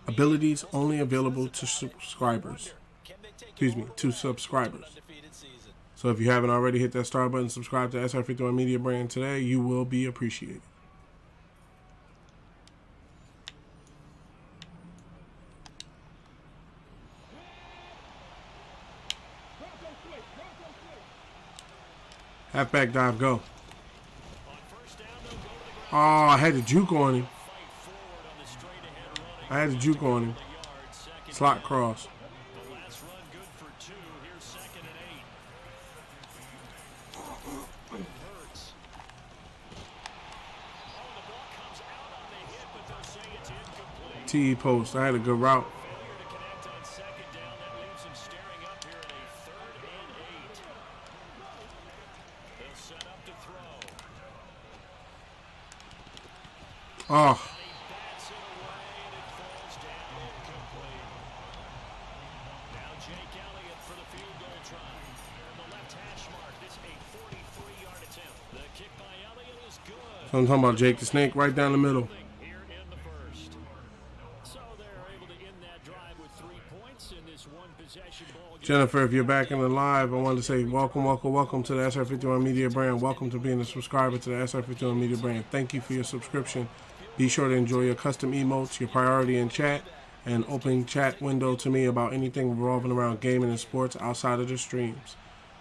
abilities only available to subscribers. can they take Excuse me, to subscribers. undefeated season? So if you haven't already hit that star button, subscribe to SR51 Media brand today. You will be appreciated. Halfback dive, go. On first down, they'll go to the ground. Oh, I had the juke on him. Fight forward on the straight-ahead running. I had the juke on him. The yard, second Slot down. cross. The last run good for 2. Here's 2nd and 8. Hurts. Oh, the ball comes out on the hit, but they'll say it's incomplete. TE post. I had a good route. Failure to connect on 2nd down. That leaves them staring up here at a 3rd and 8. They'll set up to throw. Oh, He bats it away and it falls down incomplete. Now Jake Elliott for the field goal try. The left hash mark. This a 43-yard attempt. The kick by Elliott is good. so I'm talking about Jake the Snake right down the middle. Here in the first. So they're able to end that drive with 3 points in this one-possession ball game. Jennifer, if you're back in the live, I wanted to say welcome to the SR51 Media brand. Welcome to being a subscriber to the SR51 Media brand. Thank you for your subscription. Be sure to enjoy your custom emotes, your priority in chat, and open chat window to me about anything revolving around gaming and sports outside of the streams.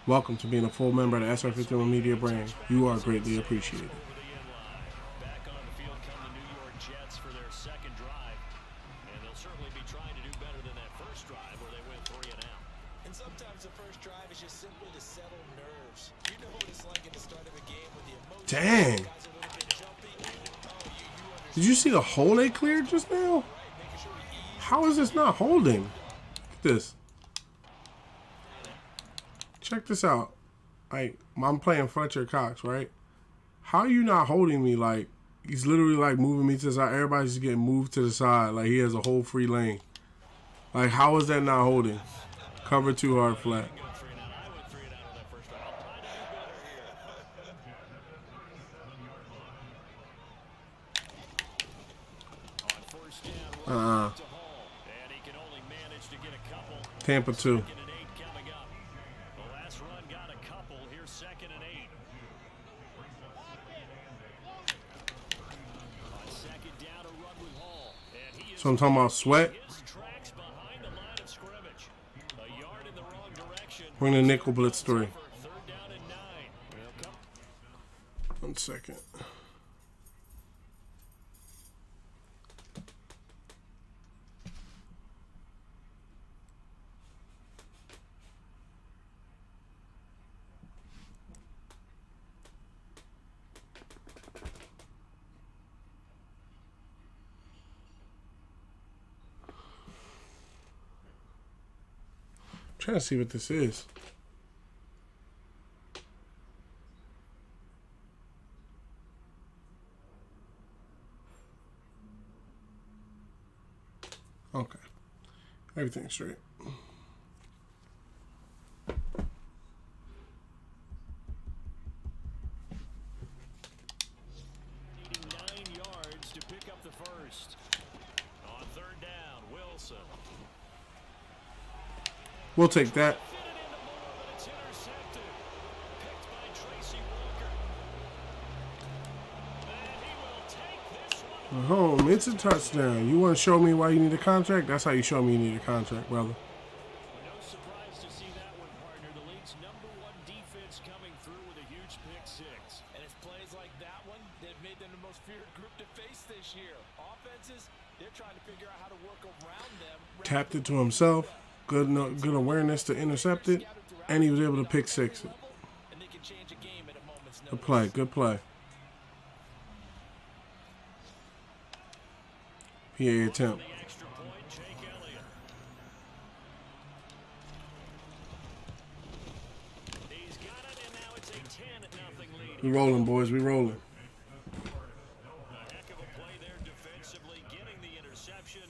Welcome to being a full member of the SR51 Media brand. You are greatly appreciated. Over the end line. Back on the field come the New York Jets for their second drive. And they'll certainly be trying to do better than that first drive where they went 3 and out. And sometimes the first drive is just simply to settle nerves. You know what it's like at the start of a game with the emotions. Dang. Guys a little bit jumpy. Oh, you understand. Did you see the hole they cleared just now? Making sure we ease. How is this not holding? Look at this. Check this out. Like, I'm playing Fletcher Cox, right? How are you not holding me? Like, he's literally like moving me to the side. Everybody's just getting moved to the side. Like, he has a whole free lane. Like, how is that not holding? Cover 2 hard flat. Go 3 and out. I went 3 and out on that first drive. I'll try to do better here. On first down, to Hall. And he can only manage to get a couple. Tampa 2. 2nd and 8 coming up. The last run got So I'm talking about sweat. His tracks behind the line of scrimmage. A yard in the wrong direction. Bring the nickel blitz 3. Third down and 9. They'll come 1 second. Trying to see what this is. Okay. Everything's straight. needing 9 yards to pick up the first. On third down, Wilson. We'll take that. Fitted into Moore, but it's intercepted. Picked by Tracy Walker. And he will take this one. Home, it's a touchdown. You want to show me why you need a contract? That's how you show me you need a contract, brother. No surprise to see that one, partner. The league's #1 defense coming through with a huge pick six. And it's plays like that one that made them the most feared group to face this year. Offenses, they're trying to figure out how to work around them. Tapped it to himself. Good awareness to intercept it. And he was able to pick six it. And they can change a game at a moment's notice. Good play. Good play. PA attempt. The extra point, Jake Elliott. He's got it, and now it's a 10-0 lead. We rolling, boys. We rolling. A heck of a play there defensively, getting the interception,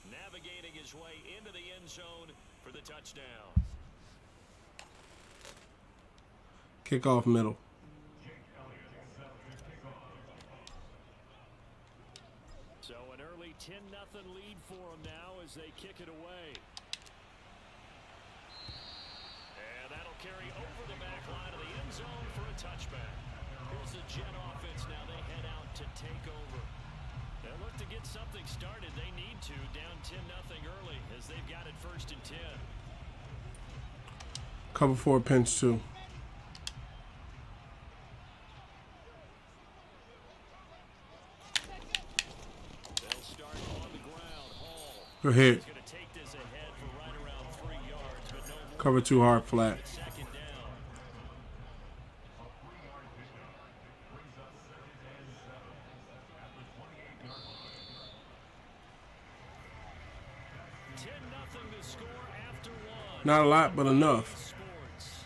navigating his way into the end zone for the touchdown. Kickoff middle. So an early 10-0 lead for them now as they kick it away. And that'll carry over the back line of the end zone for a touchback. Here's the Jet offense now. They head out to take over. They look to get something started. They need to, down 10-0 early as they've got it 1st and 10. Cover 4, pinch 2. They'll start on the ground. Hall Good hit. is going to take this ahead for right around 3 yards, but no more. Cover 2 hard flat. Second down. To score after 1. Not a lot, but enough. Sports.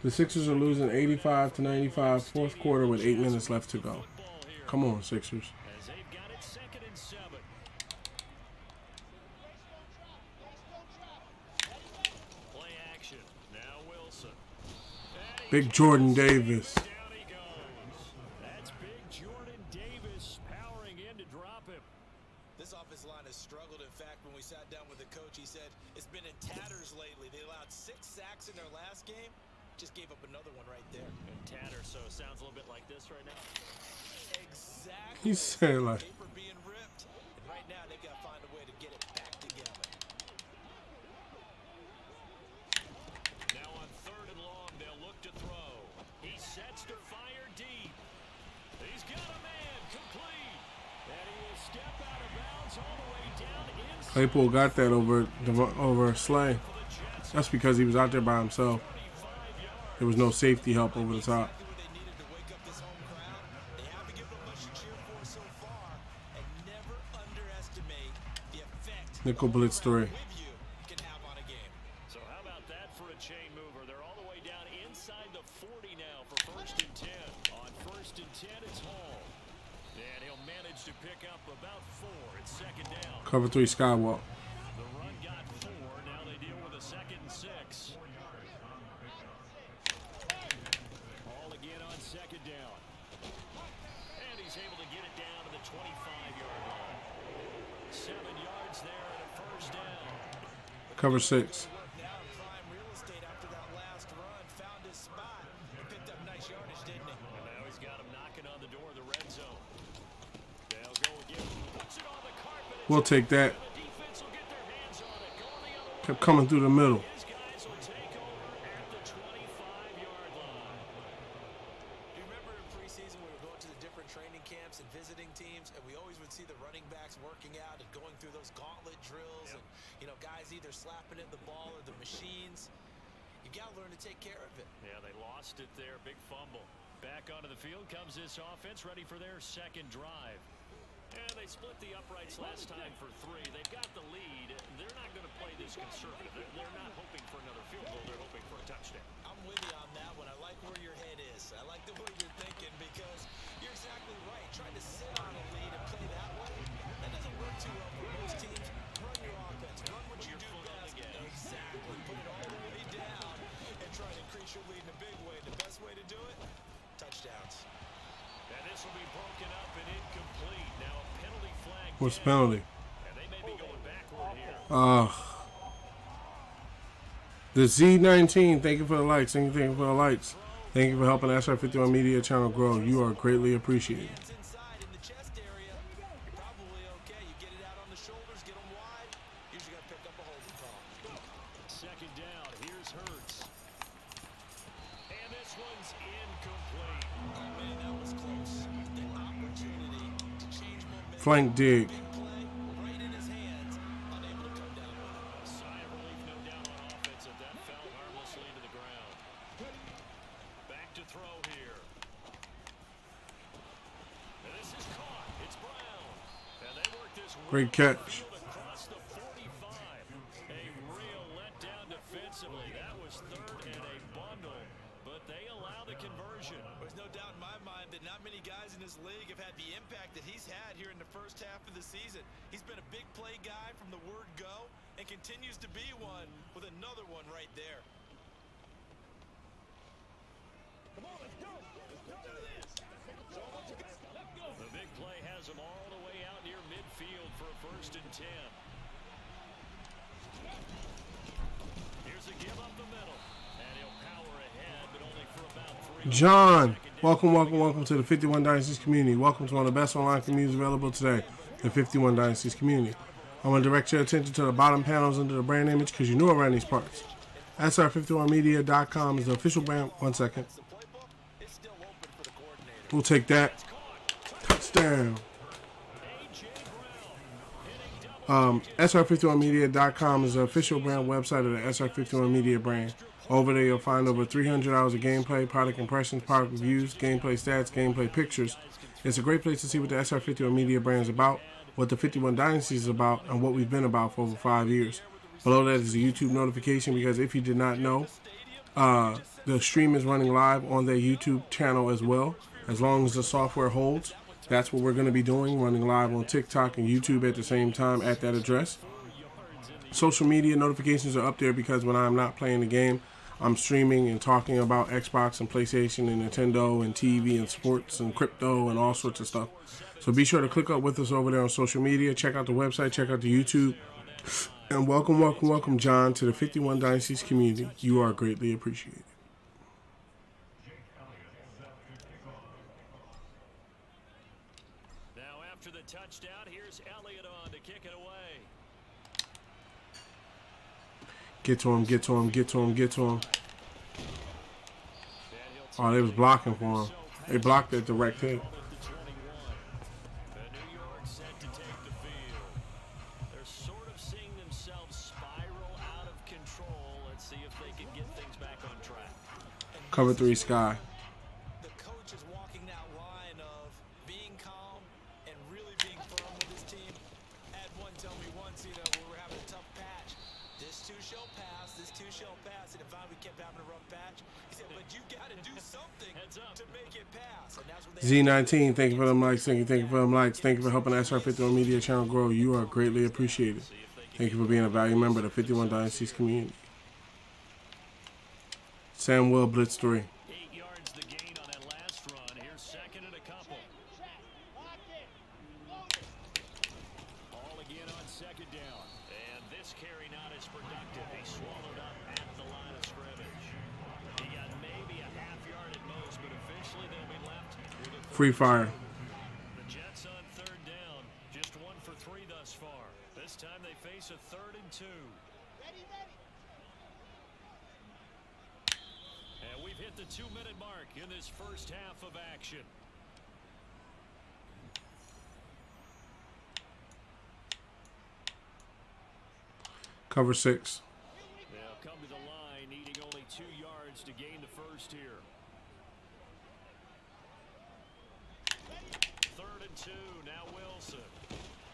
The Sixers are losing 85-95, fourth quarter with 8 minutes left to go. Football here Come on, Sixers. as they've got it 2nd and 7. Play action. Now Wilson. And he Big Jordan Davis. down he goes. That's big Jordan Davis powering in to drop him. This offensive line has struggled. In fact, when we sat down with the coach, he said it's been in tatters lately. They allowed 6 sacks in their last game. Just gave up another one right there. And tatter, so it sounds a little bit like this right now. Exactly. He said like, Paper being ripped. And right now, they've got to find a way to get it back together. Now on 3rd and long, they'll look to throw. He sets to fire deep. He's got a man complete. And he will step out of bounds all the way down inside Claypool got that over Slay. for the Jets. That's because he was out there by himself. 35 yards. There was no safety help over the top. Exactly what they needed to wake up this home crowd. They haven't given them much to cheer for so far. And never underestimate the effect Nickel blitz 3. with you can have on a game. So how about that for a chain mover? They're all the way down inside the 40 now for 1st and 10. On 1st and 10, it's Hall. And he'll manage to pick up about 4. It's 2nd down. Cover 3 skywalk. The run got 4. Now they deal with a 2nd and 6. Hall again on 2nd down. And he's able to get it down to the 25-yard line. 7 yards there and a 1st down. Cover 6. Now in prime real estate after that last run. Found his spot. And picked up nice yardage, didn't he? And now he's got him knocking on the door of the red zone. We'll take that. The defense will get their hands on it. Going the other way. Kept coming through the middle. His guys will take over at the 25-yard line. Do you remember in preseason we were going to the different training camps and visiting teams, and we always would see the running backs working out and going through those gauntlet drills, and guys either slapping at the ball or the machines. You got to learn to take care of it. Yeah, they lost it there. Big fumble. Back onto the field comes this offense, ready for their second drive. And they split the uprights last time for 3. They've got the lead. They're not going to play this conservative. They're not hoping for another field goal. They're hoping for a touchdown. I'm with you on that one. I like where your head is. I like the way you're thinking because you're exactly right. Trying to sit on a lead and play that way, that doesn't work too well for most teams. Run your offense. Run what you do best. Exactly. Put it all the way down and try to increase your lead in a big way. The best way to do it, touchdowns. And this will be broken up and incomplete. Now a penalty flag. What's the penalty? And they may be going backward here. The Z19, thank you for the likes. Thank you for the likes. Thank you for helping SR51 Media channel grow. You are greatly appreciated. Hands inside in the chest area, you're probably okay. You get it out on the shoulders, get them wide. Usually got to pick up a holding call. Second down. Here's Hurts. And this one's incomplete. Oh, man, that was close. The opportunity to change momentum. Flank dig. Big play, right in his hands, unable to come down with it. A sigh of relief, no doubt, on offense if that fell harmlessly into the ground. Back to throw here. And this is caught. It's Brown. And they work this Great catch. across the 45. A real letdown defensively. That was third and a bundle, but they allow the conversion. There's no doubt in my mind that not many guys in this league have had the impact that he's had here in the first half of the season. He's been a big play guy from the word go and continues to be one with another one right there. The big play has them all the way out near midfield for a 1st and 10. Here's a give up the middle, and he'll power ahead, but only for about 3. John, welcome to the 51 Dynasties community. Welcome to one of the best online communities available today, the 51 Dynasties community. I want to direct your attention to the bottom panels under the brand image because you know around these parts. SR51media.com is the official brand. 1 second. The playbook is still open for the coordinator. We'll take that. Touchdown. SR51media.com is the official brand website of the SR51 Media brand. Over there, you'll find over 300 hours of gameplay, product impressions, product reviews, gameplay stats, gameplay pictures. It's a great place to see what the SR51 Media brand is about, what the 51 Dynasties is about, and what we've been about for over 5 years. Below that is a YouTube notification because if you did not know, the stream is running live on their YouTube channel as well. As long as the software holds, that's what we're going to be doing, running live on TikTok and YouTube at the same time at that address. Social media notifications are up there because when I'm not playing the game, I'm streaming and talking about Xbox and PlayStation and Nintendo and TV and sports and crypto and all sorts of stuff. So be sure to click up with us over there on social media. Check out the website, check out the YouTube. And welcome, John, to the 51 Dynasties community. You are greatly appreciated. Now after the touchdown, here's Elliott on to kick it away. Get to him. Oh, they was blocking for him. They blocked that direct hit. The 21. New York set to take the field. They're sort of seeing themselves spiral out of control. Let's see if they can get things back on track. Cover 3 Sky. The coach is walking that line of being calm and really being firm with his team. Had one tell me once, we were having a tough patch. This too shall pass. And if we kept having a rough patch, he said, but you got to do something to make it pass. And that's what they Z19, thank you for them likes. Thank you for them likes. Thank you for helping SR51 Media channel grow. You are greatly appreciated. Thank you for being a valued member of the 51 Dynasties community. Sam Will, Blitz 3. 8 yards the gain on that last run. Here's second and a couple. All again on second down. And this carry not as productive. He swallowed up at the line of scrimmage. He got maybe a half yard at most, but officially they'll be left with a Free fire. The Jets on third down. Just 1 for 3 thus far. This time they face a 3rd and 2. And we've hit the 2-minute mark in this first half of action. Cover 6. They'll come to the line, needing only 2 yards to gain the first here. 3rd and 2. Now Wilson.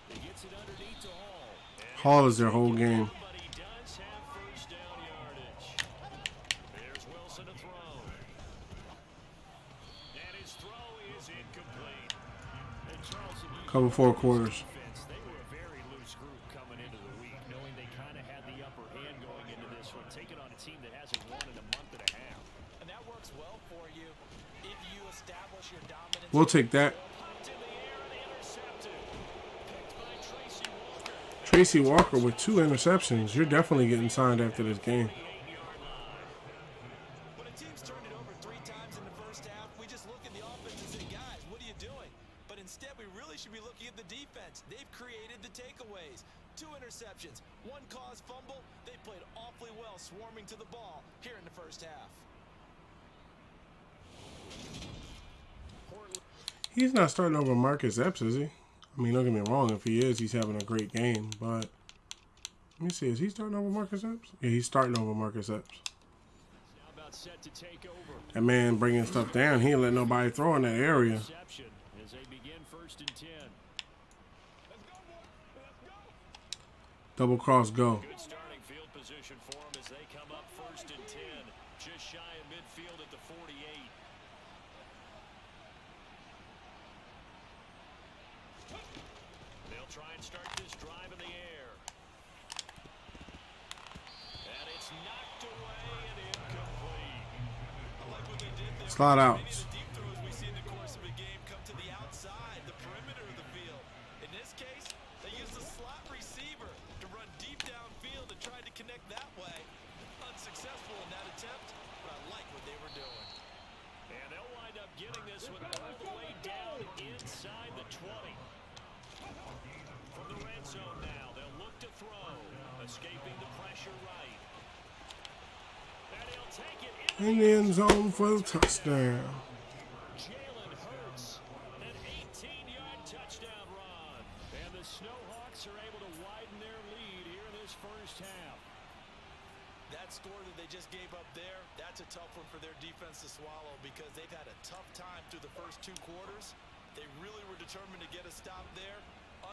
He gets it underneath to Hall. Hall is their whole game. But he does have first down yardage. There's Wilson to throw. And his throw is incomplete. And Charleston Cover 4 quarters. defense, they were a very loose group coming into the week, knowing they kind of had the upper hand going into this one, taking on a team that hasn't won in a month and a half. And that works well for you if you establish your dominance. We'll take that. Popped in the air and intercepted. Picked by Tracy Walker. Tracy Walker with 2 interceptions. You're definitely getting signed after this game. 8-yard line. When a team's turned it over 3 times in the first half, we just look at the offense and say, guys, what are you doing? But instead, we really should be looking at the defense. They've created the takeaways. 2 interceptions, 1 caused fumble. They played awfully well swarming to the ball here in the first half. He's not starting over Marcus Epps, is he? I mean, don't get me wrong. If he is, he's having a great game. But let me see. Is he starting over Marcus Epps? Yeah, he's starting over Marcus Epps. Now about set to take over. That man bringing stuff down. He ain't let nobody throw in that area. Interception as they begin 1st and 10. Double cross go. Good starting field position for them as they come up 1st and 10. Just shy of midfield at the 48. They'll try and start this drive in the air. And it's knocked away and incomplete. I like what they did there. Slide out. Many of the deep throws we see in the course of a game come to the outside, the perimeter of the field. In this case, they used a slot receiver to run deep downfield and tried to connect that way. Unsuccessful in that attempt, but I like what they were doing. And they'll wind up getting this one all the way down inside the 20. From the red zone now, they'll look to throw. Escaping the pressure right. And he'll take it In the end zone for the touchdown. Jalen Hurts, an 18-yard touchdown run. And the Snowhawks are able to widen their lead here in this first half. That score that they just gave up there, that's a tough one for their defense to swallow because they've had a tough time through the first 2 quarters. They really were determined to get a stop there,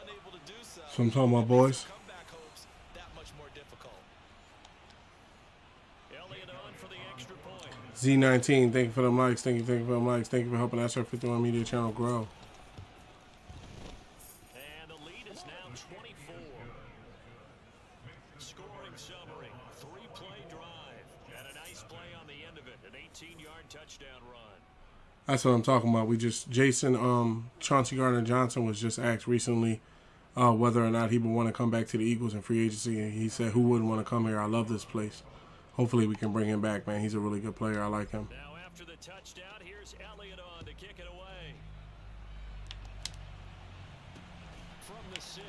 unable to do so. So I'm talking about, boys. Comeback hopes that much more difficult. Elliott on for the extra point. Z19, thank you for them likes. Thank you for them likes. Thank you for helping SR51 Media Channel grow. And the lead is now 24. Scoring summary, 3-play drive. And a nice play on the end of it, an 18-yard touchdown run. That's what I'm talking about. Chauncey Gardner-Johnson was just asked recently whether or not he would want to come back to the Eagles in free agency. And he said, who wouldn't want to come here? I love this place. Hopefully we can bring him back, man. He's a really good player. I like him. Now after the touchdown, here's Elliott on to kick it away. From the 6.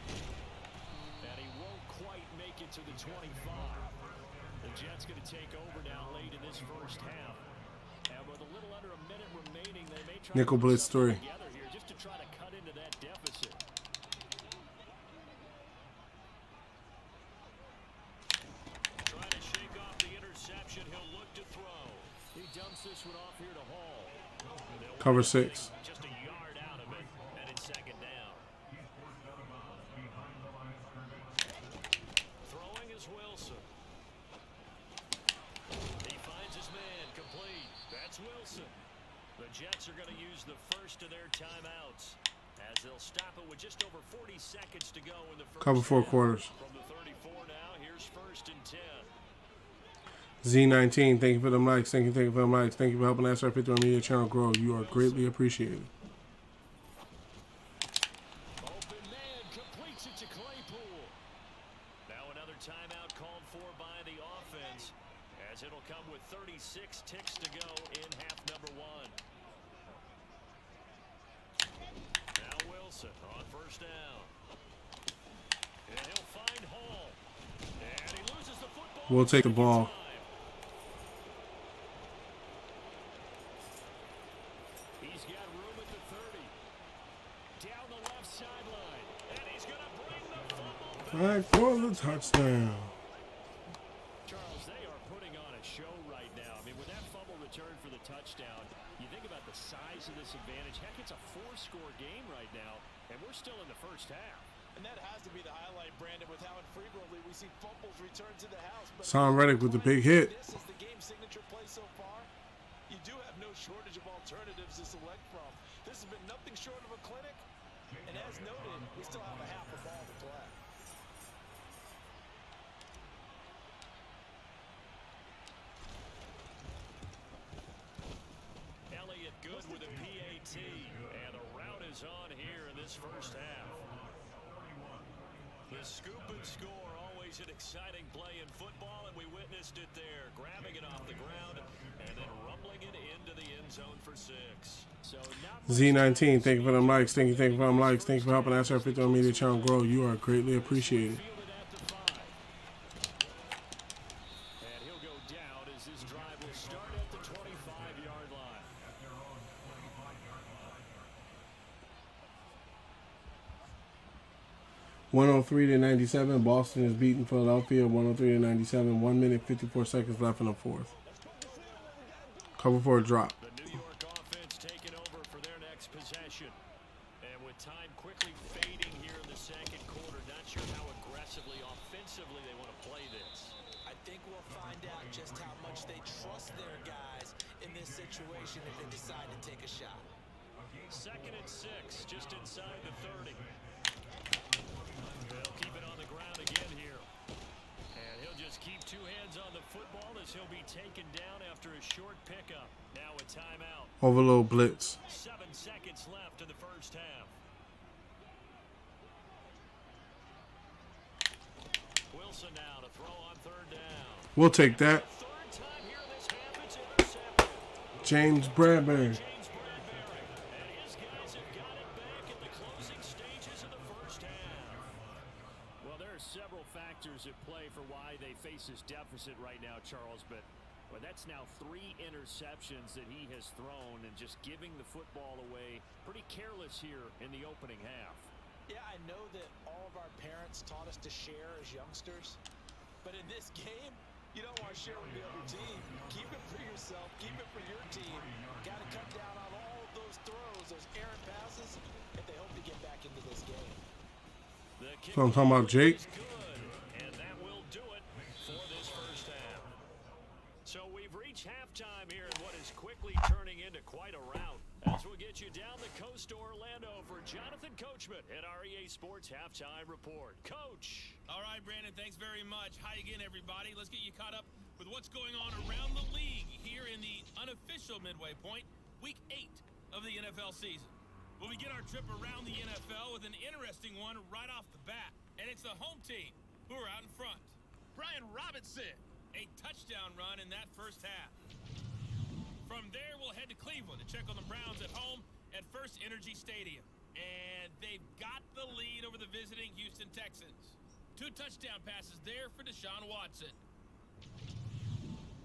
And he won't quite make it to the 25. The Jets going to take over now late in this first half. And with a little under a minute remaining, they may try Nickel to blitz put something 3. together here just to try to cut into that deficit. Trying to shake off the interception. He'll look to throw. He dumps this one off here to Hall. Cover 6. Just a yard out of it, and it's 2nd down. Throwing is Wilson. He finds his man, complete. That's Wilson. The Jets are going to use the first of their timeouts as they'll stop it with just over 40 seconds to go in the first Cover 4 half. quarters. From the 34 now, here's 1st and 10. Z19, thank you for them likes. Thank you for them likes. Thank you for helping SR51 Media Channel grow. You are greatly appreciated. Open man completes it to Claypool. Now another timeout called for by the offense as it'll come with 36 ticks to go in half number 1. Now Wilson on 1st first down. And he'll find Hall. And he loses the football. We'll take the ball. He's got room at the 30. Down the left sideline. And he's going to bring the fumble back. Back for the touchdown. Charles, they are putting on a show right now. I mean, with that fumble return for the touchdown, you think about the size of this advantage. Heck, it's a 4-score game right now, and we're still in the first half. And that has to be the highlight, Brandon, with how infrequently we see fumbles return to the house. But Sam Reddick with the big hit. this is the game signature play so far. You do have no shortage of alternatives to select from. This has been nothing short of a clinic. And as noted, we still have a half a ball to play. Elliott good with a PAT, and the route is on here in this first half. The scoop and score, always an exciting play in football, and we witnessed it there, grabbing it off the ground and then rumbling it into the end zone for 6. So Z19, thank you for them likes. Thank you for them likes. Thank you for helping SR 51 Media Channel grow. You are greatly appreciated. fielded at the 5. And he'll go down as this drive will start at the 25-yard line. 103-97. Boston is beating Philadelphia 103-97. 1 minute 54 seconds left in the fourth. Cover for a drop. The New York offense taking over for their next possession. And with time quickly fading here in the second quarter, not sure how aggressively, offensively they want to play this. I think we'll find out just how much they trust their guys in this situation if they decide to take a shot. 2nd and 6, just inside the 30. They'll keep it on the ground again here. And he'll just keep 2 hands on the football as he'll be taken down after a short pickup. Now a timeout. Overload blitz. 7 seconds left in the first half. Wilson now to throw on 3rd down. We'll take that. 3rd time here in this half, it's intercepted. James Bradbury. James Bradbury and his guys have got it back in the closing stages of the first half. Well, there are several factors at play for why they face this deficit right now, Charles, but well, that's now 3 interceptions that he has thrown and just giving the football away. Pretty careless here in the opening half. Yeah, I know that all of our parents taught us to share as youngsters, but in this game, you don't want to share with the other team. Keep it for yourself. Keep it for your team. Got to cut down on all of those throws, those errant passes, if they hope to get back into this game. The kick So I'm talking about Jake. is good, and that will do it for this first half. So we've reached halftime here in what is quickly turning into quite a rout. As we'll get you down the coast to Orlando for Jonathan Coachman at our EA Sports Halftime Report. Coach. All right, Brandon, thanks very much. Hi again, everybody. Let's get you caught up with what's going on around the league here in the unofficial midway point, week 8 of the NFL season. We'll begin our trip around the NFL with an interesting one right off the bat, and it's the home team who are out in front. Brian Robinson, a touchdown run in that first half. From there, we'll head to Cleveland to check on the Browns at home at First Energy Stadium. And they've got the lead over the visiting Houston Texans. 2 touchdown passes there for Deshaun Watson.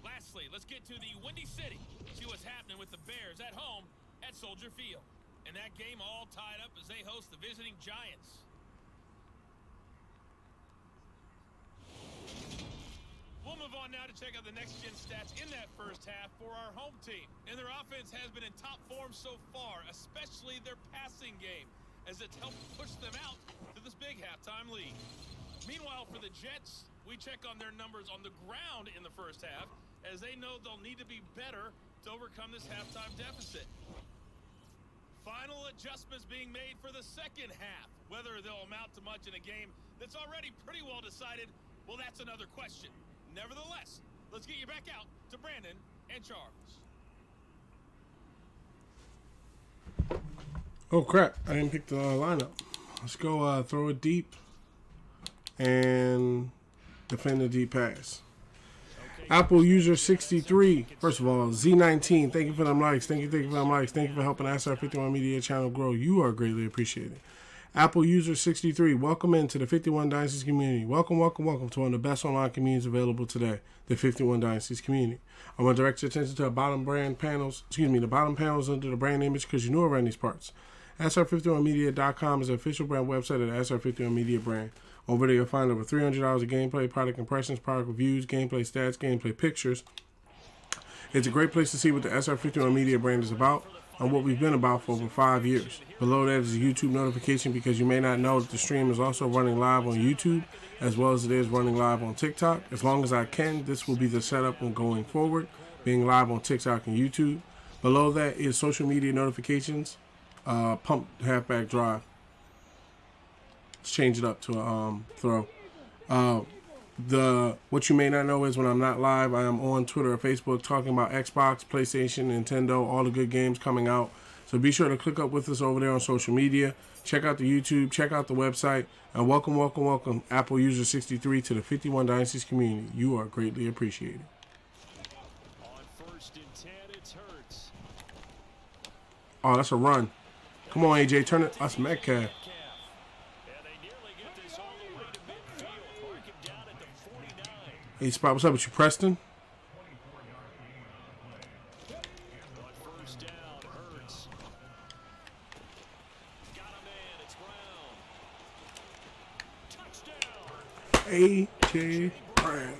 Lastly, let's get to the Windy City. See what's happening with the Bears at home at Soldier Field. And that game all tied up as they host the visiting Giants. We'll move on now to check out the next-gen stats in that first half for our home team. And their offense has been in top form so far, especially their passing game, as it's helped push them out to this big halftime lead. Meanwhile, for the Jets, we check on their numbers on the ground in the first half, as they know they'll need to be better to overcome this halftime deficit. Final adjustments being made for the second half. Whether they'll amount to much in a game that's already pretty well decided, well, that's another question. Nevertheless, let's get you back out to Brandon and Charles. Oh crap, I didn't pick the lineup. Let's go throw it deep and defend the deep pass. Apple user 63. First of all, Z19, thank you for them likes. Thank you for them likes. Thank you for helping SR 51 Media Channel grow. You are greatly appreciated. Apple User 63, welcome into the 51 Dynasties community. Welcome to one of the best online communities available today, the 51 Dynasties community. I want to direct your attention to the bottom panels under the brand image because you know around these parts. SR51media.com is the official brand website of the SR51 Media brand. Over there you'll find over $300 of gameplay, product impressions, product reviews, gameplay stats, gameplay pictures. It's a great place to see what the SR51 Media brand is about and what we've been about for over 5 years. Below that is a YouTube notification because you may not know that the stream is also running live on YouTube as well as it is running live on TikTok. As long as I can, this will be the setup on going forward, being live on TikTok and YouTube. Below that is social media notifications, pump halfback drive. Let's change it up to a throw. What you may not know is when I'm not live, I am on Twitter or Facebook talking about Xbox, PlayStation, Nintendo, all the good games coming out. So be sure to click up with us over there on social media. Check out the YouTube, check out the website, and welcome, Apple User 63 to the 51 Dynasties community. You are greatly appreciated. On 1st and 10, it's Hurts. Oh, that's a run. Come on, AJ, turn it. That's Metcalf. And they nearly get this all the way to midfield. Mark him down at the 49. Hey, Spot, what's up with you, Preston? On 1st down, Hurts. Got a man, it's Brown. Touchdown. AJ Brown.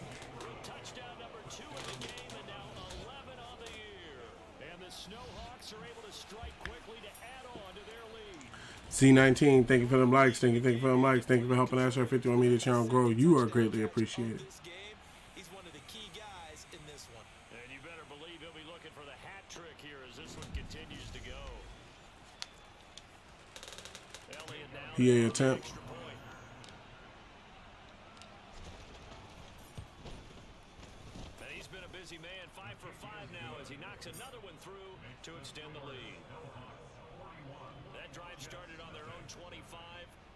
Touchdown number 2 in the game, and now 11 on the year. And the Snowhawks are able to strike quickly to add on to their lead. C19, thank you for them likes. Thank you for them likes. Thank you for helping SR51 Media channel grow. You are greatly appreciated. This game, he's one of the key guys in this one. And you better believe he'll be looking for the hat trick here as this one continues to go. Elliott now PA with the attempt. extra point. And he's been a busy man, 5 for 5 now as he knocks another one through to extend the lead. That drive started on their own 25.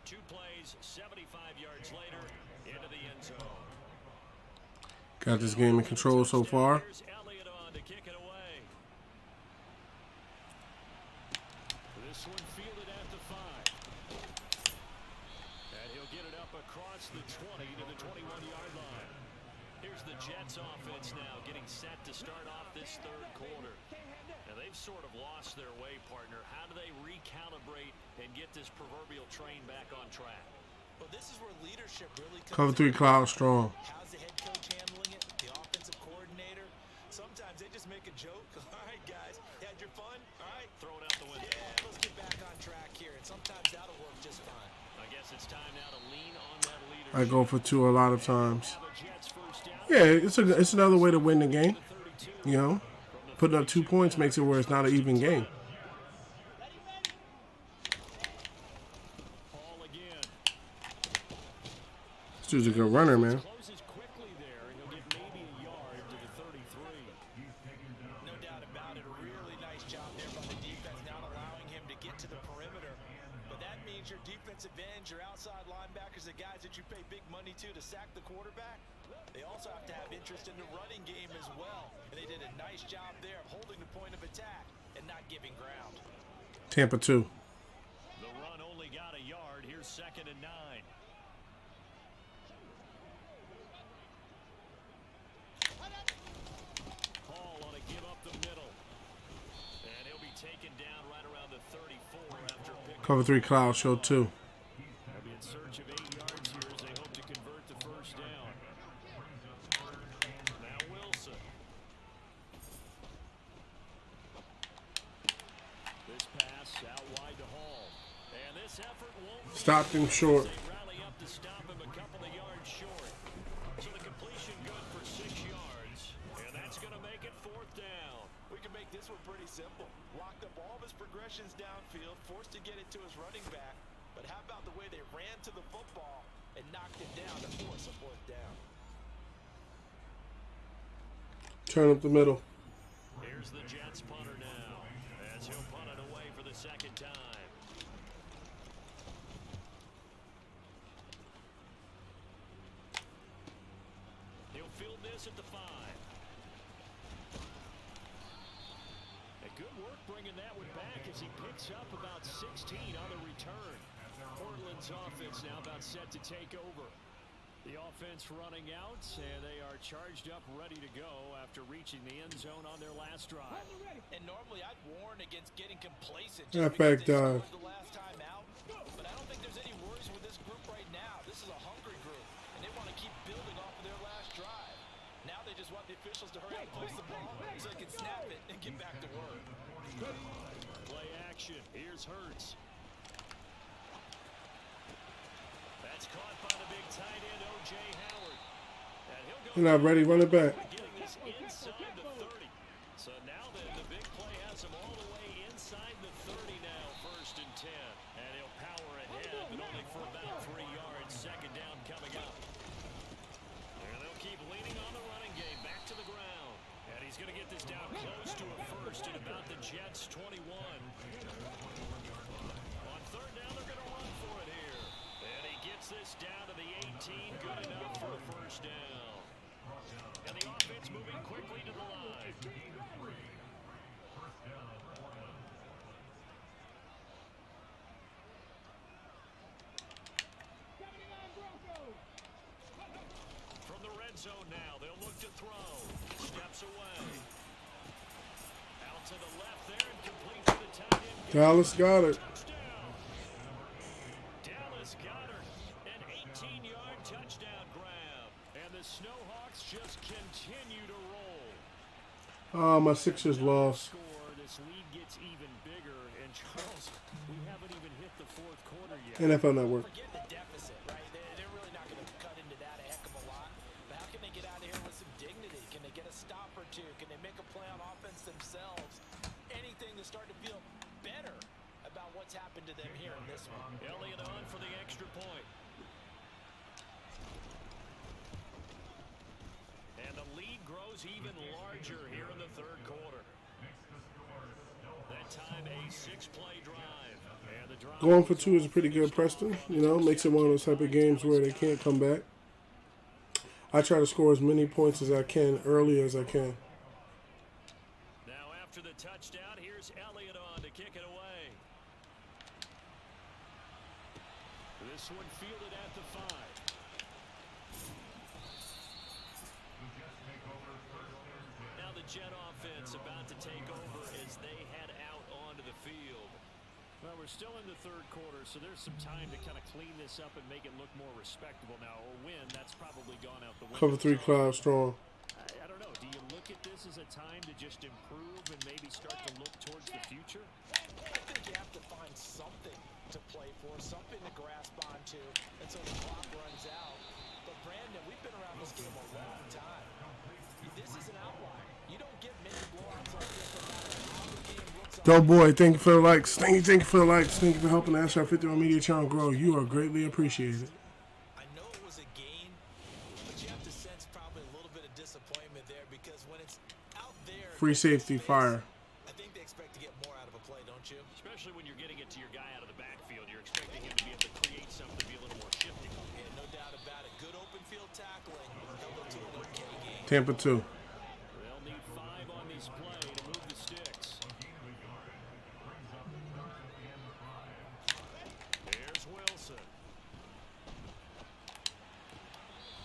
2 plays, 75 yards later, into the end zone. Got this game in control so far. Here's Elliott on to kick it away. This one fielded at the 5. And he'll get it up across the 20 to the 21-yard line. Here's the Jets offense now getting set to start off this third quarter. Now they've sort of lost their way, partner. How do they recalibrate and get this proverbial train back on track? But this is where leadership really comes Cover 3 in. Cloud strong. How's the head coach handling it? The offensive coordinator? Sometimes they just make a joke. All right, guys, you had your fun? All right. Throw it out the window. Yeah, let's get back on track here. And sometimes that'll work just fine. I guess it's time now to lean on that leadership. I go for 2 a lot of times. Now the Jets first down. Yeah, it's another way to win the game. You know, putting up 2 points makes it where it's not an even game. Ball again. This dude's a good runner, man. Closes quickly there, and he'll get maybe a yard to the 33. No doubt about it. A really nice job there by the defense, not allowing him to get to the perimeter. But that means your defensive ends, your outside linebackers, the guys that you pay big money to sack the quarterback, they also have to have interest in the running game as well. And they did a nice job there of holding the point of attack and not giving ground. Tampa 2. The run only got a yard. Here's 2nd and 9. Hall on a give up the middle. And he'll be taken down right around the 34 after picking. Cover 3 Cloud show 2. They'll be in search of 8 yards here as they hope to convert the first down. Now Wilson. This pass out wide to Hall. And this effort won't be Stopped him short. They rally up to stop him a couple of yards short. So the completion good for 6 yards. And that's going to make it 4th down. We can make this one pretty simple. Locked up all of his progressions downfield, forced to get it to his running back. But how about the way they ran to the football and knocked it down to force a 4th down? Turn up the middle. Here's the Jets punter now, as he'll punt it away for the 2nd time. He'll field this at the 5. And good work bringing that one back as he picks up about 16 on the return. Portland's offense now about set to take over. The offense running out, and they are charged up, ready to go after reaching the end zone on their last drive. And normally I'd warn against getting complacent That just because back they dive. scored the last time out. But I don't think there's any worries with this group right now. This is a hungry group, and they want to keep building off of their last drive. Now they just want the officials to hurry up and place the ball so they can snap it and get back to work. Play action. Here's Hurts. That's caught by the big tight end, O.J. Howard. And he'll go. You're not ready, run it back. Getting this inside the 30. So now then the big play has him all the way inside the 30 now, 1st and 10. And he'll power ahead, but only for about 3 yards. 2nd down coming up. And they'll keep leaning on the running game, back to the ground. And he's going to get this down close to a 1st at about the Jets' 21. On 3rd down, they're going to run for it here. And he gets this down to the 18, good enough for a 1st down. And the offense moving quickly to the line. From the red zone now, they'll look to throw. Steps away. Out to the left there and complete to the tight end. Dallas got it. Touchdown. Dallas Goedert, an 18-yard touchdown grab. And the Snowhawks just continue to roll. Oh, my Sixers lost. Score, this lead gets even bigger. And Charles, we haven't even hit the 4th quarter yet. NFL Network. Forget the deficit, right? They're really not going to cut into that a heck of a lot. But how can they get out of here with some dignity? Can they get a stop or two? Can they make a play on offense themselves? Anything to start to feel better about what's happened to them here in this one. Elliott on for the extra point. And the lead grows even larger here in the 3rd quarter. That time a 6-play drive. And the drive Going for 2 is pretty good, Preston. You know, makes it one of those type of games where they can't come back. I try to score as many points as I can, early as I can. Now after the touchdown, here's Elliott on to kick it away. This one fielded at the 5. Now the Jet offense about to take over as they head out onto the field. Well, we're still in the 3rd quarter, so there's some time to kind of clean this up and make it look more respectable now. A win, that's probably gone out the window. Cover 3 cloud strong. I don't know. Do you look at this as a time to just improve and maybe start to look towards the future? I think you have to find something to play for, something to grasp onto until the clock runs out. But Brandon, we've been around this game a long time. This is an outlier. You don't get many blowouts like this no matter how the game looks. Dope boy, thank you for the likes. Thank you for the likes. Thank you for helping the SR51 Media channel grow. You are greatly appreciated. I know it was a gain, but you have to sense probably a little bit of disappointment there because when it's out there, Free safety, fire. I think they expect to get more out of a play, don't you? Especially when you're getting it to your guy out of the backfield. You're expecting him to be able to create something to be a little more shifty. Yeah, no doubt about it. Good open field tackling. Held up to an okay game. Tampa 2. They'll need 5 on this play to move the sticks. There's Wilson.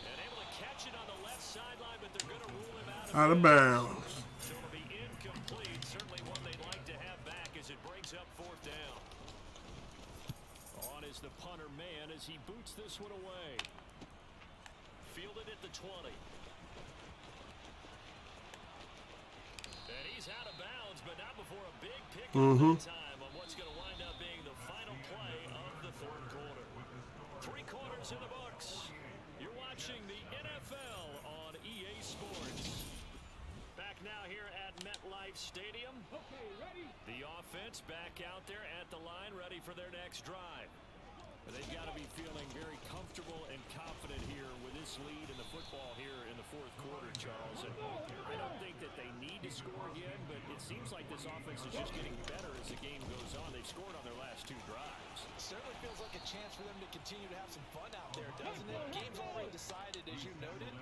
And able to catch it on the left sideline, but they're going to rule him out Out of bounds. So it'll be incomplete. Certainly one they'd like to have back as it brings up 4th down. On is the punter man as he boots this one away. Fielded at the 20. And he's out of bounds, but not before a big pick that time on what's going to wind up being the final play of the 3rd quarter. 3 quarters in the books. You're watching the NFL on EA Sports. Back now here at MetLife Stadium. The offense back out there at the line, ready for their next drive. They've got to be feeling very comfortable and confident here with this lead in the football here in the 4th quarter, Charles. And I don't think that they need to score again, but it seems like this offense is just getting better as the game goes on. They've scored on their last 2 drives. Certainly feels like a chance for them to continue to have some fun out there, doesn't it? Game's already decided, as you noted,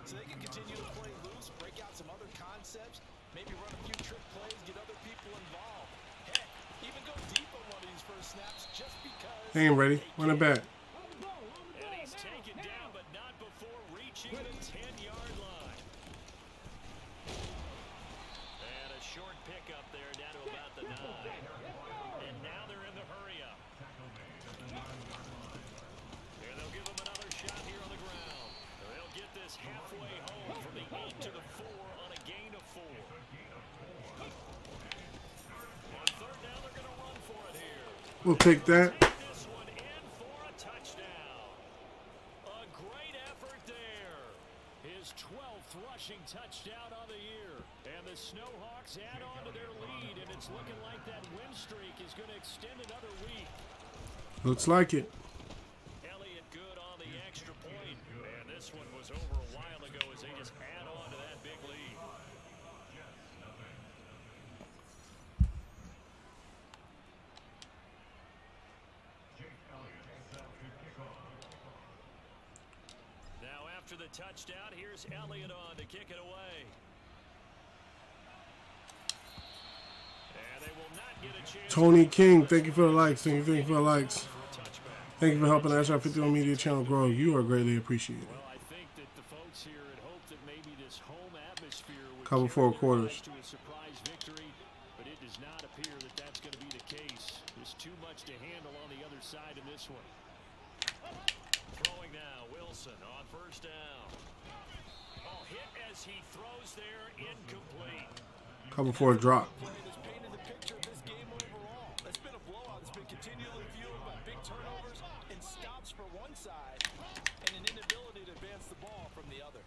so they can continue to play loose, break out some other concepts, maybe run a few trick plays, get other people involved. Heck, even go deep on one of these first snaps just because They ain't ready. they Run it back. And he's taken down, but not before reaching the 10-yard line. And a short pickup there down to about the 9. And now they're in the hurry-up. And they'll give him another shot here on the ground. They'll get this halfway home from the 8 to the 4 on a gain of 4. On third down, they're going to run for it here. We'll take that. This one in for a touchdown. A great effort there. His 12th rushing touchdown on the year. And the Snowhawks add on to their lead, and it's looking like that win streak is going to extend another week. Looks like it. Elliott good on the extra point. And this one was over a while ago as they just add on to that big lead. Now after the touchdown, here's Elliott on to kick it away. And they will not get a chance. Tony King, thank you for the likes. Thank you for the likes. Thank you for helping the SR51 Media channel grow. You are greatly appreciated. Well, I think that the folks here had hoped that maybe this home atmosphere would Couple carry four their quarters. guys to a surprise victory, but it does not appear that that's going to be the case. There's too much to handle on the other side in this one. Throwing now, Wilson on first down. Oh, hit as he throws there, incomplete. Couple for a drop. play that's painted the picture of this game overall. It's been a blowout. It's been continually fueled by big turnovers and stops for one side and an inability to advance the ball from the other.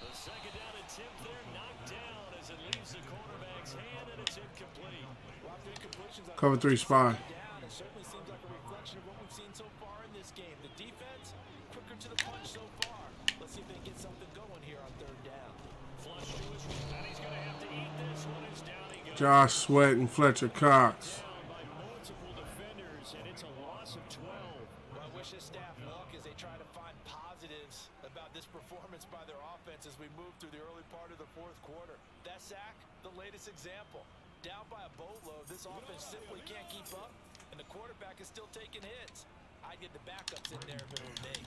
The second down attempt there knocked down as it leaves the quarterback's hand, and it's incomplete. Lots of incompletions on Cover 3 spy. down. It certainly seems like a reflection of what we've seen so far in this game. The defense, quicker to the punch so far. Let's see if they can get something going here on third down. Flush to his right, and he's going to have to eat this one. It's down he goes. Josh Sweat and Fletcher Cox. Down by multiple defenders, and it's a loss of 12. Well, I wish his staff luck as they try to find positives about this performance by their offense as we move through the early part of the fourth quarter. That sack, the latest example. Down by a boatload, this offense simply can't keep up, and the quarterback is still taking hits. I'd get the backups in there if it were me.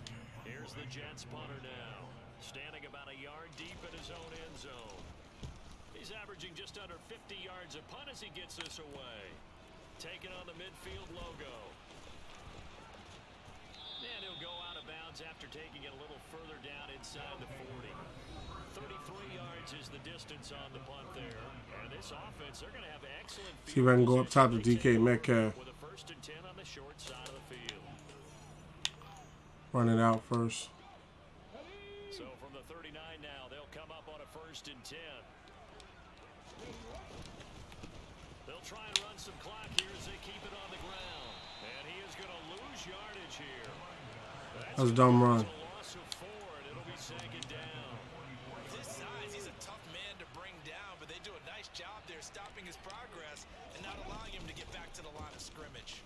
Here's the Jets punter now, standing about a yard deep in his own end zone. He's averaging just under 50 yards a punt as he gets this away. Taking on the midfield logo. And he'll go out of bounds after taking it a little further down inside the 40. 33 yards is the distance on the punt there. And this offense, they're going to have excellent field See if I can go up top to position DK Metcalf. with a 1st and 10 on the short side of the field. Run it out first. So from the 39 now, they'll come up on a 1st and 10. They'll try and run some clock here as they keep it on the ground. And he is going to lose yardage here. That was a dumb run. A loss of 4, and it'll be 2nd down. With his size, he's a tough man to bring down, but they do a nice job there stopping his progress and not allowing him to get back to the line of scrimmage.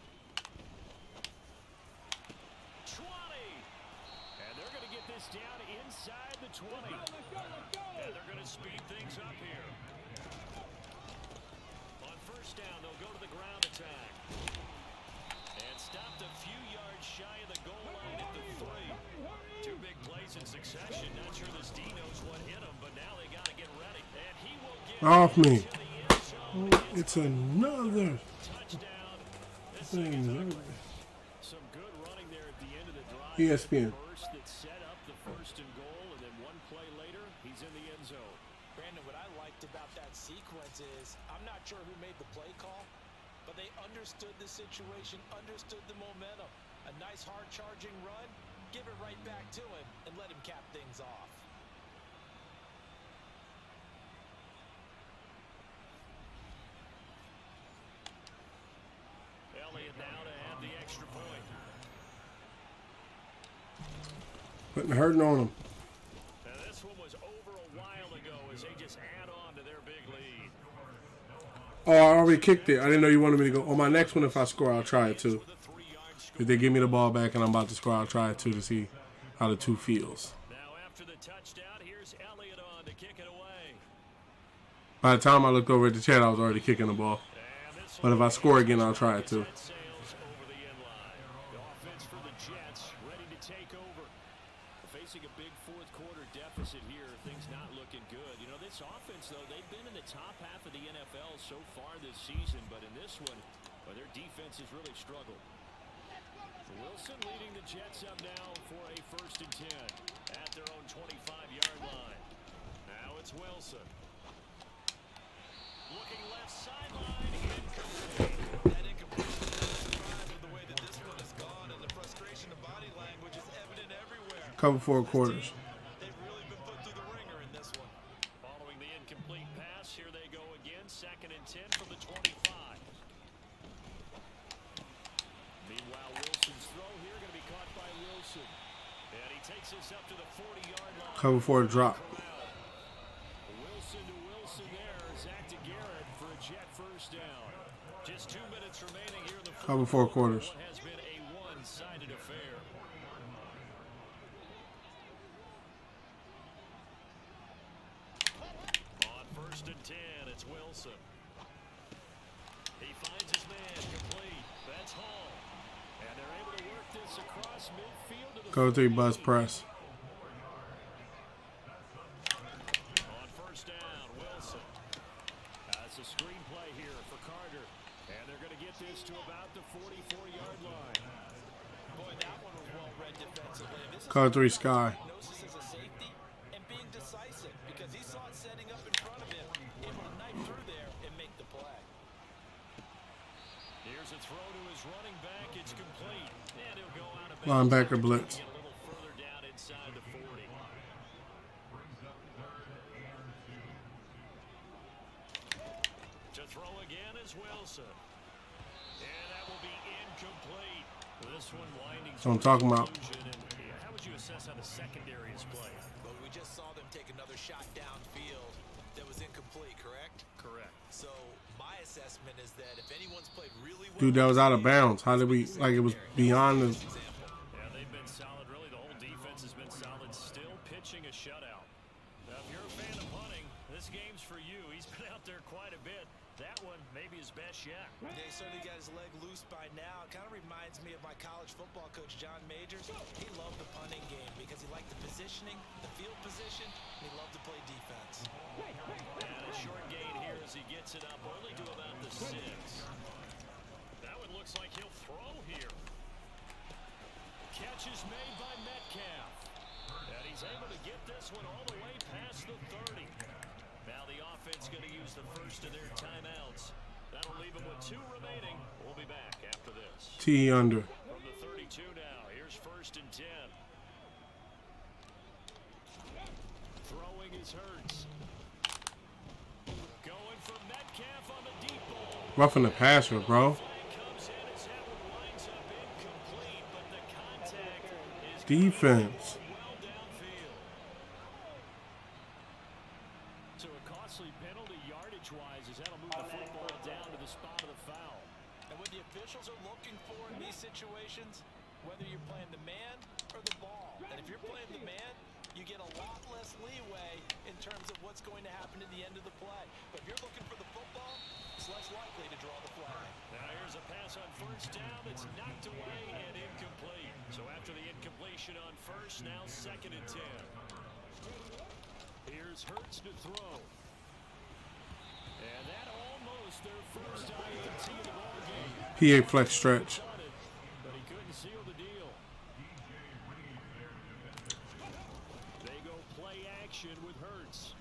20. And they're going to get this down inside the 20. And they're going to speed things up here. On first down, they'll go to the ground attack. And stopped a few yards shy of the goal line at the 3. 2 big plays in succession. Not sure this D knows what hit him, but now they got to get ready. And he will get Off me. into the end zone. It's another Touchdown. This thing. some good running there at the end of the drive. ESPN. Burst that set up the 1st and goal, and then one play later, he's in the end zone. Brandon, what I liked about that sequence is I'm not sure who made the play call, but they understood the situation, understood the momentum. A nice hard charging run, give it right back to him, and let him cap things off. Elliott now to have the extra point. Putting the hurting on him. And this one was over a while ago as they just add on to their big lead. Oh, I already kicked it. I didn't know you wanted me to go. On my next one, if I score, I'll try it too. With a 3-yard score. If they give me the ball back and I'm about to score, I'll try it too to see how the 2 feels. Now after the touchdown, here's Elliott on to kick it away. By the time I looked over at the chat, I was already kicking the ball. But if I score again, I'll try it too. Facing a big fourth quarter deficit here, things not looking good. You know, this offense, though, they've been in the top half of the NFL so far this season, but in this one, well, their defense has really struggled. Wilson leading the Jets up now for a 1st and 10 at their own 25-yard line. Now it's Wilson. Looking left sideline, incomplete. That incompletion is not surprised with the way that this one has gone, and the frustration of body language is evident everywhere. Cover 4 quarters. They've really been put through the ringer in this one. Following the incomplete pass, here they go again. 2nd and 10 from the 25. Meanwhile, Wilson's throw here going to be caught by Wilson. And he takes us up to the 40-yard line. Cover 4 drop. Wilson to Wilson there. Zach to Garrett for a Jet 1st down. Just 2 minutes remaining here in the Cover 4 quarters. what has been a one-sided affair. On 1st and 10, it's Wilson. He finds his man complete. That's Hall. And they're able to work this across midfield to the Cover 3 buzz press. On 1st down, Wilson. That's a screenplay here for Carter. And they're going to get this to about the 44-yard line. Boy, that one was well read defensively. This is Cover 3 sky. diagnosis as a safety and being decisive because he saw it setting up in front of him, able to knife through there and make the play. Here's a throw to his running back. It's complete. And he'll go out of Linebacker blitz. Get a little further down inside the 40. To throw again is Wilson. And that will be incomplete. This one winding. That's what I'm talking about. How would you assess how the secondary is playing? But we just saw them take another shot downfield that was incomplete, correct? Correct. So my assessment is that if anyone's played really well, Dude, that was out of bounds. How did we, like, it was beyond the. Yeah, they've been solid. Really, the whole defense has been solid. Still pitching a shutout. Now, if you're a fan of punting, this game's for you. He's been out there quite a bit. That one, maybe his best yet. Yeah, he certainly got his leg loose by now. It kind of reminds me of my college football coach, John Majors. He loved the punting game because he liked the positioning, the field position, and he loved to play defense. And a short gain here as he gets it up only to about the 6. That one looks like he'll throw here. Catch is made by Metcalf. And he's able to get this one all the way past the 30. Now the offense going to use the first of their timeouts. That'll leave them with 2 remaining. We'll be back after this. T under. From the 32 now, here's 1st and 10. Throwing is Hurts. Going for Metcalf on the deep ball. Roughing the passer, bro. Comes in, his head winds up incomplete, but the contact is Defense. well downfield. So a costly penalty yardage-wise as that'll move the football down to the spot of the foul. And what the officials are looking for in these situations, whether you're playing the man or the ball. And if you're playing the man, you get a lot less leeway in terms of what's going to happen at the end of the play. But if you're looking for the football, it's less likely to draw the flag. Now here's a pass on 1st down that's knocked away and incomplete. So after the incompletion on 1st, now 2nd and 10. Here's Hurts to throw. And that almost their first INT of the ball game. PA flex stretch. But he couldn't seal the deal. They go play action with Hurts.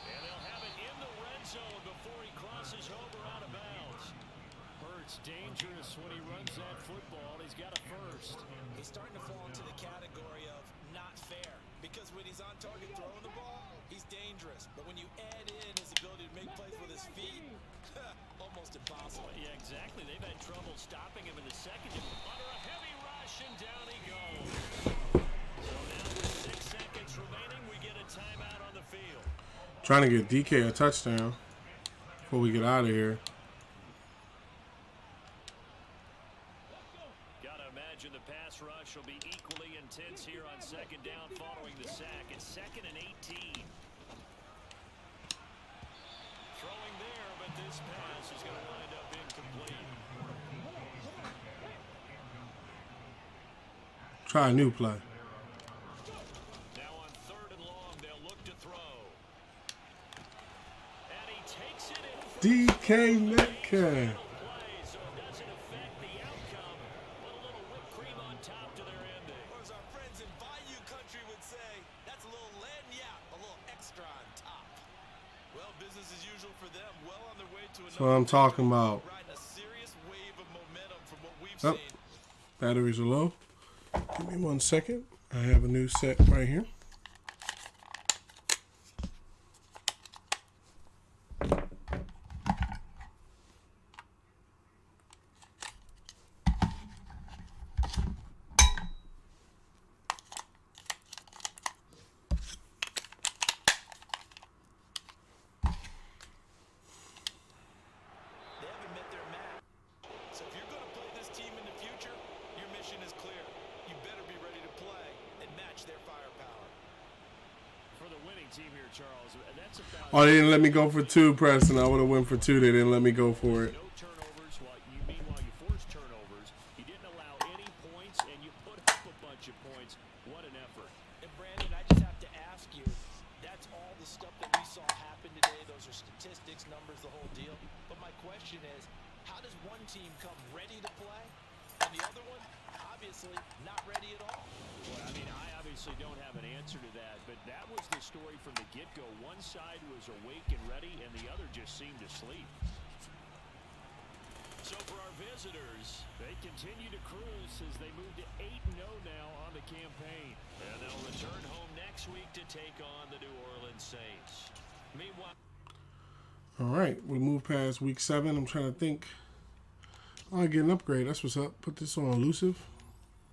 And they'll have it in the red zone before he crosses over out of bounds. Hurts dangerous when he runs that football. He's got a 1st. He's starting to fall into the category of not fair. Because when he's on target throwing the ball, he's dangerous. But when you add in his ability to make plays with his feet, almost impossible. Yeah, exactly. They've had trouble stopping him in the second. Under a heavy rush, and down he goes. So now with 6 seconds remaining, we get a timeout on the field. Trying to get DK a touchdown before we get out of here. Got to imagine the pass pass rush will be equally intense here on second down following the sack. It's 2nd and 18. Throwing there, but this pass is going to wind up incomplete. Try a new play. Now on 3rd and long, they'll look to throw. And he takes it in for DK Metcalf. play, so it doesn't affect the outcome. Put a little whipped cream on top to their ending. Or as our friends in Bayou Country would say, that's a little lagniappe, a little extra on top. Well, business as usual for them. Well on their way to That's what I'm talking about. riding a serious wave of momentum from what we've Yep. seen. Batteries are low. Give me 1 second. I have a new set right here. They haven't met their match. So if you're going to play this team in the future, your mission is clear. You better be ready to play and match their firepower. For the winning team here, Charles, that's about Oh, they didn't let me go for 2, Preston. I would have went for 2. They didn't let me go for it. no turnovers. Meanwhile, you forced turnovers. You didn't allow any points, and you put up a bunch of points. What an effort. And Brandon, I just have to ask you, that's all the stuff that we saw happen today. Those are statistics, numbers, the whole deal. But my question is, how does one team come ready to play, and the other one, obviously, not ready at all? Well, I mean, I obviously don't have an answer to that, but that was the story from the get-go. One side was awake and ready, and the other just seemed to sleep. So for our visitors, they continue to cruise as they move to 8-0 now on the campaign. And they'll return home next week to take on the New Orleans Saints. Meanwhile, All right, we move past week 7. I'm trying to think. Oh, I get an upgrade. That's what's up. Put this on elusive.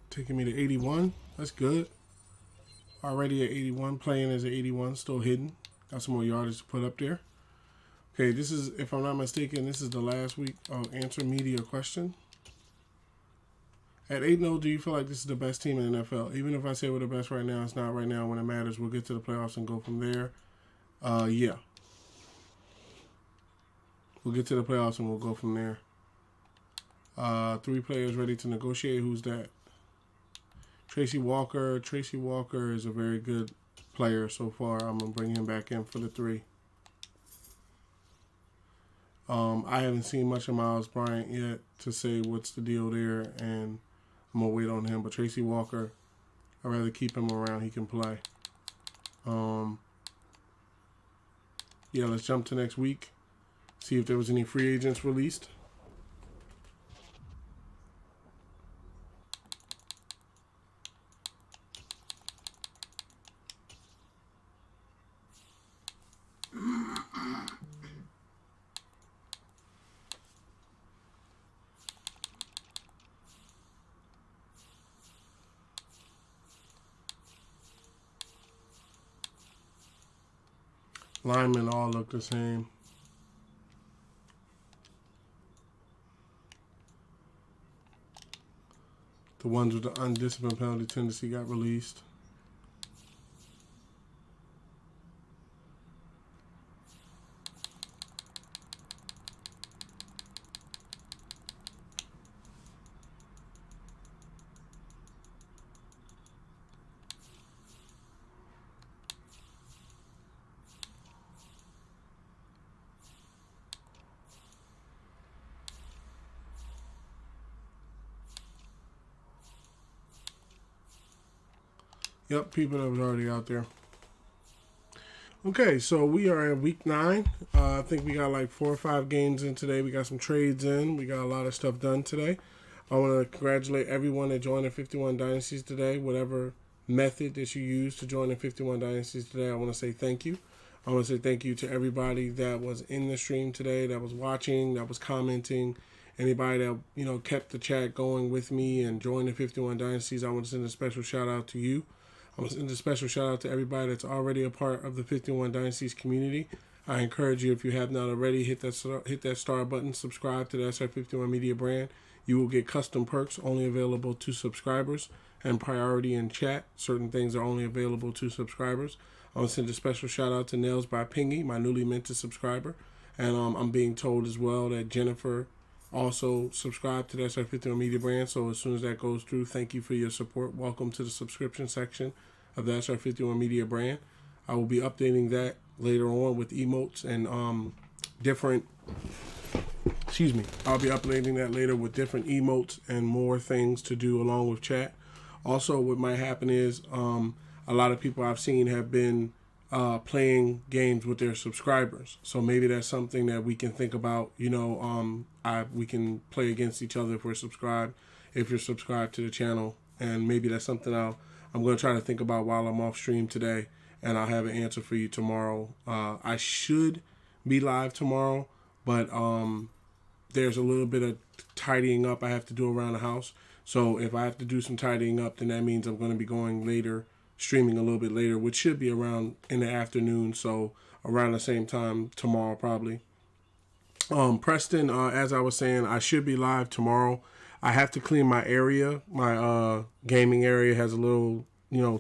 Taking me to 81. That's good. Already at 81. Playing as an 81. Still hidden. Got some more yardage to put up there. Okay, this is, if I'm not mistaken, this is the last week of answer media question. At 8-0, do you feel like this is the best team in the NFL? Even if I say we're the best right now, it's not right now when it matters. We'll get to the playoffs and go from there. Yeah. We'll get to the playoffs and we'll go from there. 3 players ready to negotiate. Who's that? Tracy Walker. Tracy Walker is a very good player so far. I'm going to bring him back in for the 3. I haven't seen much of Miles Bryant yet to say what's the deal there, and I'm going to wait on him. But Tracy Walker, I'd rather keep him around. He can play. Yeah, let's jump to next week. See if there was any free agents released. Linemen all look the same. The ones with the undisciplined penalty tendency got released. Yep, people that was already out there. Okay, so we are at week 9. I think we got like 4 or 5 games in today. We got some trades in. We got a lot of stuff done today. I want to congratulate everyone that joined the 51 Dynasties today. Whatever method that you used to join the 51 Dynasties today, I want to say thank you. I want to say thank you to everybody that was in the stream today, that was watching, that was commenting. Anybody that, kept the chat going with me and joined the 51 Dynasties, I want to send a special shout out to you. I want to send a special shout out to everybody that's already a part of the 51 Dynasties community. I encourage you, if you have not already, hit that star button, subscribe to the SR51 Media brand. You will get custom perks only available to subscribers and priority in chat. Certain things are only available to subscribers. I want to send a special shout out to Nails by Pingy, my newly minted subscriber. And I'm being told as well that Jennifer also subscribed to the SR51 Media brand. So as soon as that goes through, thank you for your support. Welcome to the subscription section of the SR51 Media brand. I will be updating that later on with emotes and different. Excuse me. I'll be uploading that later with different emotes and more things to do along with chat. Also, what might happen is a lot of people I've seen have been playing games with their subscribers. So maybe that's something that we can think about. You know, we can play against each other if we're subscribed, if you're subscribed to the channel. And maybe that's something I'm going to try to think about while I'm off stream today. And I'll have an answer for you tomorrow. I should be live tomorrow, but there's a little bit of tidying up I have to do around the house. So if I have to do some tidying up, then that means I'm going to be going later, streaming a little bit later, which should be around in the afternoon. So around the same time tomorrow, probably. Preston, as I was saying, I should be live tomorrow. I have to clean my area. My gaming area has a little,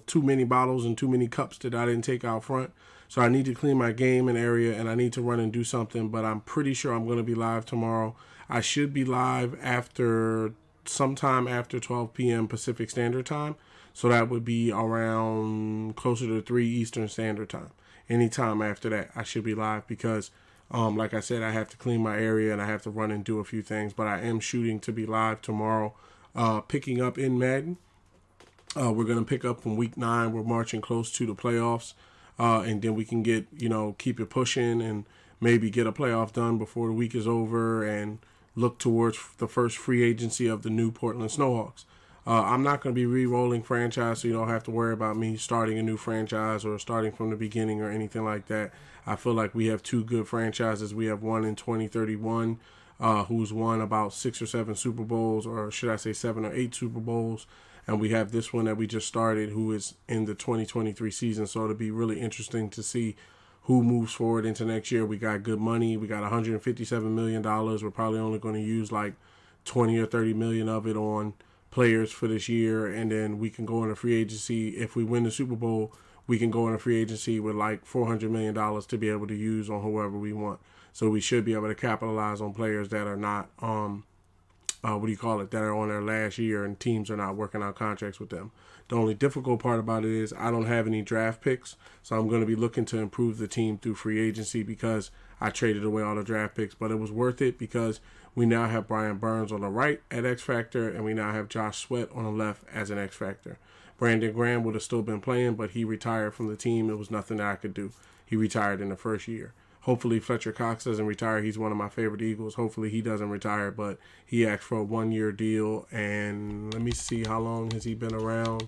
too many bottles and too many cups that I didn't take out front. So I need to clean my gaming area and I need to run and do something, but I'm pretty sure I'm going to be live tomorrow. I should be live sometime after 12 p.m. Pacific Standard Time. So that would be around closer to 3 Eastern Standard Time. Anytime after that, I should be live because, like I said, I have to clean my area and I have to run and do a few things. But I am shooting to be live tomorrow, picking up in Madden. We're going to pick up from week 9. We're marching close to the playoffs. And then we can get, keep it pushing and maybe get a playoff done before the week is over and look towards the first free agency of the new Portland Snowhawks. I'm not going to be re-rolling franchise, so you don't have to worry about me starting a new franchise or starting from the beginning or anything like that. I feel like we have 2 good franchises. We have one in 2031 who's won about 6 or 7 Super Bowls, or should I say 7 or 8 Super Bowls. And we have this one that we just started who is in the 2023 season. So it'll be really interesting to see who moves forward into next year. We got good money. We got $157 million. We're probably only going to use like 20 or 30 million of it on players for this year. And then we can go into free agency. If we win the Super Bowl, we can go into free agency with like $400 million to be able to use on whoever we want. So we should be able to capitalize on players that are not, that are on their last year and teams are not working out contracts with them. The only difficult part about it is I don't have any draft picks, so I'm going to be looking to improve the team through free agency because I traded away all the draft picks. But it was worth it because we now have Brian Burns on the right at X Factor, and we now have Josh Sweat on the left as an X Factor. Brandon Graham would have still been playing, but he retired from the team. There was nothing that I could do. He retired in the first year. Hopefully Fletcher Cox doesn't retire. He's one of my favorite Eagles. Hopefully he doesn't retire, but he asked for a 1-year deal. And let me see, how long has he been around?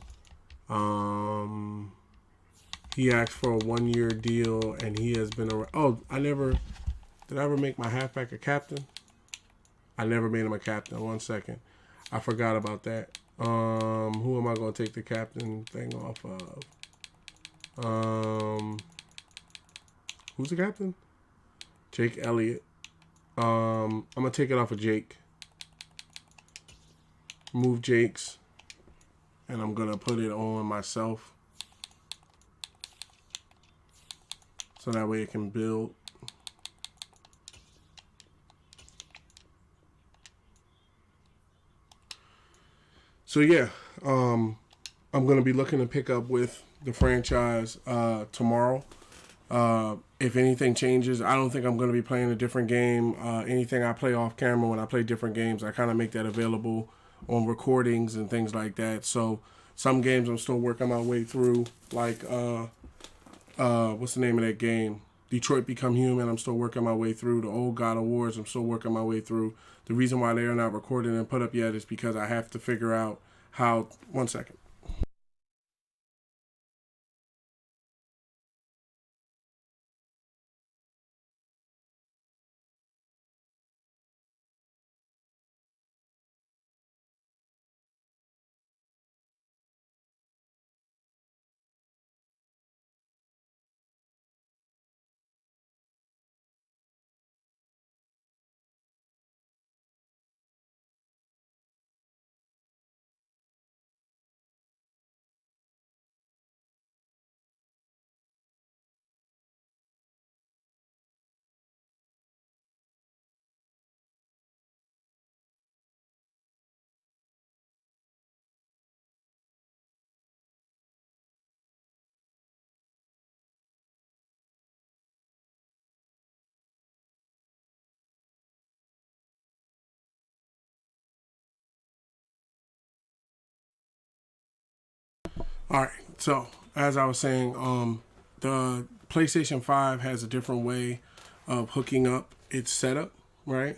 He asked for a 1-year deal, and he has been around. Oh, did I ever make my halfback a captain? I never made him a captain. 1 second. I forgot about that. Who am I going to take the captain thing off of? Who's the captain? Jake Elliott. I'm going to take it off of Jake. Move Jake's. And I'm going to put it on myself. So that way it can build. So yeah, I'm going to be looking to pick up with the franchise tomorrow. If anything changes, I don't think I'm going to be playing a different game. Anything I play off camera when I play different games, I kind of make that available on recordings and things like that. So some games I'm still working my way through, like what's the name of that game? Detroit Become Human. I'm still working my way through. The old God of Wars, I'm still working my way through. The reason why they are not recorded and put up yet is because I have to figure out how. 1 second. All right. So as I was saying, the PlayStation 5 has a different way of hooking up its setup, right?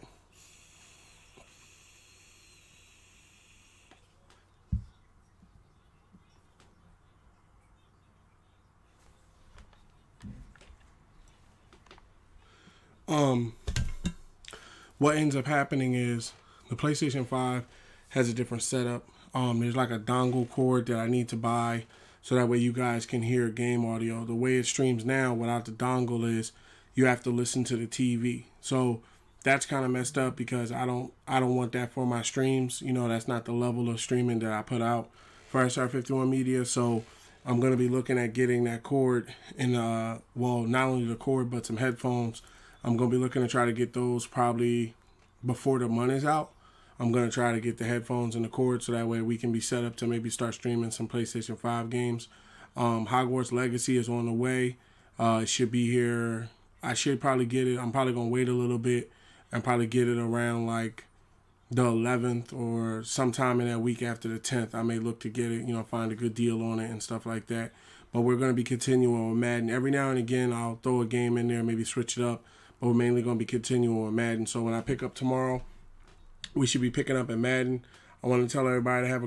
What ends up happening is the PlayStation 5 has a different setup. There's like a dongle cord that I need to buy so that way you guys can hear game audio. The way it streams now without the dongle is you have to listen to the TV. So that's kind of messed up because I don't want that for my streams. You know, that's not the level of streaming that I put out for SR51 Media. So I'm going to be looking at getting that cord and not only the cord but some headphones. I'm going to be looking to try to get those probably before the month is out. I'm going to try to get the headphones and the cord so that way we can be set up to maybe start streaming some PlayStation 5 games. Hogwarts Legacy is on the way. It should be here. I should probably get it. I'm probably going to wait a little bit and probably get it around like the 11th or sometime in that week after the 10th. I may look to get it, find a good deal on it and stuff like that. But we're going to be continuing with Madden. Every now and again, I'll throw a game in there, maybe switch it up. But we're mainly going to be continuing with Madden. So when I pick up tomorrow, we should be picking up at Madden. I want to tell everybody to have a